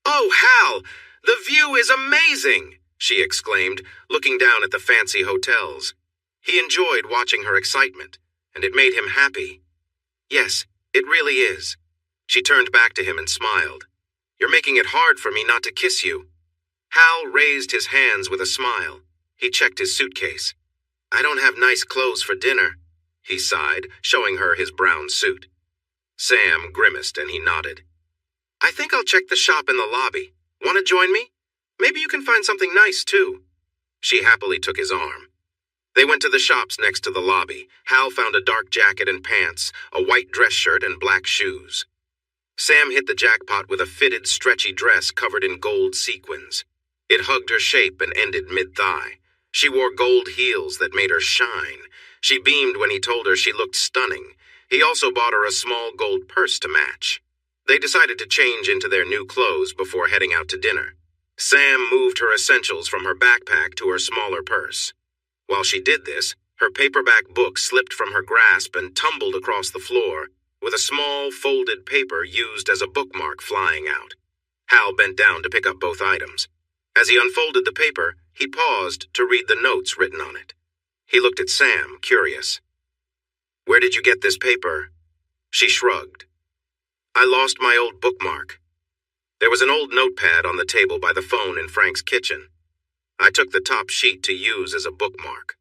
"Oh, Hal, the view is amazing!" she exclaimed, looking down at the fancy hotels. He enjoyed watching her excitement, and it made him happy. "Yes, it really is." She turned back to him and smiled. "You're making it hard for me not to kiss you." Hal raised his hands with a smile. He checked his suitcase. "I don't have nice clothes for dinner," he sighed, showing her his brown suit. Sam grimaced and he nodded. "I think I'll check the shop in the lobby. Want to join me? Maybe you can find something nice, too." She happily took his arm. They went to the shops next to the lobby. Hal found a dark jacket and pants, a white dress shirt, and black shoes. Sam hit the jackpot with a fitted, stretchy dress covered in gold sequins. It hugged her shape and ended mid-thigh. She wore gold heels that made her shine. She beamed when he told her she looked stunning. He also bought her a small gold purse to match. They decided to change into their new clothes before heading out to dinner. Sam moved her essentials from her backpack to her smaller purse. While she did this, her paperback book slipped from her grasp and tumbled across the floor, with a small, folded paper used as a bookmark flying out. Hal bent down to pick up both items. As he unfolded the paper, he paused to read the notes written on it. He looked at Sam, curious. "Where did you get this paper?" She shrugged. "I lost my old bookmark." There was an old notepad on the table by the phone in Frank's kitchen. "I took the top sheet to use as a bookmark."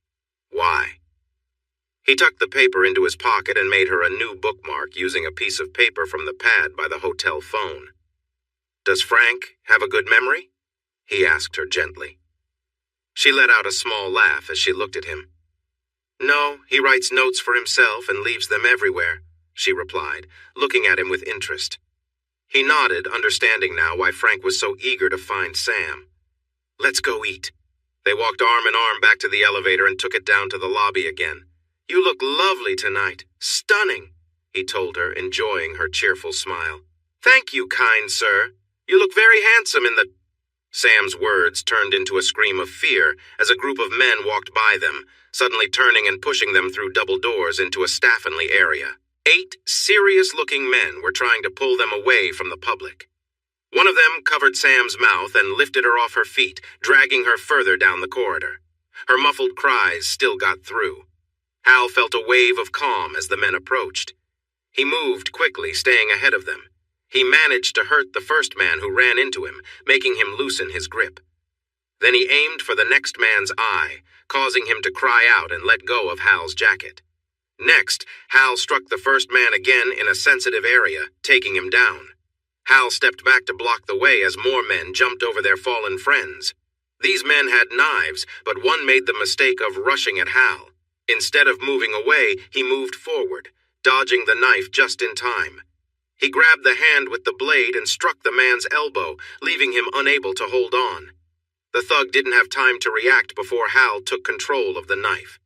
"Why?" He tucked the paper into his pocket and made her a new bookmark using a piece of paper from the pad by the hotel phone. "Does Frank have a good memory?" he asked her gently. She let out a small laugh as she looked at him. "No, he writes notes for himself and leaves them everywhere," she replied, looking at him with interest. He nodded, understanding now why Frank was so eager to find Sam. "Let's go eat." They walked arm in arm back to the elevator and took it down to the lobby again. "You look lovely tonight. Stunning," he told her, enjoying her cheerful smile. "Thank you, kind sir. You look very handsome in the—" Sam's words turned into a scream of fear as a group of men walked by them, suddenly turning and pushing them through double doors into a staffanly area. 8 serious-looking men were trying to pull them away from the public. One of them covered Sam's mouth and lifted her off her feet, dragging her further down the corridor. Her muffled cries still got through. Hal felt a wave of calm as the men approached. He moved quickly, staying ahead of them. He managed to hurt the first man who ran into him, making him loosen his grip. Then he aimed for the next man's eye, causing him to cry out and let go of Hal's jacket. Next, Hal struck the first man again in a sensitive area, taking him down. Hal stepped back to block the way as more men jumped over their fallen friends. These men had knives, but one made the mistake of rushing at Hal. Instead of moving away, he moved forward, dodging the knife just in time. He grabbed the hand with the blade and struck the man's elbow, leaving him unable to hold on. The thug didn't have time to react before Hal took control of the knife.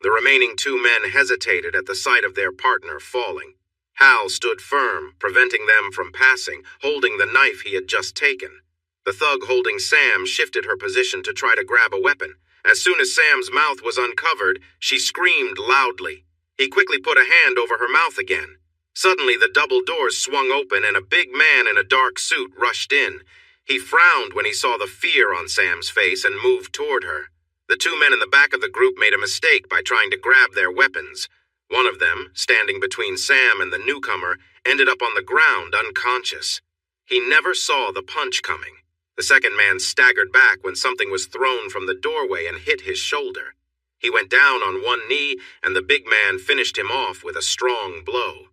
The remaining 2 men hesitated at the sight of their partner falling. Hal stood firm, preventing them from passing, holding the knife he had just taken. The thug holding Sam shifted her position to try to grab a weapon. As soon as Sam's mouth was uncovered, she screamed loudly. He quickly put a hand over her mouth again. Suddenly, the double doors swung open and a big man in a dark suit rushed in. He frowned when he saw the fear on Sam's face and moved toward her. The 2 men in the back of the group made a mistake by trying to grab their weapons. One of them, standing between Sam and the newcomer, ended up on the ground unconscious. He never saw the punch coming. The second man staggered back when something was thrown from the doorway and hit his shoulder. He went down on one knee, and the big man finished him off with a strong blow.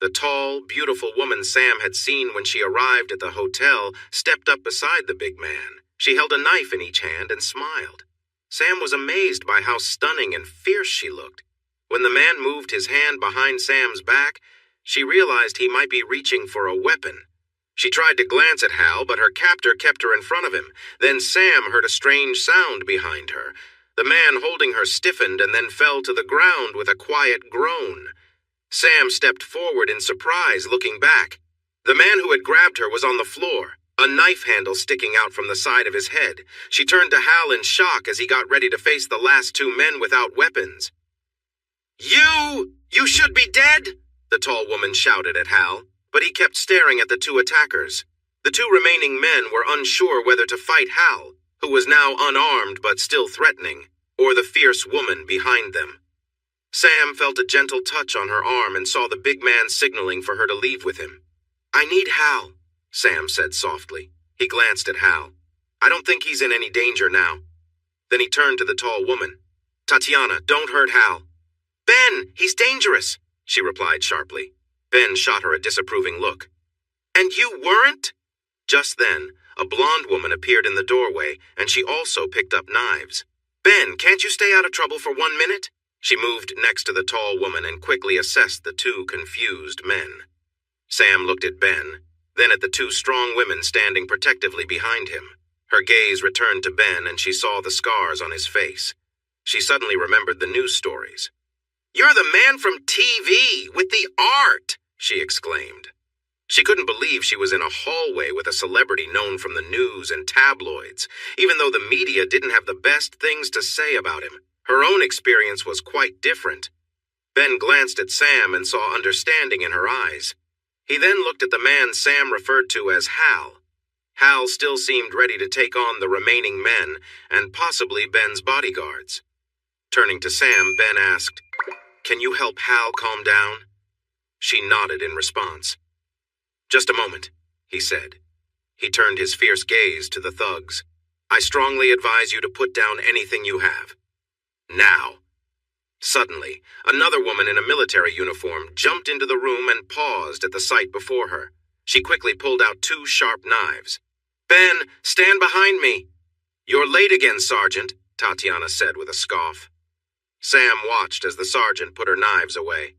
The tall, beautiful woman Sam had seen when she arrived at the hotel stepped up beside the big man. She held a knife in each hand and smiled. Sam was amazed by how stunning and fierce she looked. When the man moved his hand behind Sam's back, she realized he might be reaching for a weapon. She tried to glance at Hal, but her captor kept her in front of him. Then Sam heard a strange sound behind her. The man holding her stiffened and then fell to the ground with a quiet groan. Sam stepped forward in surprise, looking back. The man who had grabbed her was on the floor, a knife handle sticking out from the side of his head. She turned to Hal in shock as he got ready to face the last 2 men without weapons. You should be dead!" the tall woman shouted at Hal, but he kept staring at the 2 attackers. The 2 remaining men were unsure whether to fight Hal, who was now unarmed but still threatening, or the fierce woman behind them. Sam felt a gentle touch on her arm and saw the big man signaling for her to leave with him. "I need Hal," Sam said softly. He glanced at Hal. "I don't think he's in any danger now." Then he turned to the tall woman. "Tatiana, don't hurt Hal." "Ben, he's dangerous," she replied sharply. Ben shot her a disapproving look. "And you weren't?" Just then, a blonde woman appeared in the doorway, and she also picked up knives. "Ben, can't you stay out of trouble for 1 minute?" She moved next to the tall woman and quickly assessed the 2 confused men. Sam looked at Ben, then at the 2 strong women standing protectively behind him. Her gaze returned to Ben and she saw the scars on his face. She suddenly remembered the news stories. "You're the man from TV with the art!" she exclaimed. She couldn't believe she was in a hallway with a celebrity known from the news and tabloids, even though the media didn't have the best things to say about him. Her own experience was quite different. Ben glanced at Sam and saw understanding in her eyes. He then looked at the man Sam referred to as Hal. Hal still seemed ready to take on the remaining men and possibly Ben's bodyguards. Turning to Sam, Ben asked, "Can you help Hal calm down?" She nodded in response. "Just a moment," he said. He turned his fierce gaze to the thugs. "I strongly advise you to put down anything you have. Now." Suddenly, another woman in a military uniform jumped into the room and paused at the sight before her. She quickly pulled out two sharp knives. "Ben, stand behind me." "You're late again, Sergeant," Tatiana said with a scoff. Sam watched as the sergeant put her knives away.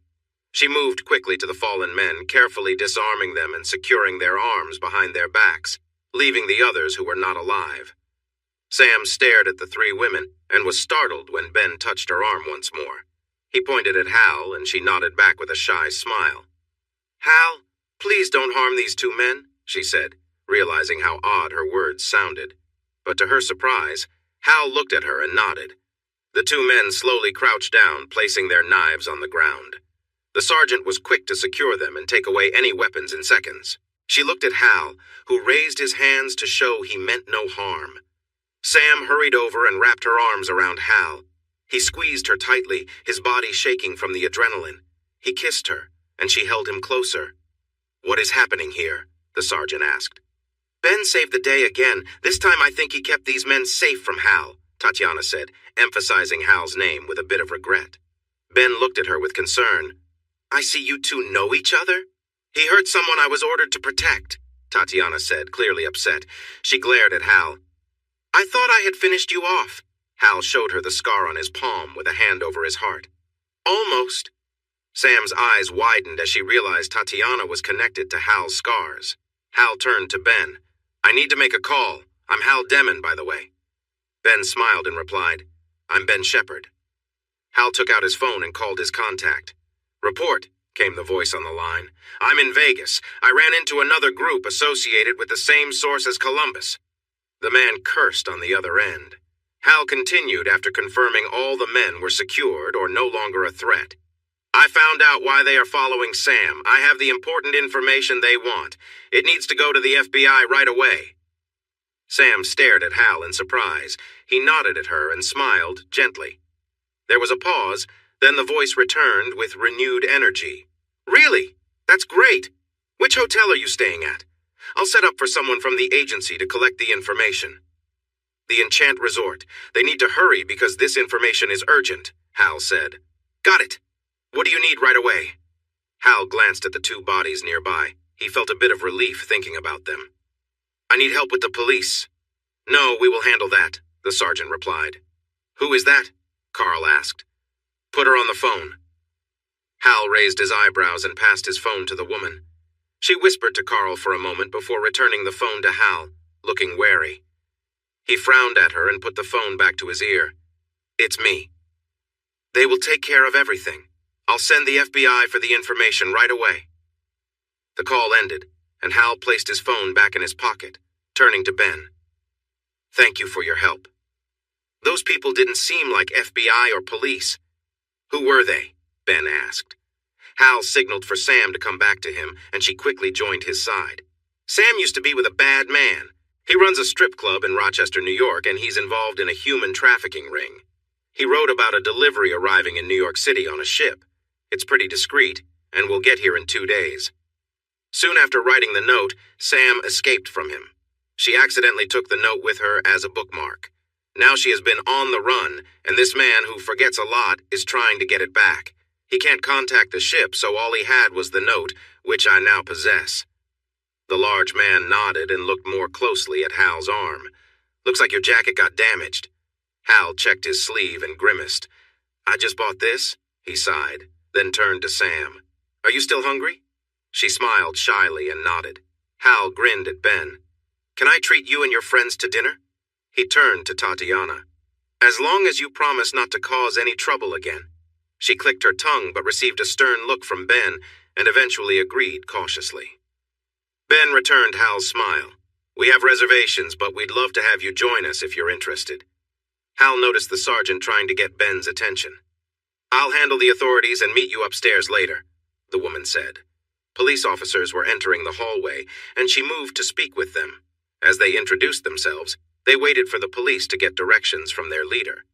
She moved quickly to the fallen men, carefully disarming them and securing their arms behind their backs, leaving the others who were not alive. Sam stared at the three women and was startled when Ben touched her arm once more. He pointed at Hal, and she nodded back with a shy smile. "Hal, please don't harm these two men," she said, realizing how odd her words sounded. But to her surprise, Hal looked at her and nodded. The two men slowly crouched down, placing their knives on the ground. The sergeant was quick to secure them and take away any weapons in seconds. She looked at Hal, who raised his hands to show he meant no harm. Sam hurried over and wrapped her arms around Hal. He squeezed her tightly, his body shaking from the adrenaline. He kissed her, and she held him closer. "What is happening here?" the sergeant asked. "Ben saved the day again. This time I think he kept these men safe from Hal," Tatiana said, emphasizing Hal's name with a bit of regret. Ben looked at her with concern. "I see you two know each other?" "He hurt someone I was ordered to protect," Tatiana said, clearly upset. She glared at Hal. "I thought I had finished you off." Hal showed her the scar on his palm with a hand over his heart. "Almost." Sam's eyes widened as she realized Tatiana was connected to Hal's scars. Hal turned to Ben. "I need to make a call. I'm Hal Demon, by the way." Ben smiled and replied, "I'm Ben Shepard." Hal took out his phone and called his contact. "Report," came the voice on the line. "I'm in Vegas. I ran into another group associated with the same source as Columbus." The man cursed on the other end. Hal continued after confirming all the men were secured or no longer a threat. "I found out why they are following Sam. I have the important information they want. It needs to go to the FBI right away." Sam stared at Hal in surprise. He nodded at her and smiled gently. There was a pause, then the voice returned with renewed energy. "Really? That's great. Which hotel are you staying at? I'll set up for someone from the agency to collect the information." "The Enchant Resort. They need to hurry because this information is urgent," Hal said. "Got it. What do you need right away?" Hal glanced at the two bodies nearby. He felt a bit of relief thinking about them. "I need help with the police." "No, we will handle that," the sergeant replied. "Who is that?" Carl asked. "Put her on the phone." Hal raised his eyebrows and passed his phone to the woman. She whispered to Carl for a moment before returning the phone to Hal, looking wary. He frowned at her and put the phone back to his ear. "It's me." "They will take care of everything. I'll send the FBI for the information right away." The call ended, and Hal placed his phone back in his pocket, turning to Ben. "Thank you for your help." "Those people didn't seem like FBI or police." "Who were they?" Ben asked. Hal signaled for Sam to come back to him, and she quickly joined his side. "Sam used to be with a bad man. He runs a strip club in Rochester, New York, and he's involved in a human trafficking ring. He wrote about a delivery arriving in New York City on a ship. It's pretty discreet, and will get here in 2 days." Soon after writing the note, Sam escaped from him. She accidentally took the note with her as a bookmark. Now she has been on the run, and this man who forgets a lot is trying to get it back. He can't contact the ship, so all he had was the note, which I now possess. The large man nodded and looked more closely at Hal's arm. "Looks like your jacket got damaged." Hal checked his sleeve and grimaced. "I just bought this," he sighed, then turned to Sam. "Are you still hungry?" She smiled shyly and nodded. Hal grinned at Ben. "Can I treat you and your friends to dinner?" He turned to Tatiana. "As long as you promise not to cause any trouble again." She clicked her tongue but received a stern look from Ben and eventually agreed cautiously. Ben returned Hal's smile. "We have reservations, but we'd love to have you join us if you're interested." Hal noticed the sergeant trying to get Ben's attention. "I'll handle the authorities and meet you upstairs later," the woman said. Police officers were entering the hallway, and she moved to speak with them. As they introduced themselves, they waited for the police to get directions from their leader.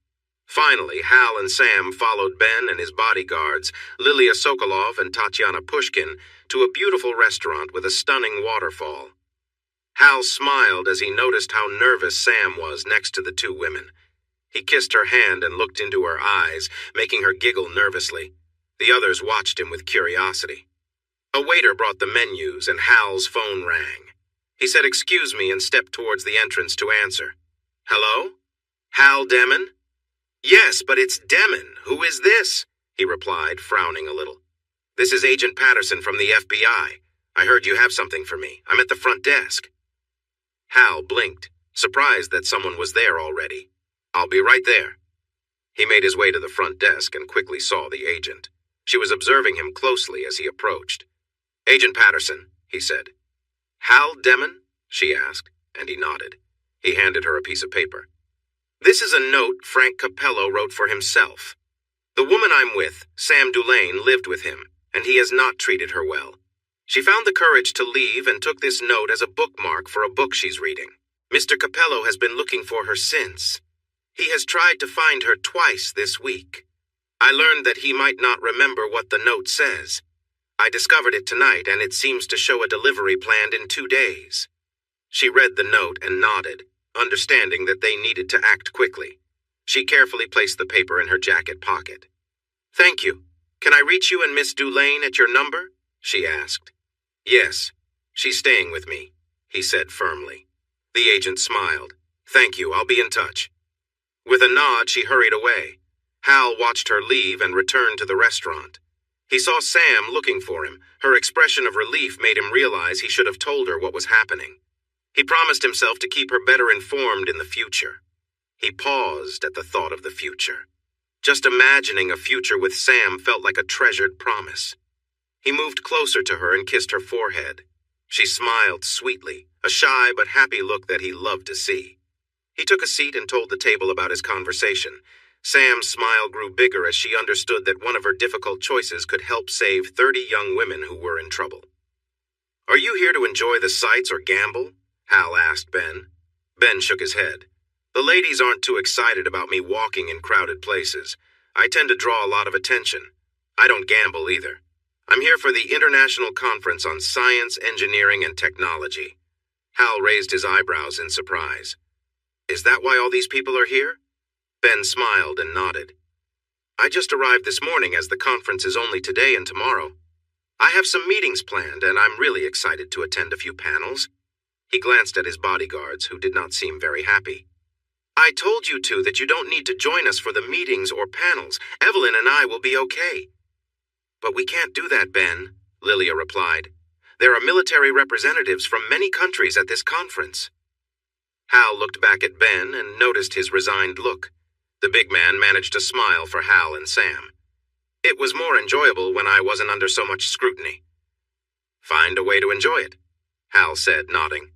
Finally, Hal and Sam followed Ben and his bodyguards, Lilia Sokolov and Tatiana Pushkin, to a beautiful restaurant with a stunning waterfall. Hal smiled as he noticed how nervous Sam was next to the two women. He kissed her hand and looked into her eyes, making her giggle nervously. The others watched him with curiosity. A waiter brought the menus, and Hal's phone rang. He said, "Excuse me," and stepped towards the entrance to answer. "Hello? Hal Demon?" "Yes, but it's Demon. Who is this?" he replied, frowning a little. "This is Agent Patterson from the FBI. I heard you have something for me. I'm at the front desk." Hal blinked, surprised that someone was there already. "I'll be right there." He made his way to the front desk and quickly saw the agent. She was observing him closely as he approached. "Agent Patterson," he said. "Hal Demon?" she asked, and he nodded. He handed her a piece of paper. "This is a note Frank Capello wrote for himself. The woman I'm with, Sam Dulane, lived with him, and he has not treated her well. She found the courage to leave and took this note as a bookmark for a book she's reading. Mr. Capello has been looking for her since. He has tried to find her twice this week. I learned that he might not remember what the note says. I discovered it tonight, and it seems to show a delivery planned in 2 days." She read the note and nodded, understanding that they needed to act quickly. She carefully placed the paper in her jacket pocket. "Thank you. Can I reach you and Miss Dulane at your number?" she asked. "Yes. She's staying with me," he said firmly. The agent smiled. "Thank you. I'll be in touch." With a nod, she hurried away. Hal watched her leave and returned to the restaurant. He saw Sam looking for him. Her expression of relief made him realize he should have told her what was happening. He promised himself to keep her better informed in the future. He paused at the thought of the future. Just imagining a future with Sam felt like a treasured promise. He moved closer to her and kissed her forehead. She smiled sweetly, a shy but happy look that he loved to see. He took a seat and told the table about his conversation. Sam's smile grew bigger as she understood that one of her difficult choices could help save 30 young women who were in trouble. "Are you here to enjoy the sights or gamble?" Hal asked Ben. Ben shook his head. "The ladies aren't too excited about me walking in crowded places. I tend to draw a lot of attention. I don't gamble either. I'm here for the International Conference on Science, Engineering, and Technology." Hal raised his eyebrows in surprise. "Is that why all these people are here?" Ben smiled and nodded. "I just arrived this morning as the conference is only today and tomorrow. I have some meetings planned, and I'm really excited to attend a few panels." He glanced at his bodyguards, who did not seem very happy. "I told you two that you don't need to join us for the meetings or panels. Evelyn and I will be okay." "But we can't do that, Ben," Lilia replied. "There are military representatives from many countries at this conference." Hal looked back at Ben and noticed his resigned look. The big man managed to smile for Hal and Sam. "It was more enjoyable when I wasn't under so much scrutiny." "Find a way to enjoy it," Hal said, nodding.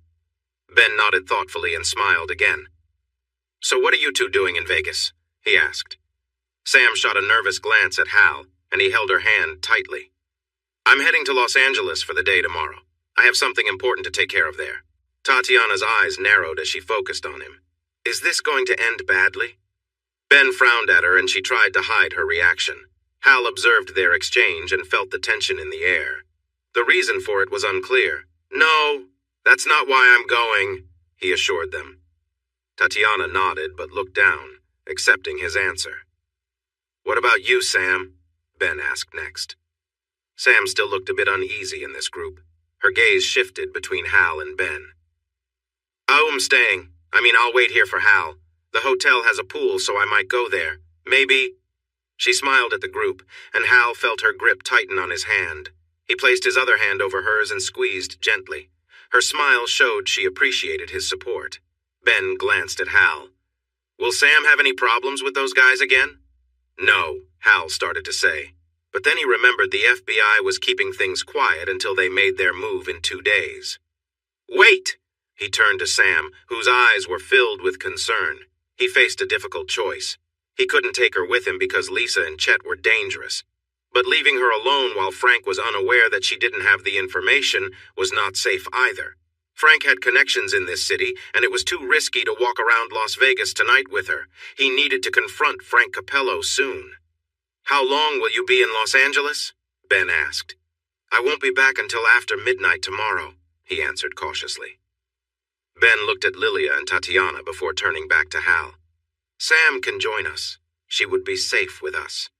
Ben nodded thoughtfully and smiled again. "So what are you two doing in Vegas?" he asked. Sam shot a nervous glance at Hal, and he held her hand tightly. "I'm heading to Los Angeles for the day tomorrow. I have something important to take care of there." Tatiana's eyes narrowed as she focused on him. "Is this going to end badly?" Ben frowned at her and she tried to hide her reaction. Hal observed their exchange and felt the tension in the air. The reason for it was unclear. "No, that's not why I'm going," he assured them. Tatiana nodded but looked down, accepting his answer. "What about you, Sam?" Ben asked next. Sam still looked a bit uneasy in this group. Her gaze shifted between Hal and Ben. "I'm staying. I'll wait here for Hal. The hotel has a pool, so I might go there. Maybe—" She smiled at the group, and Hal felt her grip tighten on his hand. He placed his other hand over hers and squeezed gently. Her smile showed she appreciated his support. Ben glanced at Hal. "Will Sam have any problems with those guys again?" "No," Hal started to say. But then he remembered the FBI was keeping things quiet until they made their move in 2 days. "Wait!" He turned to Sam, whose eyes were filled with concern. He faced a difficult choice. He couldn't take her with him because Lisa and Chet were dangerous. But leaving her alone while Frank was unaware that she didn't have the information was not safe either. Frank had connections in this city, and it was too risky to walk around Las Vegas tonight with her. He needed to confront Frank Capello soon. "How long will you be in Los Angeles?" Ben asked. "I won't be back until after midnight tomorrow," he answered cautiously. Ben looked at Lilia and Tatiana before turning back to Hal. Sam can join us. She would be safe with us.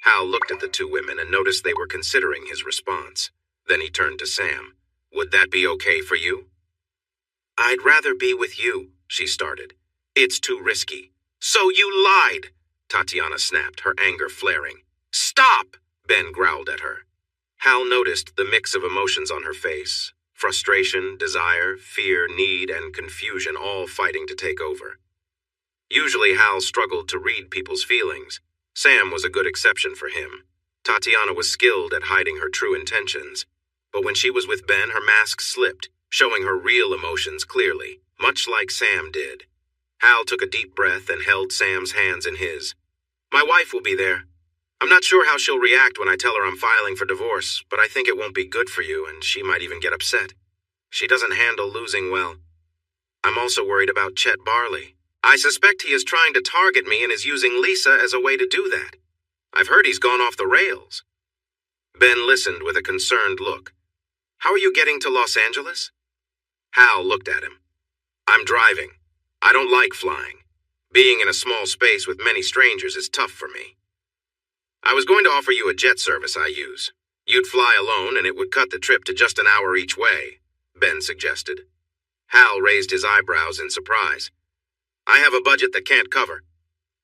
Hal looked at the two women and noticed they were considering his response. Then he turned to Sam. Would that be okay for you? I'd rather be with you, she started. It's too risky. So you lied, Tatiana snapped, her anger flaring. Stop, Ben growled at her. Hal noticed the mix of emotions on her face. Frustration, desire, fear, need, and confusion all fighting to take over. Usually Hal struggled to read people's feelings. Sam was a good exception for him. Tatiana was skilled at hiding her true intentions. But when she was with Ben, her mask slipped, showing her real emotions clearly, much like Sam did. Hal took a deep breath and held Sam's hands in his. My wife will be there. I'm not sure how she'll react when I tell her I'm filing for divorce, but I think it won't be good for you, and she might even get upset. She doesn't handle losing well. I'm also worried about Chet Barley. I suspect he is trying to target me and is using Lisa as a way to do that. I've heard he's gone off the rails. Ben listened with a concerned look. How are you getting to Los Angeles? Hal looked at him. I'm driving. I don't like flying. Being in a small space with many strangers is tough for me. I was going to offer you a jet service I use. You'd fly alone and it would cut the trip to just an hour each way, Ben suggested. Hal raised his eyebrows in surprise. I have a budget that can't cover.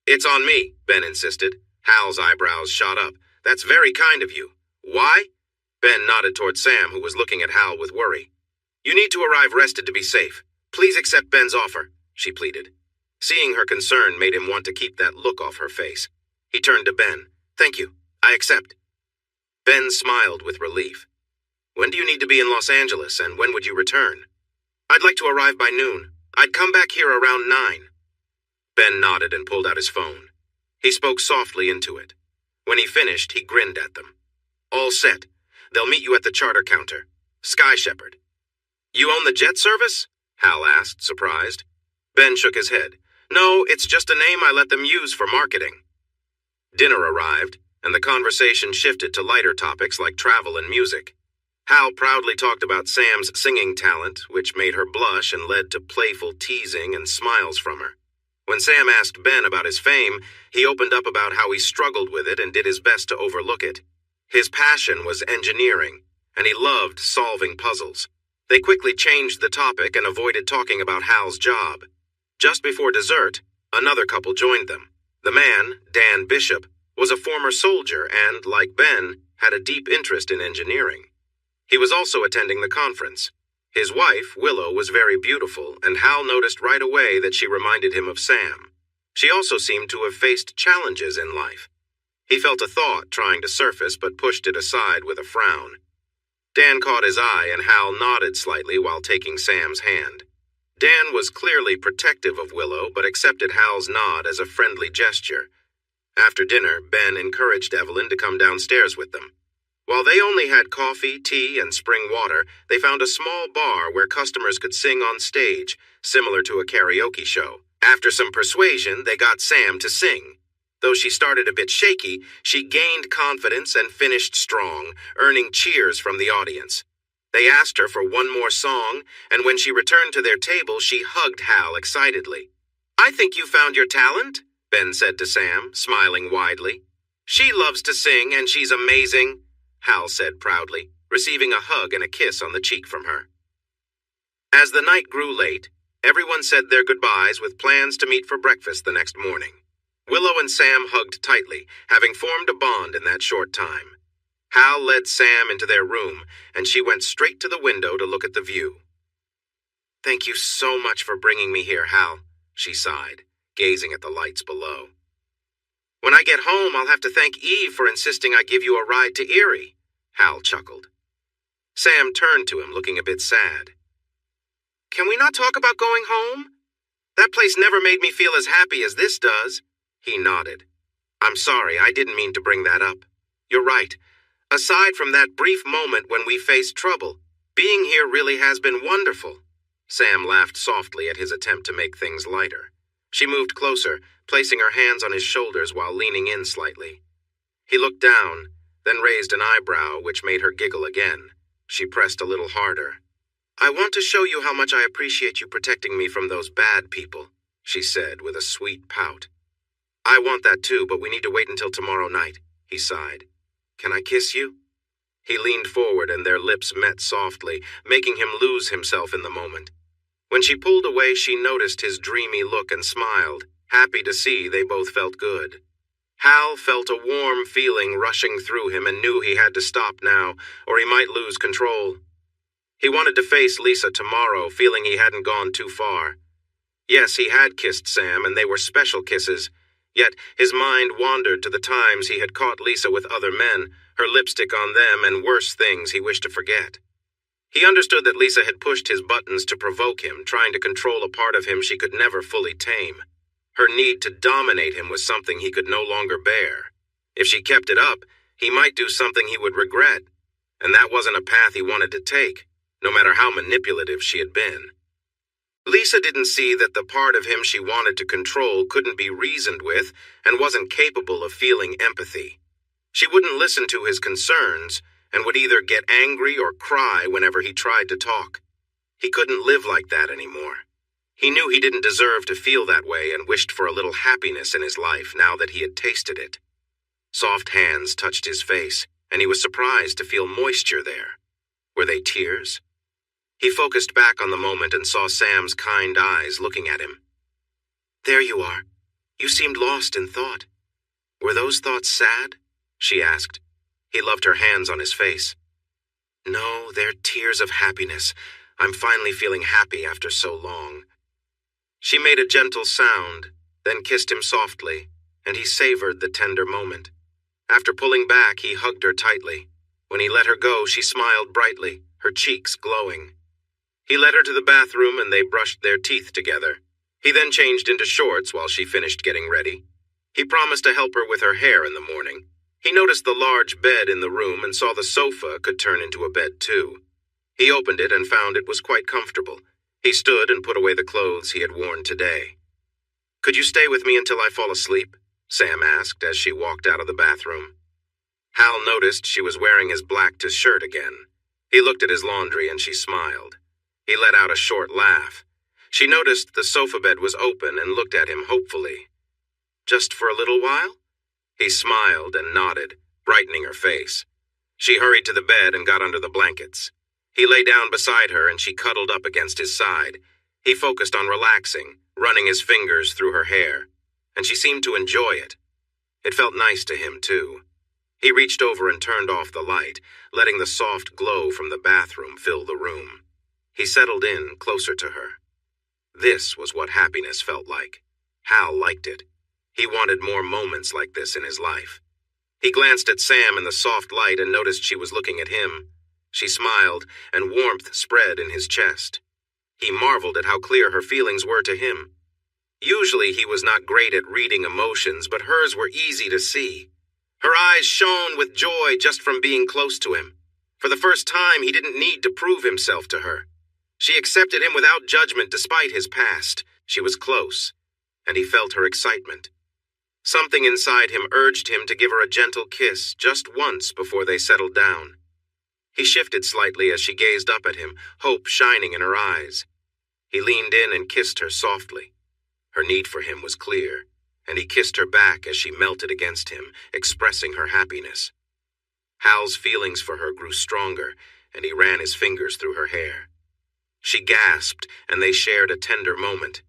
It's on me, Ben insisted. Hal's eyebrows shot up. That's very kind of you. Why? Ben nodded toward Sam, who was looking at Hal with worry. You need to arrive rested to be safe. Please accept Ben's offer, she pleaded. Seeing her concern made him want to keep that look off her face. He turned to Ben. Thank you. I accept. Ben smiled with relief. When do you need to be in Los Angeles, and when would you return? I'd like to arrive by noon. I'd come back here around 9. Ben nodded and pulled out his phone. He spoke softly into it. When he finished, he grinned at them. All set. They'll meet you at the charter counter. Sky Shepherd. You own the jet service? Hal asked, surprised. Ben shook his head. No, it's just a name I let them use for marketing. Dinner arrived, and the conversation shifted to lighter topics like travel and music. Hal proudly talked about Sam's singing talent, which made her blush and led to playful teasing and smiles from her. When Sam asked Ben about his fame, he opened up about how he struggled with it and did his best to overlook it. His passion was engineering, and he loved solving puzzles. They quickly changed the topic and avoided talking about Hal's job. Just before dessert, another couple joined them. The man, Dan Bishop, was a former soldier and, like Ben, had a deep interest in engineering. He was also attending the conference. His wife, Willow, was very beautiful, and Hal noticed right away that she reminded him of Sam. She also seemed to have faced challenges in life. He felt a thought trying to surface, but pushed it aside with a frown. Dan caught his eye, and Hal nodded slightly while taking Sam's hand. Dan was clearly protective of Willow, but accepted Hal's nod as a friendly gesture. After dinner, Ben encouraged Evelyn to come downstairs with them. While they only had coffee, tea, and spring water, they found a small bar where customers could sing on stage, similar to a karaoke show. After some persuasion, they got Sam to sing. Though she started a bit shaky, she gained confidence and finished strong, earning cheers from the audience. They asked her for one more song, and when she returned to their table, she hugged Hal excitedly. I think you found your talent, Ben said to Sam, smiling widely. She loves to sing, and she's amazing, Hal said proudly, receiving a hug and a kiss on the cheek from her. As the night grew late, everyone said their goodbyes with plans to meet for breakfast the next morning. Willow and Sam hugged tightly, having formed a bond in that short time. Hal led Sam into their room, and she went straight to the window to look at the view. Thank you so much for bringing me here, Hal, she sighed, gazing at the lights below. When I get home, I'll have to thank Eve for insisting I give you a ride to Erie, Hal chuckled. Sam turned to him, looking a bit sad. Can we not talk about going home? That place never made me feel as happy as this does. He nodded. I'm sorry, I didn't mean to bring that up. You're right. Aside from that brief moment when we faced trouble, being here really has been wonderful. Sam laughed softly at his attempt to make things lighter. She moved closer, placing her hands on his shoulders while leaning in slightly. He looked down, then raised an eyebrow, which made her giggle again. She pressed a little harder. I want to show you how much I appreciate you protecting me from those bad people, she said with a sweet pout. I want that too, but we need to wait until tomorrow night, he sighed. Can I kiss you? He leaned forward and their lips met softly, making him lose himself in the moment. When she pulled away, she noticed his dreamy look and smiled, happy to see they both felt good. Hal felt a warm feeling rushing through him and knew he had to stop now, or he might lose control. He wanted to face Lisa tomorrow, feeling he hadn't gone too far. Yes, he had kissed Sam, and they were special kisses. Yet his mind wandered to the times he had caught Lisa with other men, her lipstick on them, and worse things he wished to forget. He understood that Lisa had pushed his buttons to provoke him, trying to control a part of him she could never fully tame. Her need to dominate him was something he could no longer bear. If she kept it up, he might do something he would regret, and that wasn't a path he wanted to take, no matter how manipulative she had been. Lisa didn't see that the part of him she wanted to control couldn't be reasoned with and wasn't capable of feeling empathy. She wouldn't listen to his concerns and would either get angry or cry whenever he tried to talk. He couldn't live like that anymore. He knew he didn't deserve to feel that way and wished for a little happiness in his life now that he had tasted it. Soft hands touched his face, and he was surprised to feel moisture there. Were they tears? He focused back on the moment and saw Sam's kind eyes looking at him. There you are. You seemed lost in thought. Were those thoughts sad? She asked. He loved her hands on his face. No, they're tears of happiness. I'm finally feeling happy after so long. She made a gentle sound, then kissed him softly, and he savored the tender moment. After pulling back, he hugged her tightly. When he let her go, she smiled brightly, her cheeks glowing. He led her to the bathroom and they brushed their teeth together. He then changed into shorts while she finished getting ready. He promised to help her with her hair in the morning. He noticed the large bed in the room and saw the sofa could turn into a bed too. He opened it and found it was quite comfortable. He stood and put away the clothes he had worn today. Could you stay with me until I fall asleep? Sam asked as she walked out of the bathroom. Hal noticed she was wearing his black shirt again. He looked at his laundry and she smiled. He let out a short laugh. She noticed the sofa bed was open and looked at him hopefully. Just for a little while? He smiled and nodded, brightening her face. She hurried to the bed and got under the blankets. He lay down beside her and she cuddled up against his side. He focused on relaxing, running his fingers through her hair, and she seemed to enjoy it. It felt nice to him, too. He reached over and turned off the light, letting the soft glow from the bathroom fill the room. He settled in closer to her. This was what happiness felt like. Hal liked it. He wanted more moments like this in his life. He glanced at Sam in the soft light and noticed she was looking at him. She smiled, and warmth spread in his chest. He marveled at how clear her feelings were to him. Usually he was not great at reading emotions, but hers were easy to see. Her eyes shone with joy just from being close to him. For the first time, he didn't need to prove himself to her. She accepted him without judgment despite his past. She was close, and he felt her excitement. Something inside him urged him to give her a gentle kiss just once before they settled down. He shifted slightly as she gazed up at him, hope shining in her eyes. He leaned in and kissed her softly. Her need for him was clear, and he kissed her back as she melted against him, expressing her happiness. Hal's feelings for her grew stronger, and he ran his fingers through her hair. She gasped, and they shared a tender moment.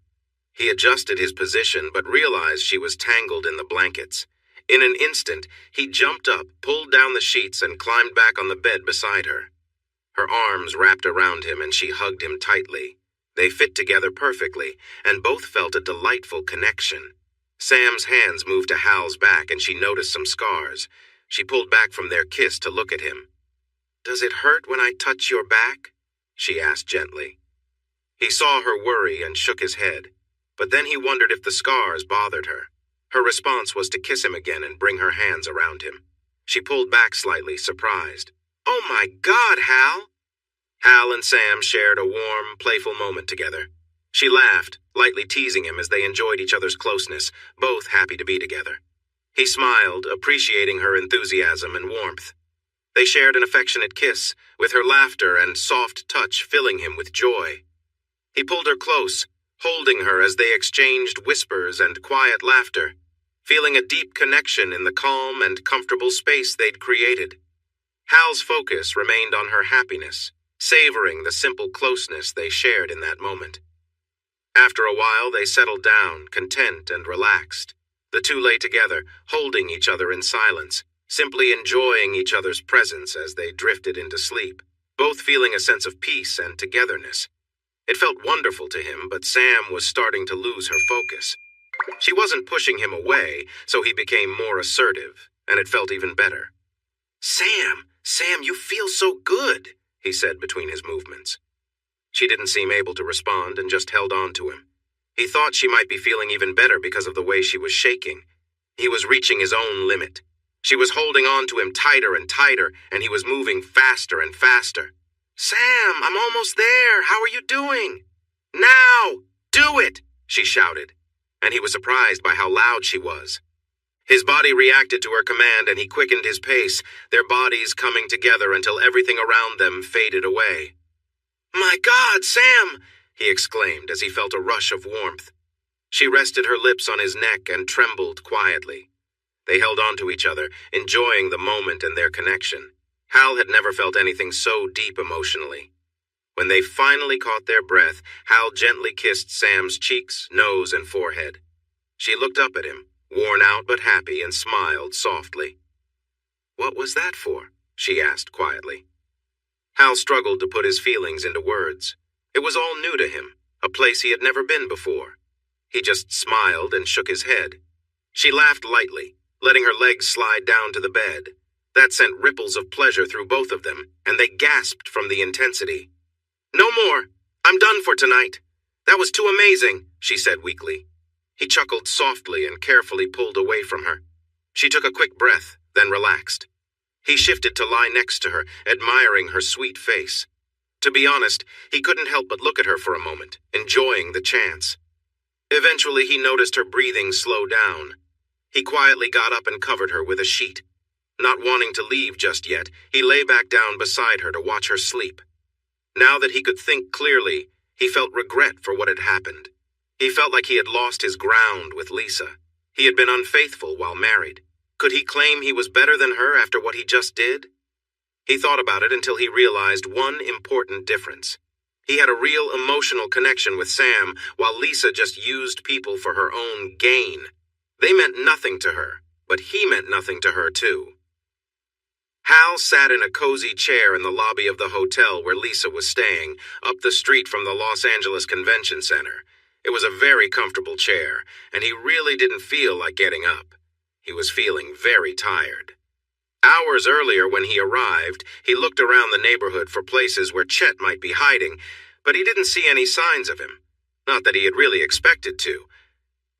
He adjusted his position, but realized she was tangled in the blankets. In an instant, he jumped up, pulled down the sheets, and climbed back on the bed beside her. Her arms wrapped around him, and she hugged him tightly. They fit together perfectly, and both felt a delightful connection. Sam's hands moved to Hal's back, and she noticed some scars. She pulled back from their kiss to look at him. "Does it hurt when I touch your back?" she asked gently. He saw her worry and shook his head, but then he wondered if the scars bothered her. Her response was to kiss him again and bring her hands around him. She pulled back slightly, surprised. "Oh my God, Hal!" Hal and Sam shared a warm, playful moment together. She laughed, lightly teasing him as they enjoyed each other's closeness, both happy to be together. He smiled, appreciating her enthusiasm and warmth. They shared an affectionate kiss, with her laughter and soft touch filling him with joy. He pulled her close, holding her as they exchanged whispers and quiet laughter, feeling a deep connection in the calm and comfortable space they'd created. Hal's focus remained on her happiness, savoring the simple closeness they shared in that moment. After a while, they settled down, content and relaxed. The two lay together, holding each other in silence, simply enjoying each other's presence as they drifted into sleep, both feeling a sense of peace and togetherness. It felt wonderful to him, but Sam was starting to lose her focus. She wasn't pushing him away, so he became more assertive, and it felt even better. Sam, you feel so good, he said between his movements. She didn't seem able to respond and just held on to him. He thought she might be feeling even better because of the way she was shaking. He was reaching his own limit. She was holding on to him tighter and tighter, and he was moving faster and faster. "Sam, I'm almost there. How are you doing?" "Now! Do it!" she shouted, and he was surprised by how loud she was. His body reacted to her command, and he quickened his pace, their bodies coming together until everything around them faded away. "My God, Sam!" he exclaimed as he felt a rush of warmth. She rested her lips on his neck and trembled quietly. They held on to each other, enjoying the moment and their connection. Hal had never felt anything so deep emotionally. When they finally caught their breath, Hal gently kissed Sam's cheeks, nose, and forehead. She looked up at him, worn out but happy, and smiled softly. "What was that for?" she asked quietly. Hal struggled to put his feelings into words. It was all new to him, a place he had never been before. He just smiled and shook his head. She laughed lightly, letting her legs slide down to the bed. That sent ripples of pleasure through both of them, and they gasped from the intensity. "No more. I'm done for tonight. That was too amazing," she said weakly. He chuckled softly and carefully pulled away from her. She took a quick breath, then relaxed. He shifted to lie next to her, admiring her sweet face. To be honest, he couldn't help but look at her for a moment, enjoying the chance. Eventually, he noticed her breathing slow down. He quietly got up and covered her with a sheet. Not wanting to leave just yet, he lay back down beside her to watch her sleep. Now that he could think clearly, he felt regret for what had happened. He felt like he had lost his ground with Lisa. He had been unfaithful while married. Could he claim he was better than her after what he just did? He thought about it until he realized one important difference. He had a real emotional connection with Sam, while Lisa just used people for her own gain. They meant nothing to her, but he meant nothing to her too. Hal sat in a cozy chair in the lobby of the hotel where Lisa was staying, up the street from the Los Angeles Convention Center. It was a very comfortable chair, and he really didn't feel like getting up. He was feeling very tired. Hours earlier, when he arrived, he looked around the neighborhood for places where Chet might be hiding, but he didn't see any signs of him. Not that he had really expected to.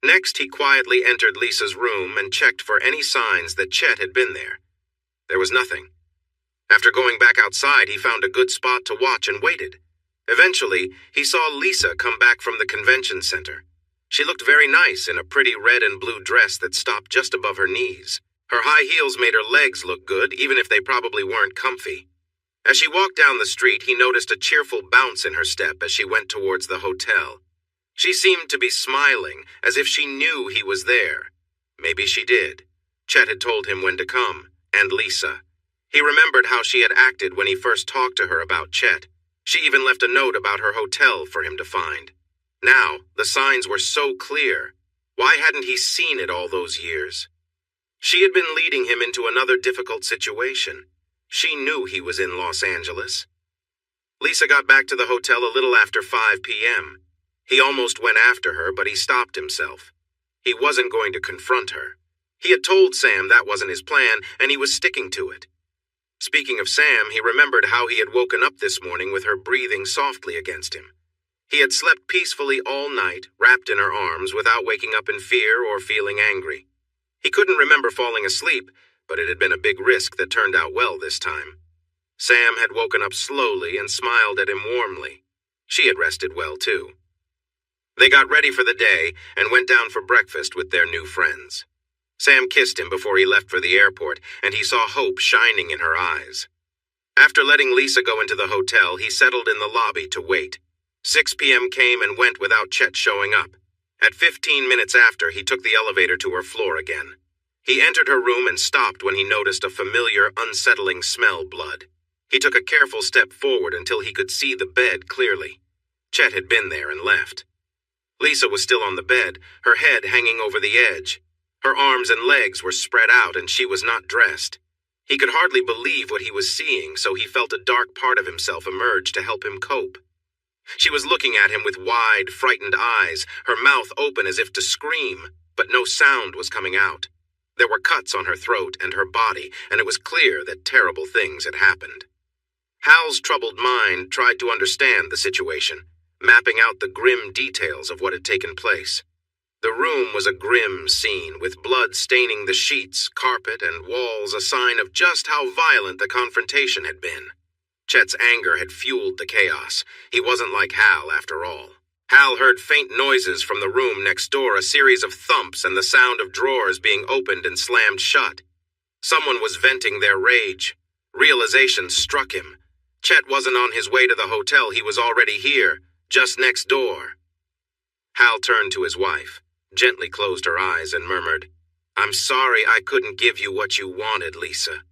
Next, he quietly entered Lisa's room and checked for any signs that Chet had been there. There was nothing. After going back outside, he found a good spot to watch and waited. Eventually, he saw Lisa come back from the convention center. She looked very nice in a pretty red and blue dress that stopped just above her knees. Her high heels made her legs look good, even if they probably weren't comfy. As she walked down the street, he noticed a cheerful bounce in her step as she went towards the hotel. She seemed to be smiling, as if she knew he was there. Maybe she did. Chet had told him when to come, and Lisa. He remembered how she had acted when he first talked to her about Chet. She even left a note about her hotel for him to find. Now, the signs were so clear. Why hadn't he seen it all those years? She had been leading him into another difficult situation. She knew he was in Los Angeles. Lisa got back to the hotel a little after 5 p.m. He almost went after her, but he stopped himself. He wasn't going to confront her. He had told Sam that wasn't his plan, and he was sticking to it. Speaking of Sam, he remembered how he had woken up this morning with her breathing softly against him. He had slept peacefully all night, wrapped in her arms, without waking up in fear or feeling angry. He couldn't remember falling asleep, but it had been a big risk that turned out well this time. Sam had woken up slowly and smiled at him warmly. She had rested well, too. They got ready for the day and went down for breakfast with their new friends. Sam kissed him before he left for the airport, and he saw hope shining in her eyes. After letting Lisa go into the hotel, he settled in the lobby to wait. 6 p.m. came and went without Chet showing up. At 15 minutes after, he took the elevator to her floor again. He entered her room and stopped when he noticed a familiar, unsettling smell blood. He took a careful step forward until he could see the bed clearly. Chet had been there and left. Lisa was still on the bed, her head hanging over the edge. Her arms and legs were spread out and she was not dressed. He could hardly believe what he was seeing, so he felt a dark part of himself emerge to help him cope. She was looking at him with wide, frightened eyes, her mouth open as if to scream, but no sound was coming out. There were cuts on her throat and her body, and it was clear that terrible things had happened. Hal's troubled mind tried to understand the situation, mapping out the grim details of what had taken place. The room was a grim scene, with blood staining the sheets, carpet, and walls, a sign of just how violent the confrontation had been. Chet's anger had fueled the chaos. He wasn't like Hal, after all. Hal heard faint noises from the room next door, a series of thumps and the sound of drawers being opened and slammed shut. Someone was venting their rage. Realization struck him. Chet wasn't on his way to the hotel, he was already here, just next door. Hal turned to his wife, gently closed her eyes and murmured, "I'm sorry I couldn't give you what you wanted, Lisa."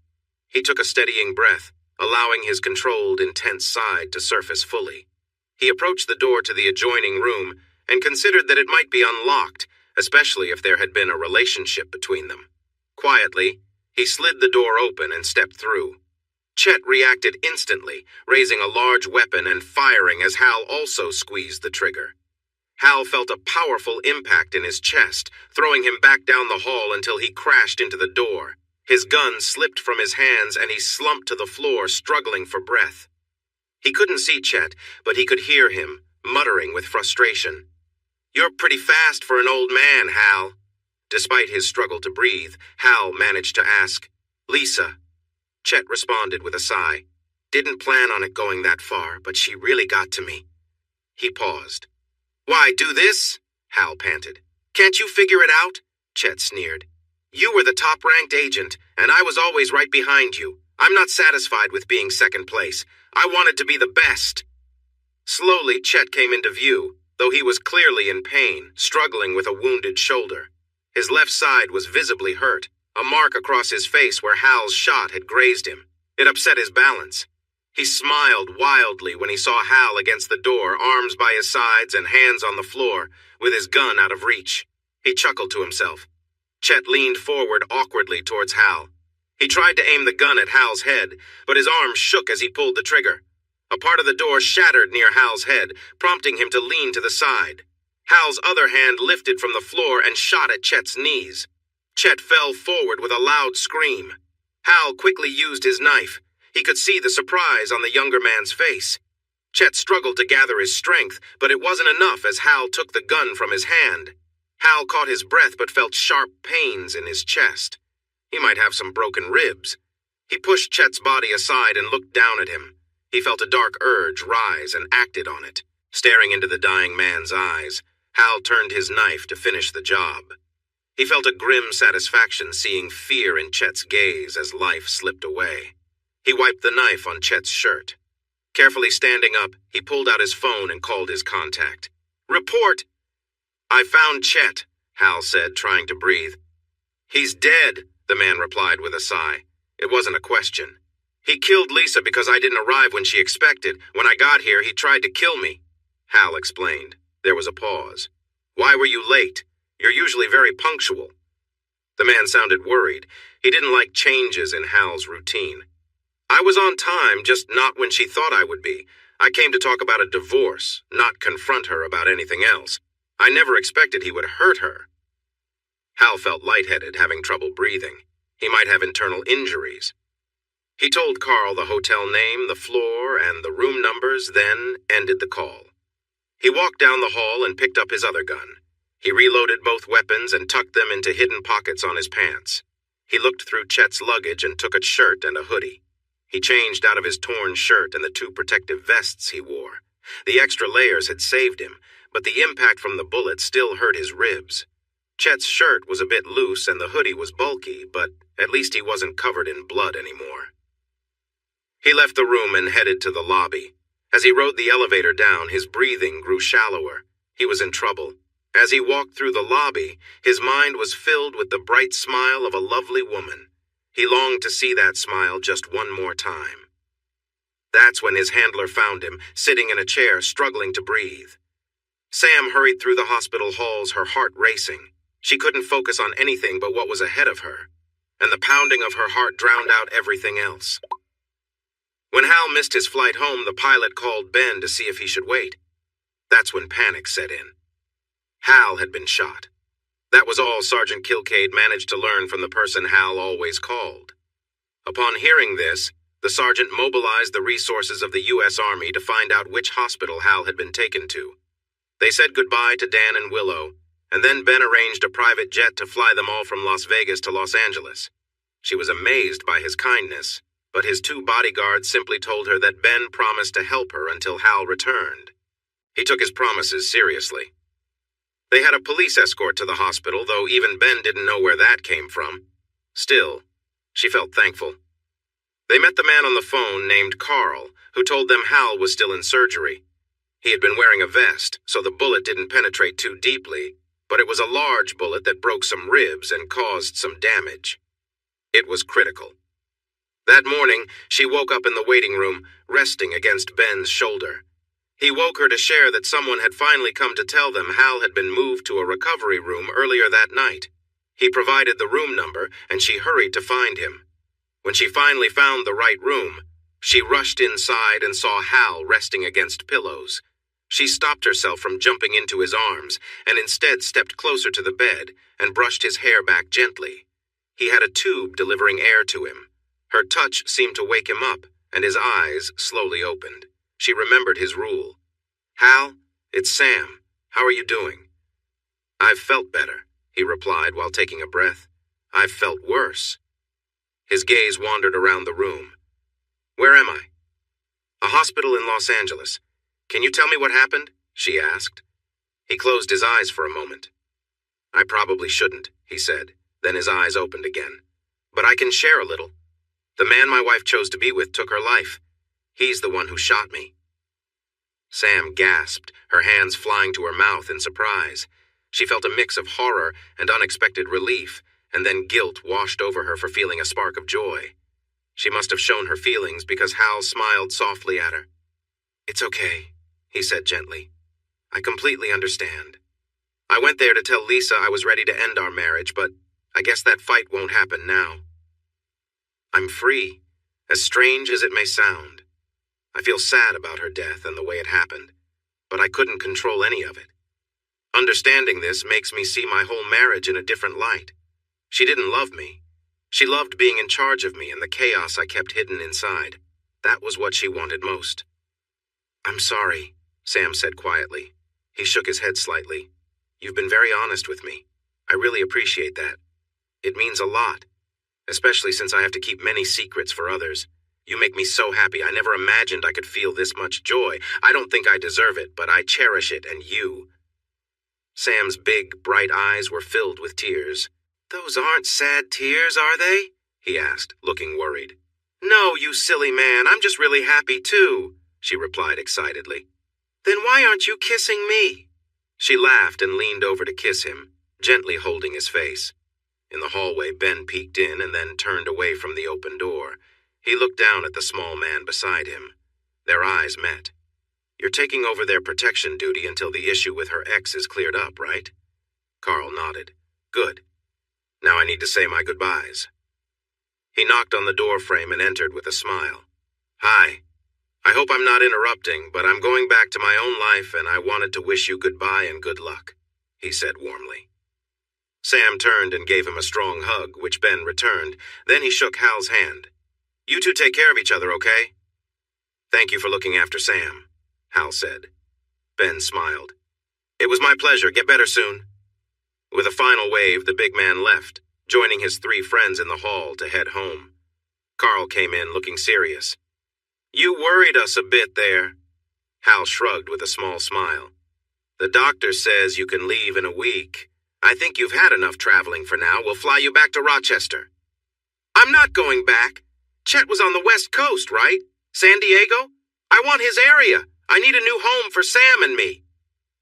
He took a steadying breath, allowing his controlled, intense side to surface fully. He approached the door to the adjoining room and considered that it might be unlocked, especially if there had been a relationship between them. Quietly, he slid the door open and stepped through. Chet reacted instantly, raising a large weapon and firing as Hal also squeezed the trigger. Hal felt a powerful impact in his chest, throwing him back down the hall until he crashed into the door. His gun slipped from his hands and he slumped to the floor, struggling for breath. He couldn't see Chet, but he could hear him, muttering with frustration. "You're pretty fast for an old man, Hal." Despite his struggle to breathe, Hal managed to ask, "Lisa?" Chet responded with a sigh. "Didn't plan on it going that far, but she really got to me." He paused. "Why, do this?" Hal panted. "Can't you figure it out?" Chet sneered. "You were the top-ranked agent, and I was always right behind you. I'm not satisfied with being second place. I wanted to be the best." Slowly, Chet came into view, though he was clearly in pain, struggling with a wounded shoulder. His left side was visibly hurt, a mark across his face where Hal's shot had grazed him. It upset his balance. He smiled wildly when he saw Hal against the door, arms by his sides and hands on the floor, with his gun out of reach. He chuckled to himself. Chet leaned forward awkwardly towards Hal. He tried to aim the gun at Hal's head, but his arm shook as he pulled the trigger. A part of the door shattered near Hal's head, prompting him to lean to the side. Hal's other hand lifted from the floor and shot at Chet's knees. Chet fell forward with a loud scream. Hal quickly used his knife. He could see the surprise on the younger man's face. Chet struggled to gather his strength, but it wasn't enough as Hal took the gun from his hand. Hal caught his breath but felt sharp pains in his chest. He might have some broken ribs. He pushed Chet's body aside and looked down at him. He felt a dark urge rise and acted on it. Staring into the dying man's eyes, Hal turned his knife to finish the job. He felt a grim satisfaction seeing fear in Chet's gaze as life slipped away. He wiped the knife on Chet's shirt. Carefully standing up, he pulled out his phone and called his contact. "Report!" "I found Chet," Hal said, trying to breathe. "He's dead," the man replied with a sigh. It wasn't a question. "He killed Lisa because I didn't arrive when she expected. When I got here, he tried to kill me," Hal explained. There was a pause. "Why were you late? You're usually very punctual." The man sounded worried. He didn't like changes in Hal's routine. "I was on time, just not when she thought I would be. I came to talk about a divorce, not confront her about anything else. I never expected he would hurt her." Hal felt lightheaded, having trouble breathing. He might have internal injuries. He told Carl the hotel name, the floor, and the room numbers, then ended the call. He walked down the hall and picked up his other gun. He reloaded both weapons and tucked them into hidden pockets on his pants. He looked through Chet's luggage and took a shirt and a hoodie. He changed out of his torn shirt and the 2 protective vests he wore. The extra layers had saved him, but the impact from the bullet still hurt his ribs. Chet's shirt was a bit loose and the hoodie was bulky, but at least he wasn't covered in blood anymore. He left the room and headed to the lobby. As he rode the elevator down, his breathing grew shallower. He was in trouble. As he walked through the lobby, his mind was filled with the bright smile of a lovely woman. He longed to see that smile just one more time. That's when his handler found him, sitting in a chair, struggling to breathe. Sam hurried through the hospital halls, her heart racing. She couldn't focus on anything but what was ahead of her, and the pounding of her heart drowned out everything else. When Hal missed his flight home, the pilot called Ben to see if he should wait. That's when panic set in. Hal had been shot. That was all Sergeant Kilcade managed to learn from the person Hal always called. Upon hearing this, the sergeant mobilized the resources of the U.S. Army to find out which hospital Hal had been taken to. They said goodbye to Dan and Willow, and then Ben arranged a private jet to fly them all from Las Vegas to Los Angeles. She was amazed by his kindness, but his 2 bodyguards simply told her that Ben promised to help her until Hal returned. He took his promises seriously. They had a police escort to the hospital, though even Ben didn't know where that came from. Still, she felt thankful. They met the man on the phone named Carl, who told them Hal was still in surgery. He had been wearing a vest, so the bullet didn't penetrate too deeply, but it was a large bullet that broke some ribs and caused some damage. It was critical. That morning, she woke up in the waiting room, resting against Ben's shoulder. He woke her to share that someone had finally come to tell them Hal had been moved to a recovery room earlier that night. He provided the room number, and she hurried to find him. When she finally found the right room, she rushed inside and saw Hal resting against pillows. She stopped herself from jumping into his arms, and instead stepped closer to the bed and brushed his hair back gently. He had a tube delivering air to him. Her touch seemed to wake him up, and his eyes slowly opened. She remembered his rule. "Hal, it's Sam. How are you doing?" "I've felt better," he replied while taking a breath. "I've felt worse." His gaze wandered around the room. "Where am I?" "A hospital in Los Angeles. Can you tell me what happened?" she asked. He closed his eyes for a moment. "I probably shouldn't," he said. Then his eyes opened again. "But I can share a little. The man my wife chose to be with took her life. He's the one who shot me." Sam gasped, her hands flying to her mouth in surprise. She felt a mix of horror and unexpected relief, and then guilt washed over her for feeling a spark of joy. She must have shown her feelings because Hal smiled softly at her. "It's okay," he said gently. "I completely understand. I went there to tell Lisa I was ready to end our marriage, but I guess that fight won't happen now. I'm free, as strange as it may sound. I feel sad about her death and the way it happened, but I couldn't control any of it. Understanding this makes me see my whole marriage in a different light. She didn't love me. She loved being in charge of me and the chaos I kept hidden inside. That was what she wanted most." "I'm sorry," Sam said quietly. He shook his head slightly. "You've been very honest with me. I really appreciate that. It means a lot, especially since I have to keep many secrets for others. You make me so happy. I never imagined I could feel this much joy. I don't think I deserve it, but I cherish it, and you." Sam's big, bright eyes were filled with tears. "Those aren't sad tears, are they?" he asked, looking worried. "No, you silly man. I'm just really happy, too," she replied excitedly. "Then why aren't you kissing me?" She laughed and leaned over to kiss him, gently holding his face. In the hallway, Ben peeked in and then turned away from the open door. He looked down at the small man beside him. Their eyes met. "You're taking over their protection duty until the issue with her ex is cleared up, right?" Carl nodded. "Good. Now I need to say my goodbyes." He knocked on the door frame and entered with a smile. "Hi. I hope I'm not interrupting, but I'm going back to my own life and I wanted to wish you goodbye and good luck," he said warmly. Sam turned and gave him a strong hug, which Ben returned. Then he shook Hal's hand. "You two take care of each other, okay?" "Thank you for looking after Sam," Hal said. Ben smiled. "It was my pleasure. Get better soon." With a final wave, the big man left, joining his 3 friends in the hall to head home. Carl came in looking serious. "You worried us a bit there." Hal shrugged with a small smile. "The doctor says you can leave in a week. I think you've had enough traveling for now. We'll fly you back to Rochester." "I'm not going back. Chet was on the West Coast, right? San Diego? I want his area. I need a new home for Sam and me.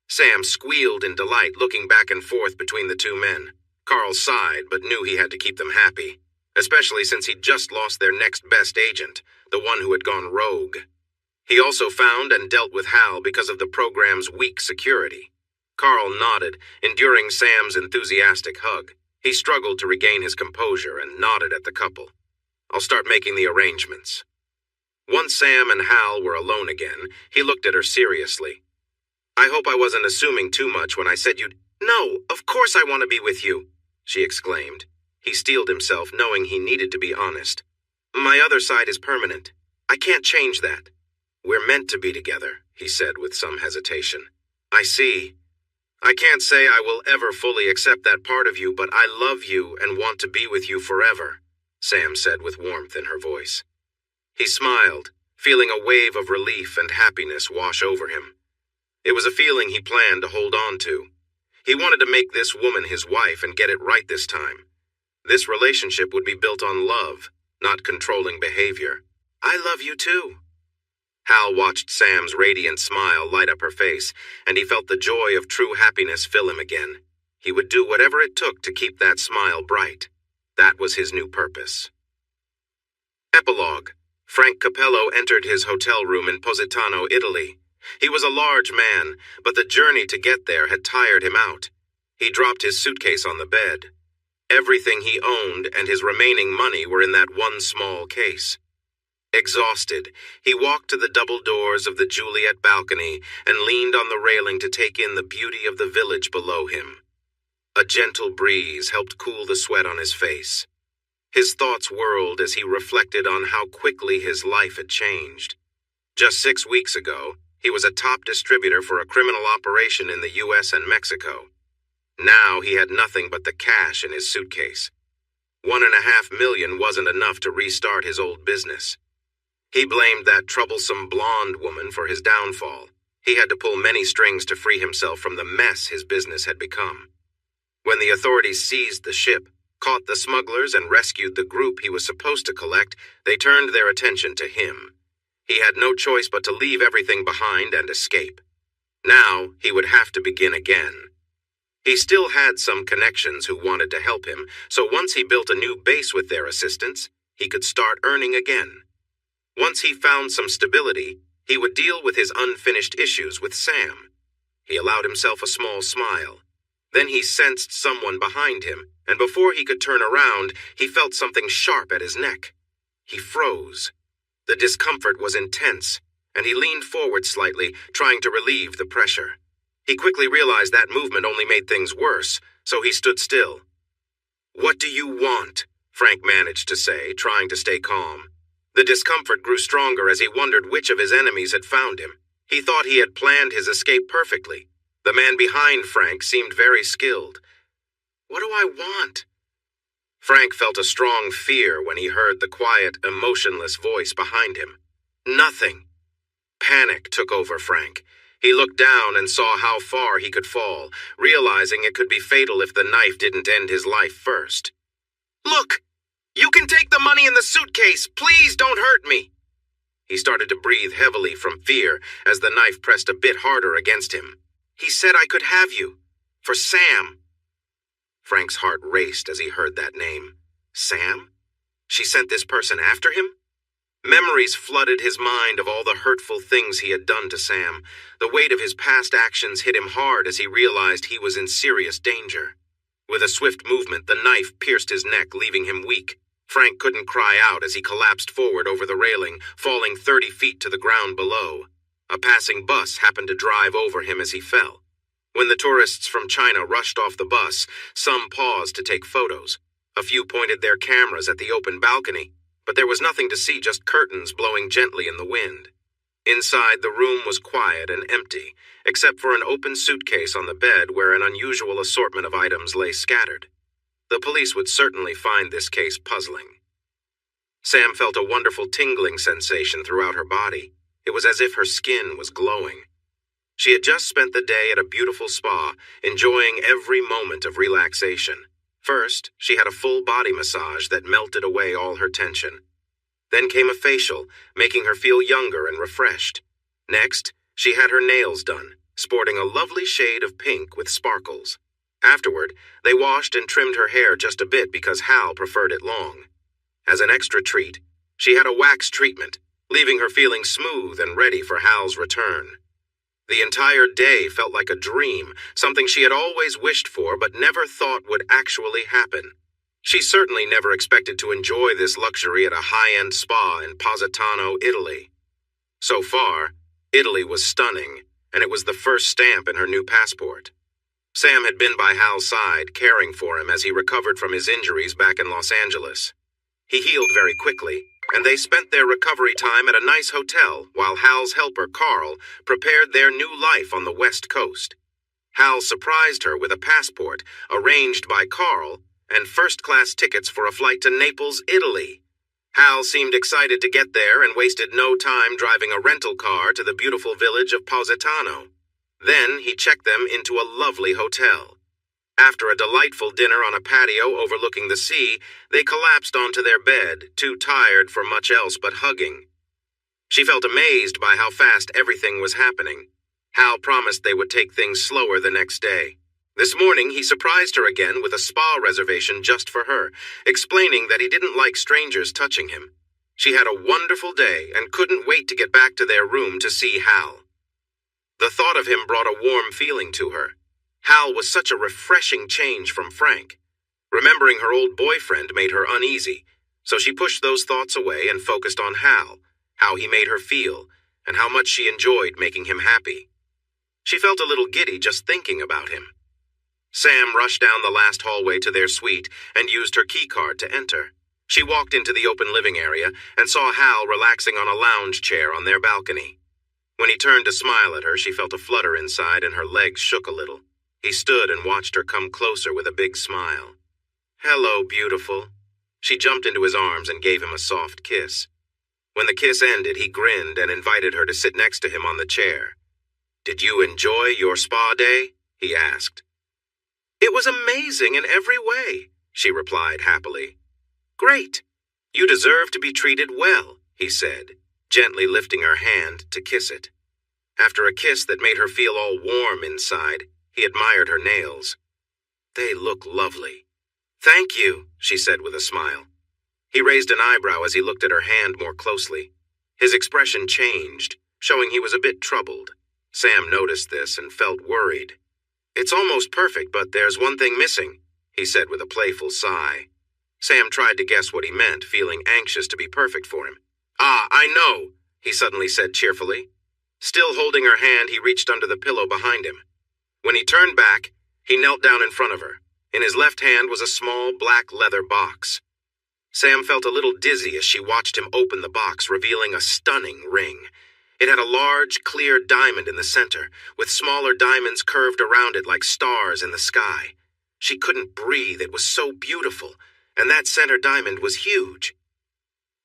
Sam squealed in delight, looking back and forth between the two men. Carl sighed, but knew he had to keep them happy, especially since he'd just lost their next best agent, the one who had gone rogue. He also found and dealt with Hal because of the program's weak security. Carl nodded, enduring Sam's enthusiastic hug. He struggled to regain his composure and nodded at the couple. I'll start making the arrangements. Once Sam and Hal were alone again, he looked at her seriously. I hope I wasn't assuming too much when I said you'd— No, of course I want to be with you, she exclaimed. He steeled himself, knowing he needed to be honest. My other side is permanent. I can't change that. We're meant to be together, he said with some hesitation. I see. I can't say I will ever fully accept that part of you, but I love you and want to be with you forever, Sam said with warmth in her voice. He smiled, feeling a wave of relief and happiness wash over him. It was a feeling he planned to hold on to. He wanted to make this woman his wife and get it right this time. This relationship would be built on love, not controlling behavior. I love you too. Hal watched Sam's radiant smile light up her face, and he felt the joy of true happiness fill him again. He would do whatever it took to keep that smile bright. That was his new purpose. Epilogue. Frank Capello entered his hotel room in Positano, Italy. He was a large man, but the journey to get there had tired him out. He dropped his suitcase on the bed. Everything he owned and his remaining money were in that one small case. Exhausted, he walked to the double doors of the Juliet balcony and leaned on the railing to take in the beauty of the village below him. A gentle breeze helped cool the sweat on his face. His thoughts whirled as he reflected on how quickly his life had changed. Just 6 weeks ago, he was a top distributor for a criminal operation in the U.S. and Mexico. Now he had nothing but the cash in his suitcase. $1.5 million wasn't enough to restart his old business. He blamed that troublesome blonde woman for his downfall. He had to pull many strings to free himself from the mess his business had become. When the authorities seized the ship, caught the smugglers, and rescued the group he was supposed to collect, they turned their attention to him. He had no choice but to leave everything behind and escape. Now he would have to begin again. He still had some connections who wanted to help him, so once he built a new base with their assistance, he could start earning again. Once he found some stability, he would deal with his unfinished issues with Sam. He allowed himself a small smile. Then he sensed someone behind him, and before he could turn around, he felt something sharp at his neck. He froze. The discomfort was intense, and he leaned forward slightly, trying to relieve the pressure. He quickly realized that movement only made things worse, so he stood still. "What do you want?" Frank managed to say, trying to stay calm. The discomfort grew stronger as he wondered which of his enemies had found him. He thought he had planned his escape perfectly. The man behind Frank seemed very skilled. "What do I want?" Frank felt a strong fear when he heard the quiet, emotionless voice behind him. Nothing. Panic took over Frank. He looked down and saw how far he could fall, realizing it could be fatal if the knife didn't end his life first. "Look! You can take the money in the suitcase! Please don't hurt me!" He started to breathe heavily from fear as the knife pressed a bit harder against him. "He said I could have you. For Sam." Frank's heart raced as he heard that name. Sam? She sent this person after him? Memories flooded his mind of all the hurtful things he had done to Sam. The weight of his past actions hit him hard as he realized he was in serious danger. With a swift movement, the knife pierced his neck, leaving him weak. Frank couldn't cry out as he collapsed forward over the railing, falling 30 feet to the ground below. A passing bus happened to drive over him as he fell. When the tourists from China rushed off the bus, some paused to take photos. A few pointed their cameras at the open balcony, but there was nothing to see, just curtains blowing gently in the wind. Inside, the room was quiet and empty, except for an open suitcase on the bed where an unusual assortment of items lay scattered. The police would certainly find this case puzzling. Sam felt a wonderful tingling sensation throughout her body. It was as if her skin was glowing. She had just spent the day at a beautiful spa, enjoying every moment of relaxation. First, she had a full body massage that melted away all her tension. Then came a facial, making her feel younger and refreshed. Next, she had her nails done, sporting a lovely shade of pink with sparkles. Afterward, they washed and trimmed her hair just a bit because Hal preferred it long. As an extra treat, she had a wax treatment, leaving her feeling smooth and ready for Hal's return. The entire day felt like a dream, something she had always wished for but never thought would actually happen. She certainly never expected to enjoy this luxury at a high-end spa in Positano, Italy. So far, Italy was stunning, and it was the first stamp in her new passport. Sam had been by Hal's side, caring for him as he recovered from his injuries back in Los Angeles. He healed very quickly, and they spent their recovery time at a nice hotel while Hal's helper, Carl, prepared their new life on the West Coast. Hal surprised her with a passport, arranged by Carl, and first-class tickets for a flight to Naples, Italy. Hal seemed excited to get there and wasted no time driving a rental car to the beautiful village of Positano. Then he checked them into a lovely hotel. After a delightful dinner on a patio overlooking the sea, they collapsed onto their bed, too tired for much else but hugging. She felt amazed by how fast everything was happening. Hal promised they would take things slower the next day. This morning, he surprised her again with a spa reservation just for her, explaining that he didn't like strangers touching him. She had a wonderful day and couldn't wait to get back to their room to see Hal. The thought of him brought a warm feeling to her. Hal was such a refreshing change from Frank. Remembering her old boyfriend made her uneasy, so she pushed those thoughts away and focused on Hal, how he made her feel, and how much she enjoyed making him happy. She felt a little giddy just thinking about him. Sam rushed down the last hallway to their suite and used her keycard to enter. She walked into the open living area and saw Hal relaxing on a lounge chair on their balcony. When he turned to smile at her, she felt a flutter inside and her legs shook a little. He stood and watched her come closer with a big smile. "Hello, beautiful." She jumped into his arms and gave him a soft kiss. When the kiss ended, he grinned and invited her to sit next to him on the chair. "Did you enjoy your spa day?" he asked. "It was amazing in every way," she replied happily. "Great. You deserve to be treated well," he said, gently lifting her hand to kiss it. After a kiss that made her feel all warm inside, he admired her nails. "They look lovely." "Thank you," she said with a smile. He raised an eyebrow as he looked at her hand more closely. His expression changed, showing he was a bit troubled. Sam noticed this and felt worried. "It's almost perfect, but there's one thing missing," he said with a playful sigh. Sam tried to guess what he meant, feeling anxious to be perfect for him. "Ah, I know," he suddenly said cheerfully. Still holding her hand, he reached under the pillow behind him. When he turned back, he knelt down in front of her. In his left hand was a small black leather box. Sam felt a little dizzy as she watched him open the box, revealing a stunning ring. It had a large, clear diamond in the center, with smaller diamonds curved around it like stars in the sky. She couldn't breathe, it was so beautiful, and that center diamond was huge.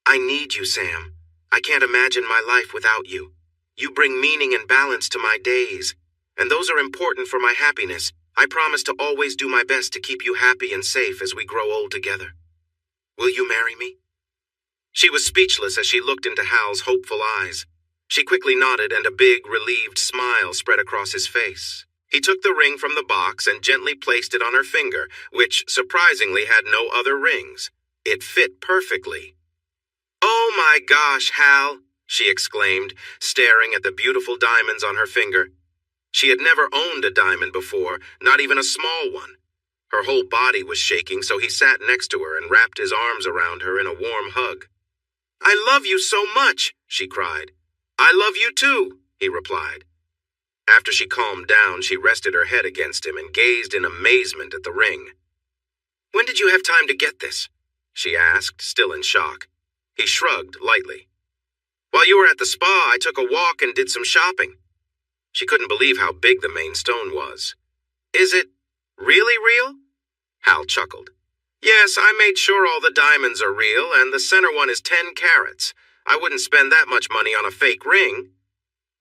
"I need you, Sam. I can't imagine my life without you. You bring meaning and balance to my days, and those are important for my happiness. I promise to always do my best to keep you happy and safe as we grow old together. Will you marry me?" She was speechless as she looked into Hal's hopeful eyes. She quickly nodded and a big, relieved smile spread across his face. He took the ring from the box and gently placed it on her finger, which surprisingly had no other rings. It fit perfectly. "Oh my gosh, Hal," she exclaimed, staring at the beautiful diamonds on her finger. She had never owned a diamond before, not even a small one. Her whole body was shaking, so he sat next to her and wrapped his arms around her in a warm hug. "I love you so much," she cried. "I love you too," he replied. After she calmed down, she rested her head against him and gazed in amazement at the ring. "When did you have time to get this?" she asked, still in shock. He shrugged lightly. "While you were at the spa, I took a walk and did some shopping." She couldn't believe how big the main stone was. "Is it really real?" Hal chuckled. "Yes, I made sure all the diamonds are real, and the center one is 10 carats. I wouldn't spend that much money on a fake ring."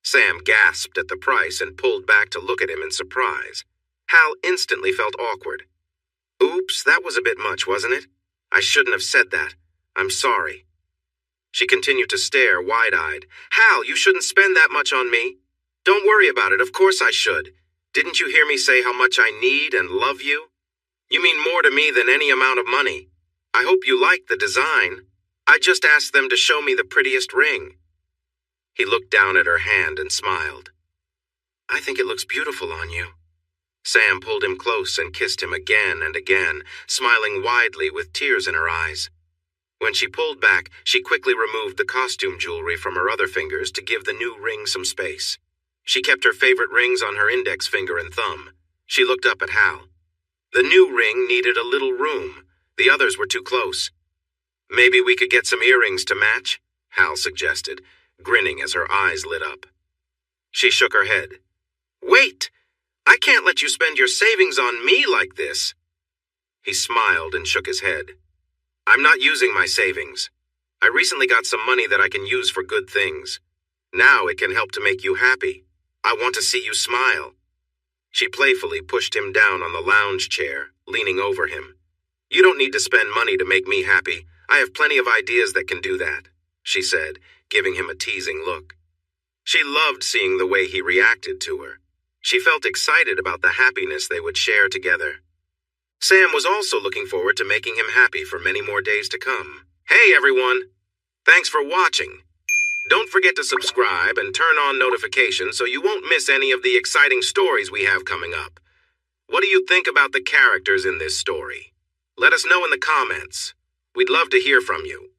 Sam gasped at the price and pulled back to look at him in surprise. Hal instantly felt awkward. "Oops, that was a bit much, wasn't it? I shouldn't have said that. I'm sorry." She continued to stare wide-eyed. Hal, you shouldn't spend that much on me. Don't worry about it, of course I should. Didn't you hear me say how much I need and love you? You mean more to me than any amount of money. I hope you like the design. I just asked them to show me the prettiest ring. He looked down at her hand and smiled. I think it looks beautiful on you. Sam pulled him close and kissed him again and again, smiling widely with tears in her eyes. When she pulled back, she quickly removed the costume jewelry from her other fingers to give the new ring some space. She kept her favorite rings on her index finger and thumb. She looked up at Hal. The new ring needed a little room. The others were too close. Maybe we could get some earrings to match, Hal suggested, grinning as her eyes lit up. She shook her head. Wait! I can't let you spend your savings on me like this. He smiled and shook his head. I'm not using my savings. I recently got some money that I can use for good things. Now it can help to make you happy. I want to see you smile. She playfully pushed him down on the lounge chair, leaning over him. You don't need to spend money to make me happy. I have plenty of ideas that can do that, she said, giving him a teasing look. She loved seeing the way he reacted to her. She felt excited about the happiness they would share together. Sam was also looking forward to making him happy for many more days to come. Hey everyone! Thanks for watching. Don't forget to subscribe and turn on notifications so you won't miss any of the exciting stories we have coming up. What do you think about the characters in this story? Let us know in the comments. We'd love to hear from you.